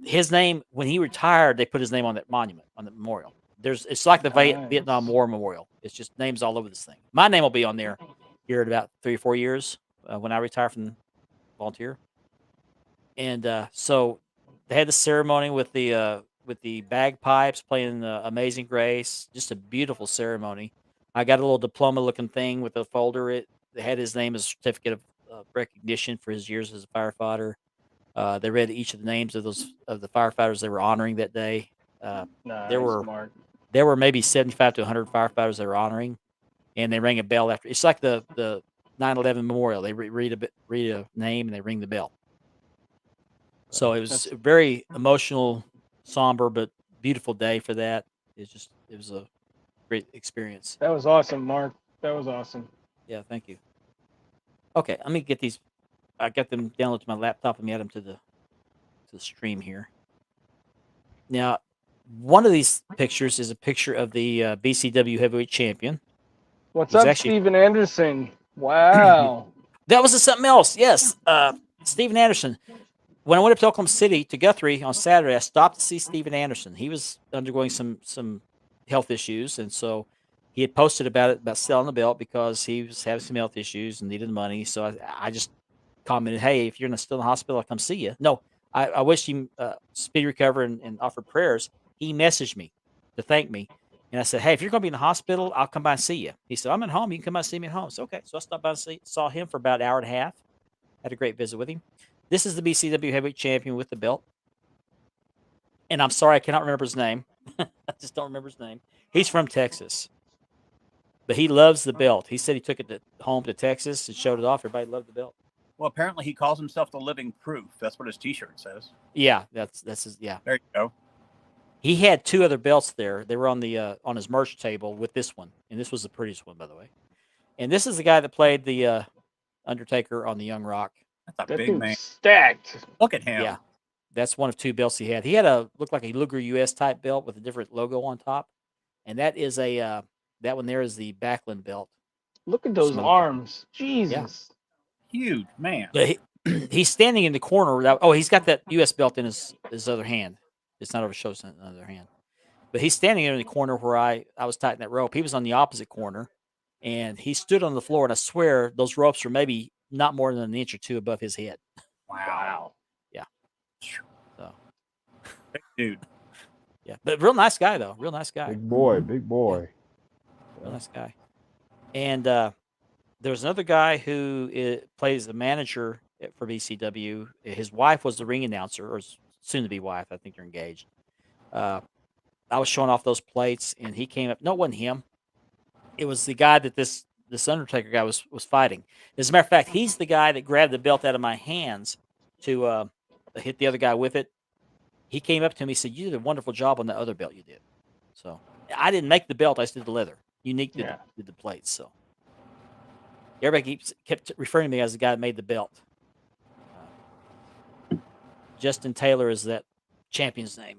his name, when he retired, they put his name on that monument, on the memorial. It's like the Vietnam War Memorial. It's just names all over this thing. My name will be on there here in about 3 or 4 years when I retire from volunteer. And so they had the ceremony with the bagpipes playing Amazing Grace. Just a beautiful ceremony. I got a little diploma-looking thing with a folder. It had his name as a certificate of recognition for his years as a firefighter. They read each of the names of the firefighters they were honoring that day. There were maybe 75 to 100 firefighters they were honoring, and they rang a bell after. It's like the 9/11 memorial. They read a name and they ring the bell. So it was a very emotional, somber, but beautiful day for that. It was a great experience. That was awesome, Mark. That was awesome. Yeah, thank you. Okay, let me get these. I got them downloaded to my laptop. Let me add them to the stream here. Now, one of these pictures is a picture of the BCW Heavyweight Champion. What's up, Steven Anderson? Wow. That was something else. Yes, Steven Anderson. When I went up to Oklahoma City to Guthrie on Saturday, I stopped to see Steven Anderson. He was undergoing some health issues, and so he had posted about selling the belt because he was having some health issues and needed money. So I just commented, hey, if you're still in the hospital, I'll come see you. No, I wished him speedy recovery and offered prayers. He messaged me to thank me. And I said, hey, if you're going to be in the hospital, I'll come by and see you. He said, I'm at home. You can come by and see me at home. So, okay. So I stopped by and saw him for about an hour and a half. Had a great visit with him. This is the BCW Heavyweight Champion with the belt. And I'm sorry, I cannot remember his name. I just don't remember his name. He's from Texas. But he loves the belt. He said he took it home to Texas and showed it off. Everybody loved the belt. Well, apparently he calls himself the living proof. That's what his T-shirt says. Yeah, that's his. Yeah. There you go. He had 2 other belts there. They were on on his merch table with this one, and this was the prettiest one, by the way. And this is the guy that played the Undertaker on the Young Rock. That's a big man. Stacked. Look at him. Yeah, that's one of 2 belts he had. He had looked like a Luger US type belt with a different logo on top, and that is that one there is the Backlund belt. Look at those arms. Jesus. Yeah. Huge man. But he's standing in the corner. He's got that U.S. belt in his other hand. It's not over his shoulder, it's in the other hand. But he's standing in the corner where I was tightening that rope. He was on the opposite corner, and he stood on the floor. And I swear those ropes were maybe not more than an inch or two above his head. Wow. Yeah. So, Big dude. yeah, but real nice guy though. Real nice guy. Big boy, big boy. Real nice guy. And there's another guy who plays the manager for BCW. His wife was the ring announcer, or soon to be wife. I think they're engaged. I was showing off those plates, and he came up. No, it wasn't him. It was the guy that this Undertaker guy was fighting. As a matter of fact, he's the guy that grabbed the belt out of my hands to hit the other guy with it. He came up to me. He said, "You did a wonderful job on the other belt you did." So I didn't make the belt. I just did the leather. Unique did the plates. So everybody kept referring to me as the guy that made the belt. Justin Taylor is that champion's name.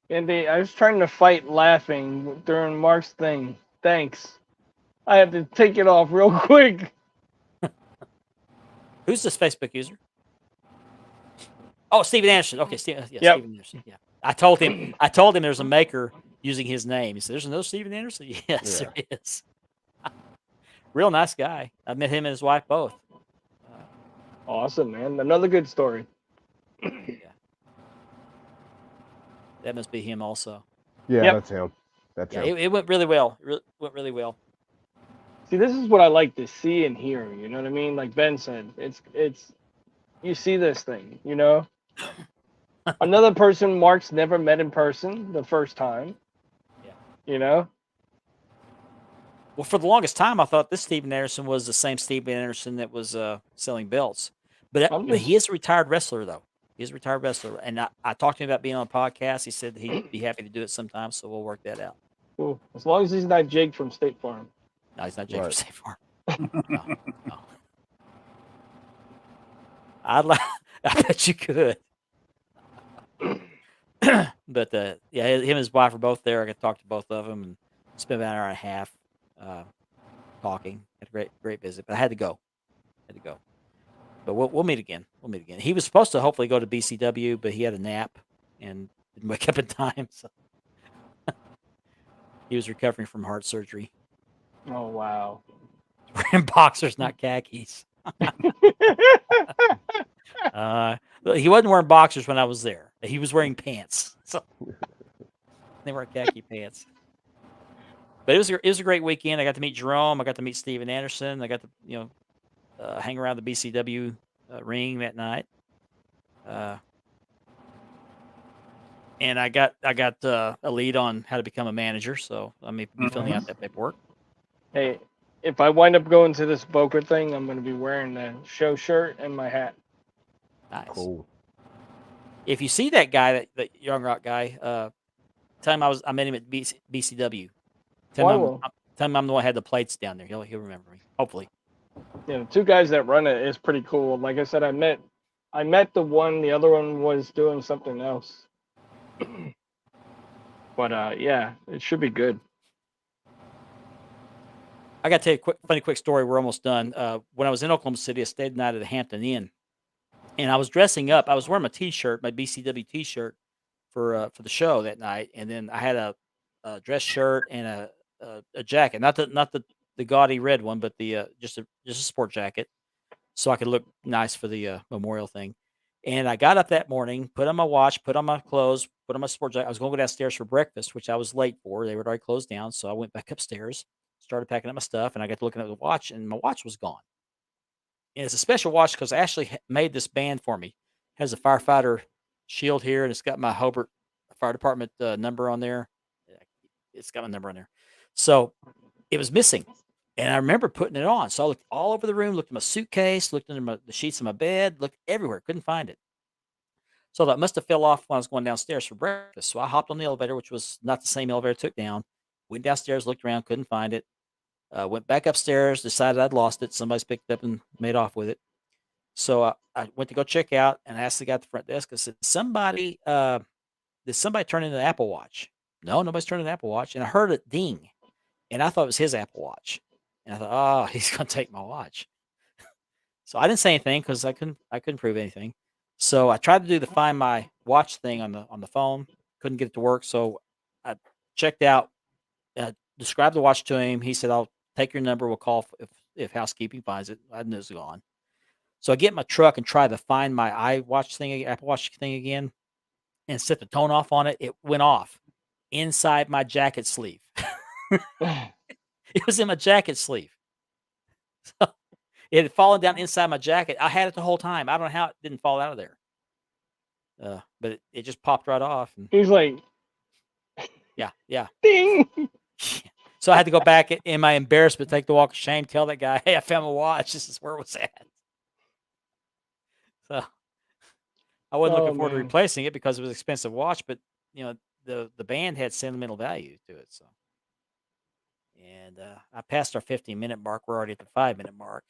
Andy, I was trying to fight laughing during Mark's thing. Thanks. I have to take it off real quick. Who's this Facebook user? Oh, Steven Anderson. Okay, Steven Anderson. Yeah, I told him there's a maker using his name. He said, "There's another Steven Anderson." Yes, there is. Real nice guy. I met him and his wife both. Awesome, man. Another good story. Yeah. That must be him also. Yeah, that's him. That's him. It went really well. Went really well. See, this is what I like to see and hear. You know what I mean? Like Ben said, it's you see this thing. You know, another person Mark's never met in person the first time. Yeah. You know. Well, for the longest time, I thought this Steven Anderson was the same Steven Anderson that was selling belts, but he is a retired wrestler though. He's a retired wrestler, and I talked to him about being on a podcast. He said he'd be happy to do it sometime, so we'll work that out. Cool. As long as he's not Jake from State Farm. No, he's not Jake from State Farm. No. I bet you could. But him and his wife were both there. I got to talk to both of them and spent about an hour and a half talking. Had a great visit, but I had to go. But we'll meet again. He was supposed to hopefully go to BCW, but he had a nap and didn't wake up in time. So he was recovering from heart surgery. Oh wow! Wearing boxers, not khakis. He wasn't wearing boxers when I was there. He was wearing pants. So they weren't khaki pants. But it was a great weekend. I got to meet Jerome. I got to meet Steven Anderson. I got to hang around the BCW ring that night. And I got a lead on how to become a manager, so I may be filling out that paperwork. Hey, if I wind up going to this Boca thing, I'm going to be wearing the show shirt and my hat. Nice. Cool. If you see that guy, that Young Rock guy, tell him I met him at BCW. Tell him I'm the one who had the plates down there. He'll remember me, hopefully. Yeah, the two guys that run it is pretty cool. Like I said, I met the one. The other one was doing something else. But yeah, it should be good. I got to tell you a quick story. We're almost done. When I was in Oklahoma City, I stayed the night at the Hampton Inn, and I was dressing up. I was wearing my T-shirt, my BCW T-shirt for the show that night, and then I had a dress shirt and a jacket, not the gaudy red one, but the just a sport jacket, so I could look nice for the memorial thing. And I got up that morning, put on my watch, put on my clothes, put on my sport jacket. I was going to go downstairs for breakfast, which I was late for. They were already closed down, so I went back upstairs, started packing up my stuff, and I got to looking at the watch, and my watch was gone. And it's a special watch because Ashley made this band for me. It has a firefighter shield here, and it's got my Hobart Fire Department number on there. It's got my number on there. So it was missing. And I remember putting it on. So I looked all over the room, looked in my suitcase, looked under the sheets of my bed, looked everywhere, couldn't find it. So that must have fell off when I was going downstairs for breakfast. So I hopped on the elevator, which was not the same elevator I took down. Went downstairs, looked around, couldn't find it. Went back upstairs, decided I'd lost it. Somebody's picked it up and made off with it. So I went to go check out and asked the guy at the front desk. I said, did somebody turn in an Apple Watch? No, nobody's turned in an Apple Watch. And I heard it ding. And I thought it was his Apple Watch. And I thought, oh, he's going to take my watch. So I didn't say anything because I couldn't prove anything. So I tried to do the Find My Watch thing on the phone. Couldn't get it to work. So I checked out, described the watch to him. He said, "I'll take your number. We'll call if housekeeping finds it." I knew it was gone. So I get in my truck and try to find my iWatch thing, Apple Watch thing again, and set the tone off on it. It went off inside my jacket sleeve. It was in my jacket sleeve. So it had fallen down inside my jacket. I had it the whole time. I don't know how it didn't fall out of there. But it just popped right off. And He's like, yeah. ding. So I had to go back in my embarrassment, take the walk of shame, tell that guy, "Hey, I found my watch. This is where it was at." So I wasn't looking forward to replacing it because it was an expensive watch, but the band had sentimental value to it. So, and I passed our 15-minute mark. We're already at the 5-minute mark.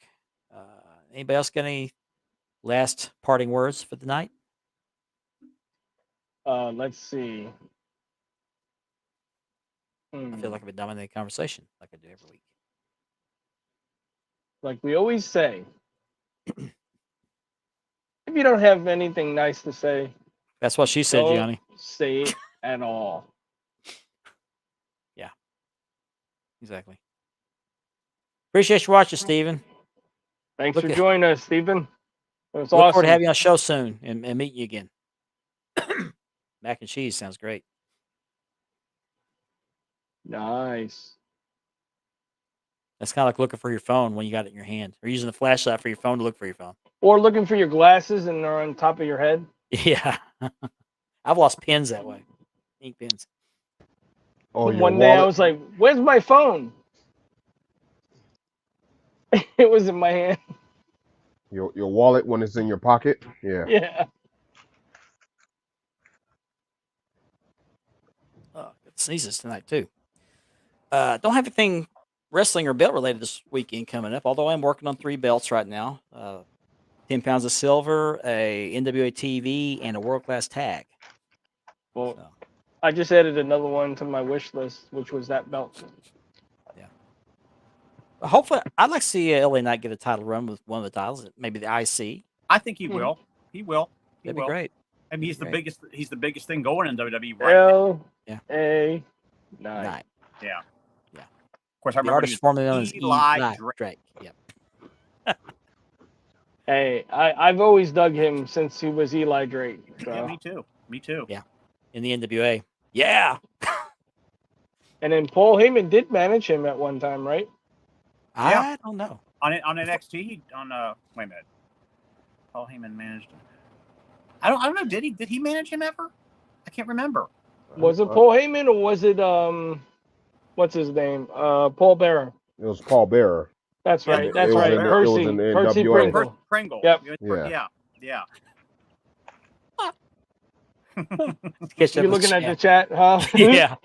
Anybody else got any last parting words for the night? Let's see. I feel like I've been dominating the conversation like I do every week. Like we always say, if you don't have anything nice to say, that's what she said, don't Gianni. say it at all. Yeah, exactly. Appreciate you watching, Steven. Thanks for joining us, Stephen. It was awesome. Look forward to having you on the show soon and meeting you again. Mac and cheese sounds great. Nice. That's kind of like looking for your phone when you got it in your hand, or using the flashlight for your phone to look for your phone. Or looking for your glasses and they're on top of your head. Yeah. I've lost pens that way. Ink pens. Oh, One day I was like, "Where's my phone?" It was in my hand. Your wallet when it's in your pocket. Yeah. Yeah. Oh, it sneezes tonight too. Don't have anything wrestling or belt related this weekend coming up, although I'm working on 3 belts right now. 10 pounds of silver, a NWA TV, and a world-class tag. Well, I just added another one to my wish list, which was that belt. Yeah. Hopefully, I'd like to see LA Knight get a title run with one of the titles, maybe the IC. I think he will. He will. That'd be great. I mean, he's the biggest. He's the biggest thing going in WWE right now. LA Knight. Yeah. Of course, I remember artist formerly known as Eli Drake. Yep. Hey, I've always dug him since he was Eli Drake. So. Yeah, me too. Me too. Yeah. In the NWA. Yeah. And then Paul Heyman did manage him at one time, right? I don't know. On NXT, wait a minute. Paul Heyman managed him. I don't know. Did he manage him ever? I can't remember. Was it Paul Heyman or was it what's his name? Paul Bearer. It was Paul Bearer. That's right. It That's was right. in- it was in the Percy NWA. Pringle. Yep. Yeah. Yeah. You're looking at the chat, huh? Yeah.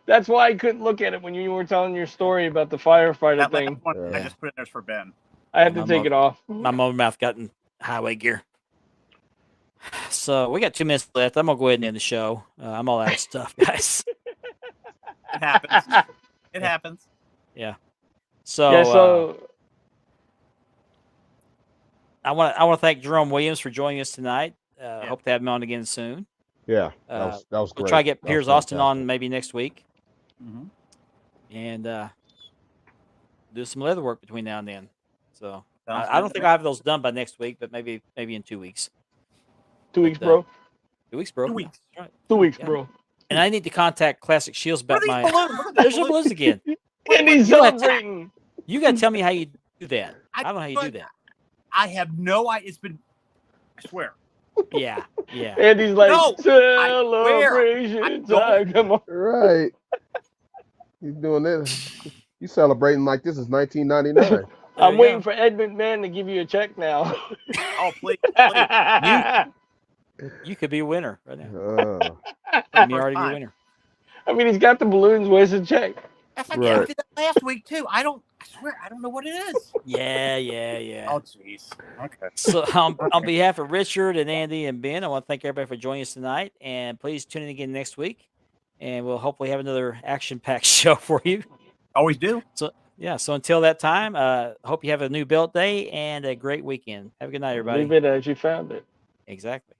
That's why I couldn't look at it when you were telling your story about the firefighter That thing. last one, I just put it there for Ben. I had to take it off. My mouth got in highway gear. So we got 2 minutes left. I'm gonna go ahead and end the show. I'm all out of stuff, guys. It happens. It happens. Yeah. So, I want to thank Jerome Williams for joining us tonight. Hope to have him on again soon. Yeah, that was great. We'll try to get That Piers was Austin on fantastic. maybe next week, and do some leather work between now and then. So I don't think I have those done by next week, but maybe in 2 weeks. 2 weeks, bro. 2 weeks, bro. 2 weeks. That's right. 2 weeks, Yeah. bro. And I need to contact Classic Shields about my. balloons? What are There's these no balloons again. And he's celebrating. You got to tell me how you do that. I don't know how you do that. I have no idea. It's been. I swear. Yeah. And he's like, No, celebration time. Come on. Right. He's doing this. You celebrating like this is 1999. I'm waiting for Ed McMahon to give you a check now. Oh, please. You could be a winner right now. Uh, You already be a winner. I mean, he's got the balloons. Where's the check? That's like Right. I did that last week too. I swear I don't know what it is. Yeah. Oh jeez. Okay. So on behalf of Richard and Andy and Ben, I want to thank everybody for joining us tonight. And please tune in again next week. And we'll hopefully have another action-packed show for you. Always do. So Yeah. So until that time, hope you have a new belt day and a great weekend. Have a good night, everybody. Leave it as you found it. Exactly.